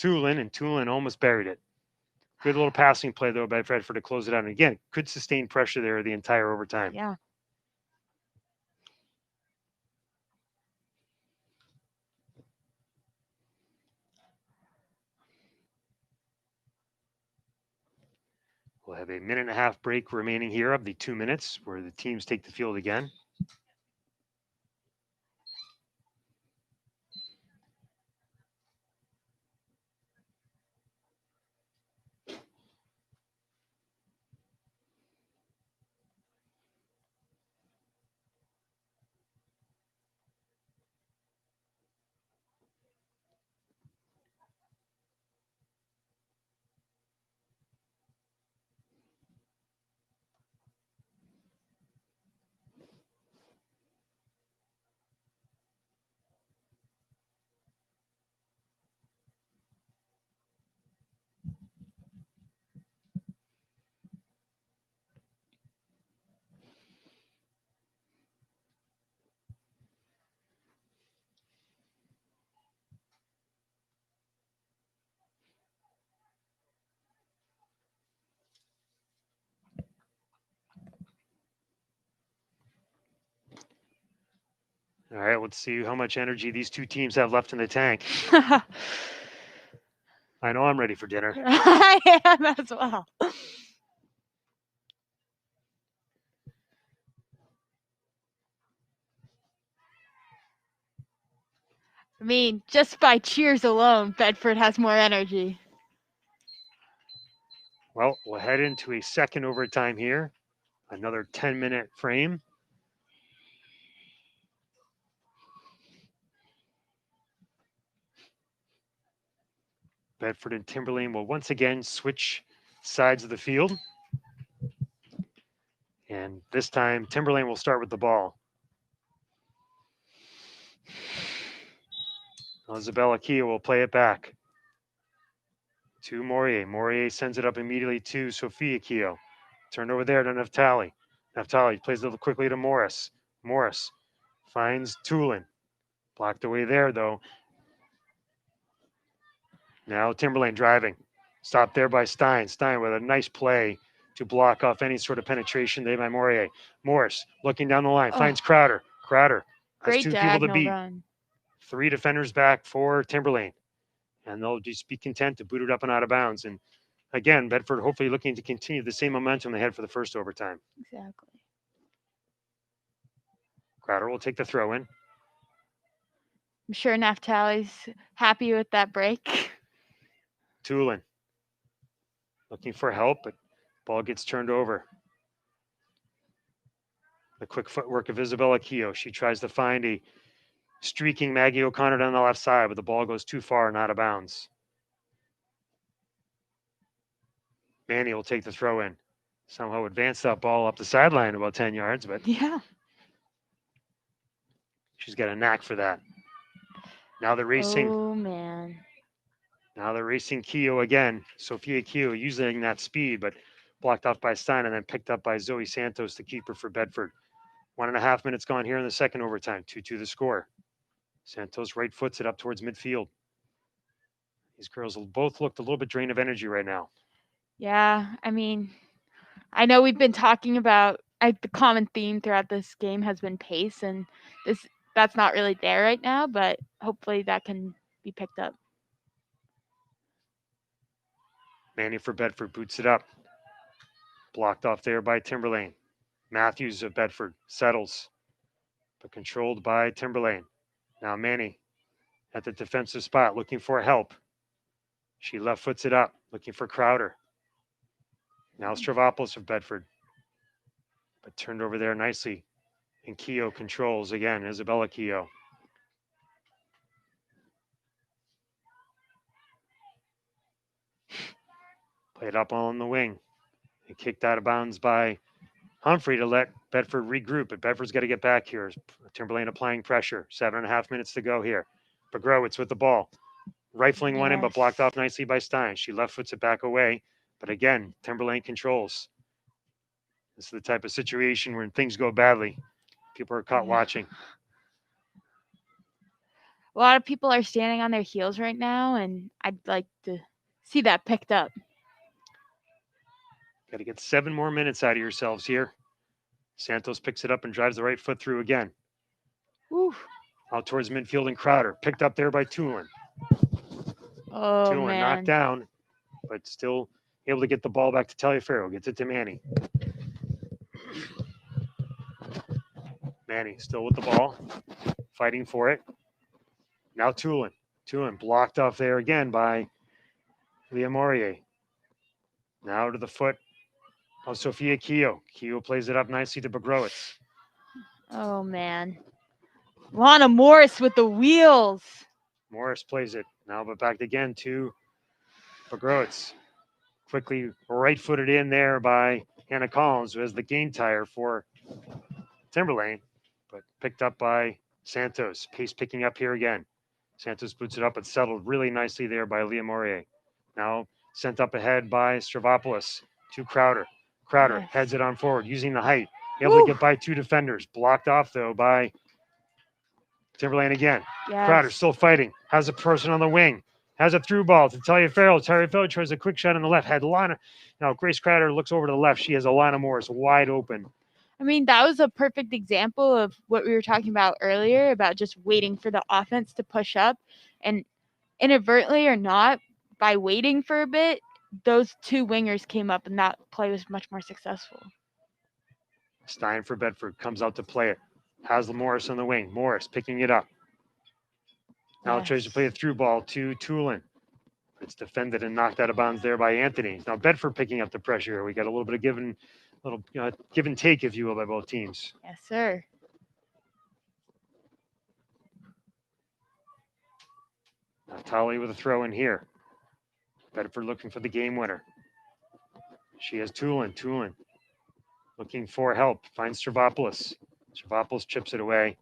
Tulin, and Tulin almost buried it. Good little passing play, though, by Bedford to close it out. And again, could sustain pressure there the entire overtime. Yeah. We'll have a minute and a half break remaining here of the 2 minutes where the teams take the field again. All right, let's see how much energy these two teams have left in the tank. I know I'm ready for dinner. I am as well. I mean, just by cheers alone, Bedford has more energy. Well, we'll head into a second overtime here. Another 10-minute frame. Bedford and Timberlane will once again switch sides of the field. And this time, Timberlane will start with the ball. Isabella Kia will play it back to Morier. Morier sends it up immediately to Sophia Keogh. Turned over there to Naftali. Naftali plays it quickly to Morris. Morris finds Tulin. Blocked away there, though. Now Timberlane driving. Stopped there by Stein. Stein with a nice play to block off any sort of penetration there by Morier. Morris looking down the line. Finds Crowder. Crowder has Great two people to beat. run. 3 defenders back for Timberlane. And they'll just be content to boot it up and out of bounds. And again, Bedford hopefully looking to continue the same momentum they had for the first overtime. Exactly. Crowder will take the throw in. I'm sure Naftali's happy with that break. Tulin looking for help, but ball gets turned over. The quick footwork of Isabella Keogh. She tries to find a streaking Maggie O'Connor down the left side, but the ball goes too far and out of bounds. Manny will take the throw in. Somehow advance that ball up the sideline about 10 yards, but Yeah. she's got a knack for that. Now they're racing. Oh, man. Now they're racing Keogh again. Sophia Keogh using that speed, but blocked off by Stein and then picked up by Zoe Santos, the keeper for Bedford. 1.5 minutes gone here in the second overtime. 2-2 the score. Santos right foots it up towards midfield. These girls both looked a little bit drained of energy right now. Yeah, I mean, I know we've been talking about the common theme throughout this game has been pace, and that's not really there right now, but hopefully that can be picked up. Manny for Bedford boots it up. Blocked off there by Timberlane. Matthews of Bedford settles, but controlled by Timberlane. Now Manny at the defensive spot looking for help. She left foots it up, looking for Crowder. Now Stravopoulos of Bedford, but turned over there nicely. And Keogh controls again, Isabella Keogh. Played up on the wing and kicked out of bounds by Humphrey to let Bedford regroup, but Bedford's got to get back here. Timberlane applying pressure. 7.5 minutes to go here. Begrowitz with the ball. Rifling one in, but blocked off nicely by Stein. She left foots it back away. But again, Timberlane controls. This is the type of situation where things go badly. People are caught watching. A lot of people are standing on their heels right now, and I'd like to see that picked up. Got to get 7 more minutes out of yourselves here. Santos picks it up and drives the right foot through again. Woo. Out towards midfield and Crowder. Picked up there by Tulin. Oh, Tulin man. knocked down, but still able to get the ball back to Taliaferro. Gets it to Manny. Manny still with the ball. Fighting for it. Now Tulin. Tulin blocked off there again by Leah Maurier. Now to the foot of Sophia Keogh. Keogh plays it up nicely to Begrowitz. Oh, man. Lana Morris with the wheels. Morris plays it now, but back again to Begrowitz. Quickly right-footed in there by Hannah Collins, who has the game tire for Timberlane, but picked up by Santos. Pace picking up here again. Santos boots it up and settled really nicely there by Leah Maurier. Now sent up ahead by Stravopoulos to Crowder. Crowder heads it on forward, using the height. Able to get by 2 defenders. Blocked off, though, by Timberlane again. Crowder still fighting. Has a person on the wing. Has a through ball to Taliaferro. Taliaferro tries a quick shot on the left. Had Lana. Now Grace Crowder looks over to the left. She has Alana Morris wide open. I mean, that was a perfect example of what we were talking about earlier, about just waiting for the offense to push up. And inadvertently or not, by waiting for a bit, those 2 wingers came up, and that play was much more successful. Stein for Bedford comes out to play it. Has Morris on the wing. Morris picking it up. Now tries to play a through ball to Tulin. It's defended and knocked out of bounds there by Anthony. Now Bedford picking up the pressure. We got a little bit of give and take, if you will, by both teams. Yes, sir. Now Tolly with a throw in here. Bedford looking for the game winner. She has Tulin. Tulin looking for help. Finds Stravopoulos. Stravopoulos chips it away,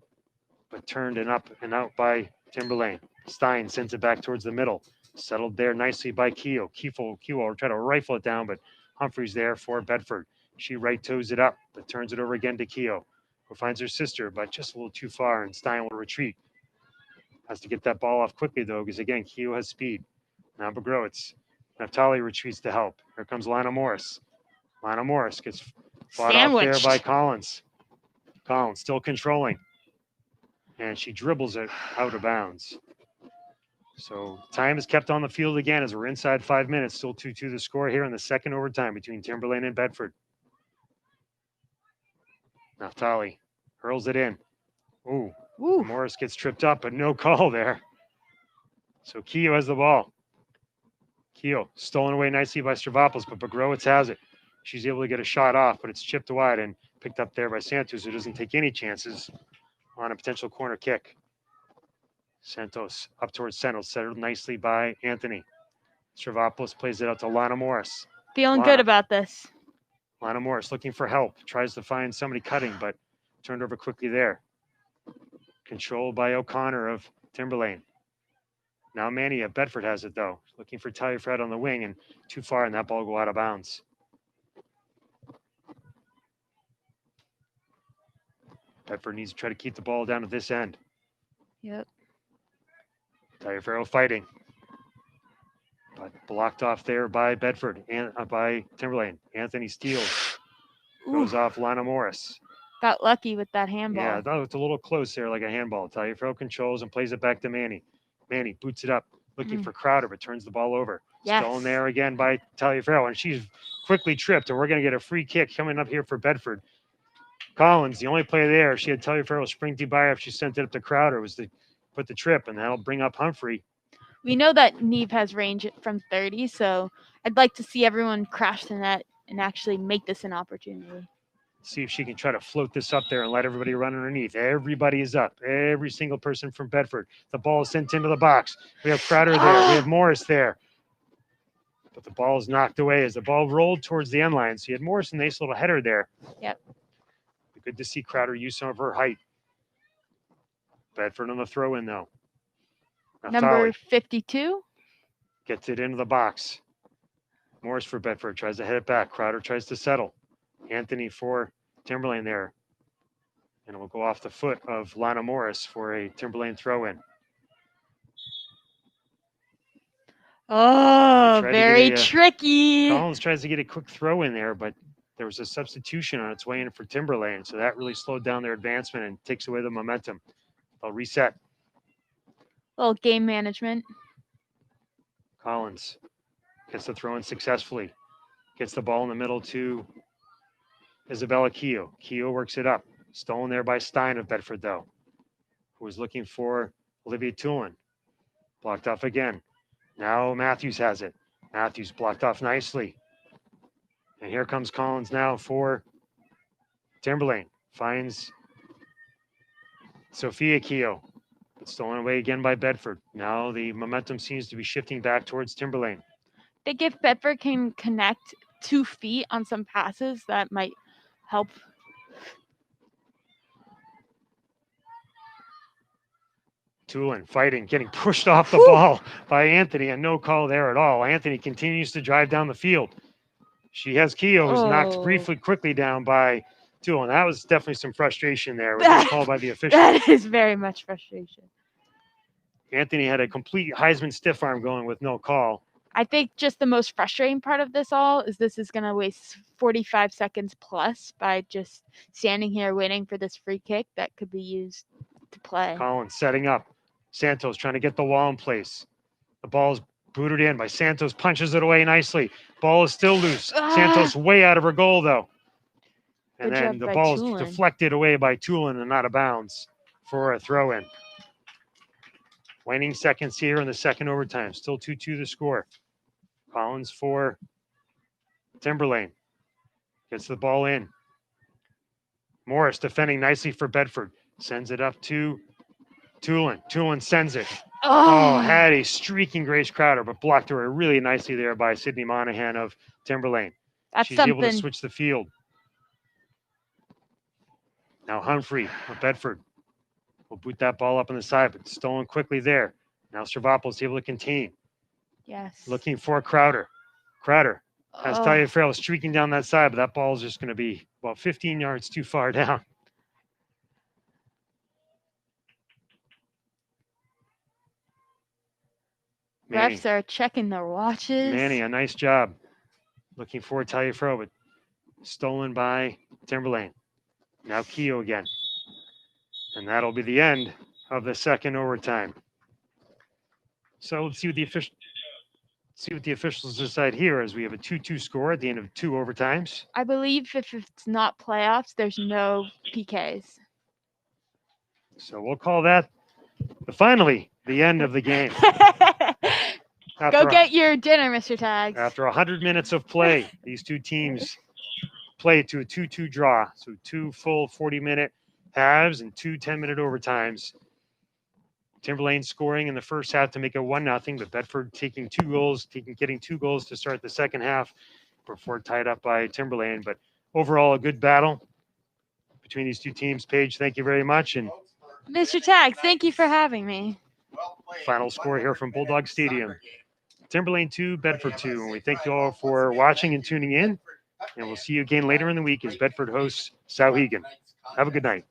but turned and up and out by Timberlane. Stein sends it back towards the middle. Settled there nicely by Keogh. Keogh will try to rifle it down, but Humphreys there for Bedford. She right toes it up, but turns it over again to Keogh, who finds her sister, but just a little too far, and Stein will retreat. Has to get that ball off quickly, though, because, again, Keogh has speed. Now Begrowitz. Naftali retreats to help. Here comes Lana Morris. Lana Morris gets fought off there by Collins. Collins still controlling. And she dribbles it out of bounds. So time is kept on the field again as we're inside 5 minutes. Still 2-2 the score here in the second overtime between Timberlane and Bedford. Naftali hurls it in. Ooh. Morris gets tripped up, but no call there. So Keogh has the ball. Keogh stolen away nicely by Stravopoulos, but Begrowitz has it. She's able to get a shot off, but it's chipped wide and picked up there by Santos, who doesn't take any chances on a potential corner kick. Santos up towards Santos, settled nicely by Anthony. Stravopoulos plays it out to Lana Morris. Feeling good about this. Lana Morris looking for help. Tries to find somebody cutting, but turned over quickly there. Controlled by O'Connor of Timberlane. Now Manny of Bedford has it, though. Looking for Taliaferro on the wing, and too far, and that ball will go out of bounds. Bedford needs to try to keep the ball down to this end. Yep. Taliaferro fighting. But blocked off there by Bedford and by Timberlane. Anthony steals. Goes off Lana Morris. Got lucky with that handball. Yeah, I thought it was a little close there, like a handball. Taliaferro controls and plays it back to Manny. Manny boots it up, looking for Crowder, but turns the ball over. Yes. Stolen there again by Talia Farrell, and she's quickly tripped, and we're going to get a free kick coming up here for Bedford. Collins, the only play there, she had Talia Farrell sprinting by her. If she sent it up to Crowder, was to put the trip, and that'll bring up Humphrey. We know that Neve has range from 30, so I'd like to see everyone crash the net and actually make this an opportunity. See if she can try to float this up there and let everybody run underneath. Everybody is up. Every single person from Bedford. The ball is sent into the box. We have Crowder there. We have Morris there. But the ball is knocked away as the ball rolled towards the end line. So you had Morris, a nice little header there. Yep. Good to see Crowder use some of her height. Bedford on the throw in, though. Now Number Thali 52. gets it into the box. Morris for Bedford tries to head it back. Crowder tries to settle. Anthony for Timberlane there. And it will go off the foot of Lana Morris for a Timberlane throw in. Oh, tried to very get a, tricky. Collins tries to get a quick throw in there, but there was a substitution on its way in for Timberlane. So that really slowed down their advancement and takes away the momentum. They'll reset. Little game management. Collins gets the throw in successfully. Gets the ball in the middle to Isabella Keogh. Keogh works it up. Stolen there by Stein of Bedford, though, who was looking for Olivia Tulin. Blocked off again. Now Matthews has it. Matthews blocked off nicely. And here comes Collins now for Timberlane. Finds Sophia Keogh. But stolen away again by Bedford. Now the momentum seems to be shifting back towards Timberlane. I think if Bedford can connect 2 feet on some passes, that might help. Tulin fighting, getting pushed off the ball by Anthony, and no call there at all. Anthony continues to drive down the field. She has Keogh, who's knocked quickly down by Tulin. That was definitely some frustration there. With no call by the official. That is very much frustration. Anthony had a complete Heisman stiff arm going with no call. I think just the most frustrating part of this all is this is going to waste 45 seconds plus by just standing here waiting for this free kick that could be used to play. Collins setting up. Santos trying to get the wall in place. The ball is booted in by Santos, punches it away nicely. Ball is still loose. Santos way out of her goal, though. And Good then job the by ball is Tulin. deflected away by Tulin and out of bounds for a throw in. Waning seconds here in the second overtime. Still 2-2 the score. Collins for Timberlane. Gets the ball in. Morris defending nicely for Bedford. Sends it up to Tulin. Tulin sends it. Oh, had a streaking Grace Crowder, but blocked her really nicely there by Sydney Monahan of Timberlane. That's She's something. able to switch the field. Now Humphrey of Bedford will boot that ball up on the side, but stolen quickly there. Now Servopoulos able to contain. Yes. Looking for Crowder. Crowder has Talia Farrell streaking down that side, but that ball is just going to be about 15 yards too far down. Refs are checking their watches. Manny, a nice job. Looking for Talia Farrell, but stolen by Timberlane. Now Keogh again. And that'll be the end of the second overtime. So let's see what the officials decide here, as we have a 2-2 score at the end of 2 overtimes. I believe if it's not playoffs, there's no PKs. So we'll call that finally the end of the game. Go get your dinner, Mr. Tags. After 100 minutes of play, these two teams played to a 2-2 draw. So 2 full 40-minute halves and 2 10-minute overtimes. Timberlane scoring in the first half to make it 1-0, but Bedford getting 2 goals to start the second half before tied up by Timberlane. But overall, a good battle between these two teams. Paige, thank you very much. And Mr. Tags, thank you for having me. Final score here from Bulldog Stadium. Timberlane 2, Bedford 2. And we thank you all for watching and tuning in. And we'll see you again later in the week as Bedford hosts Souhegan. Have a good night.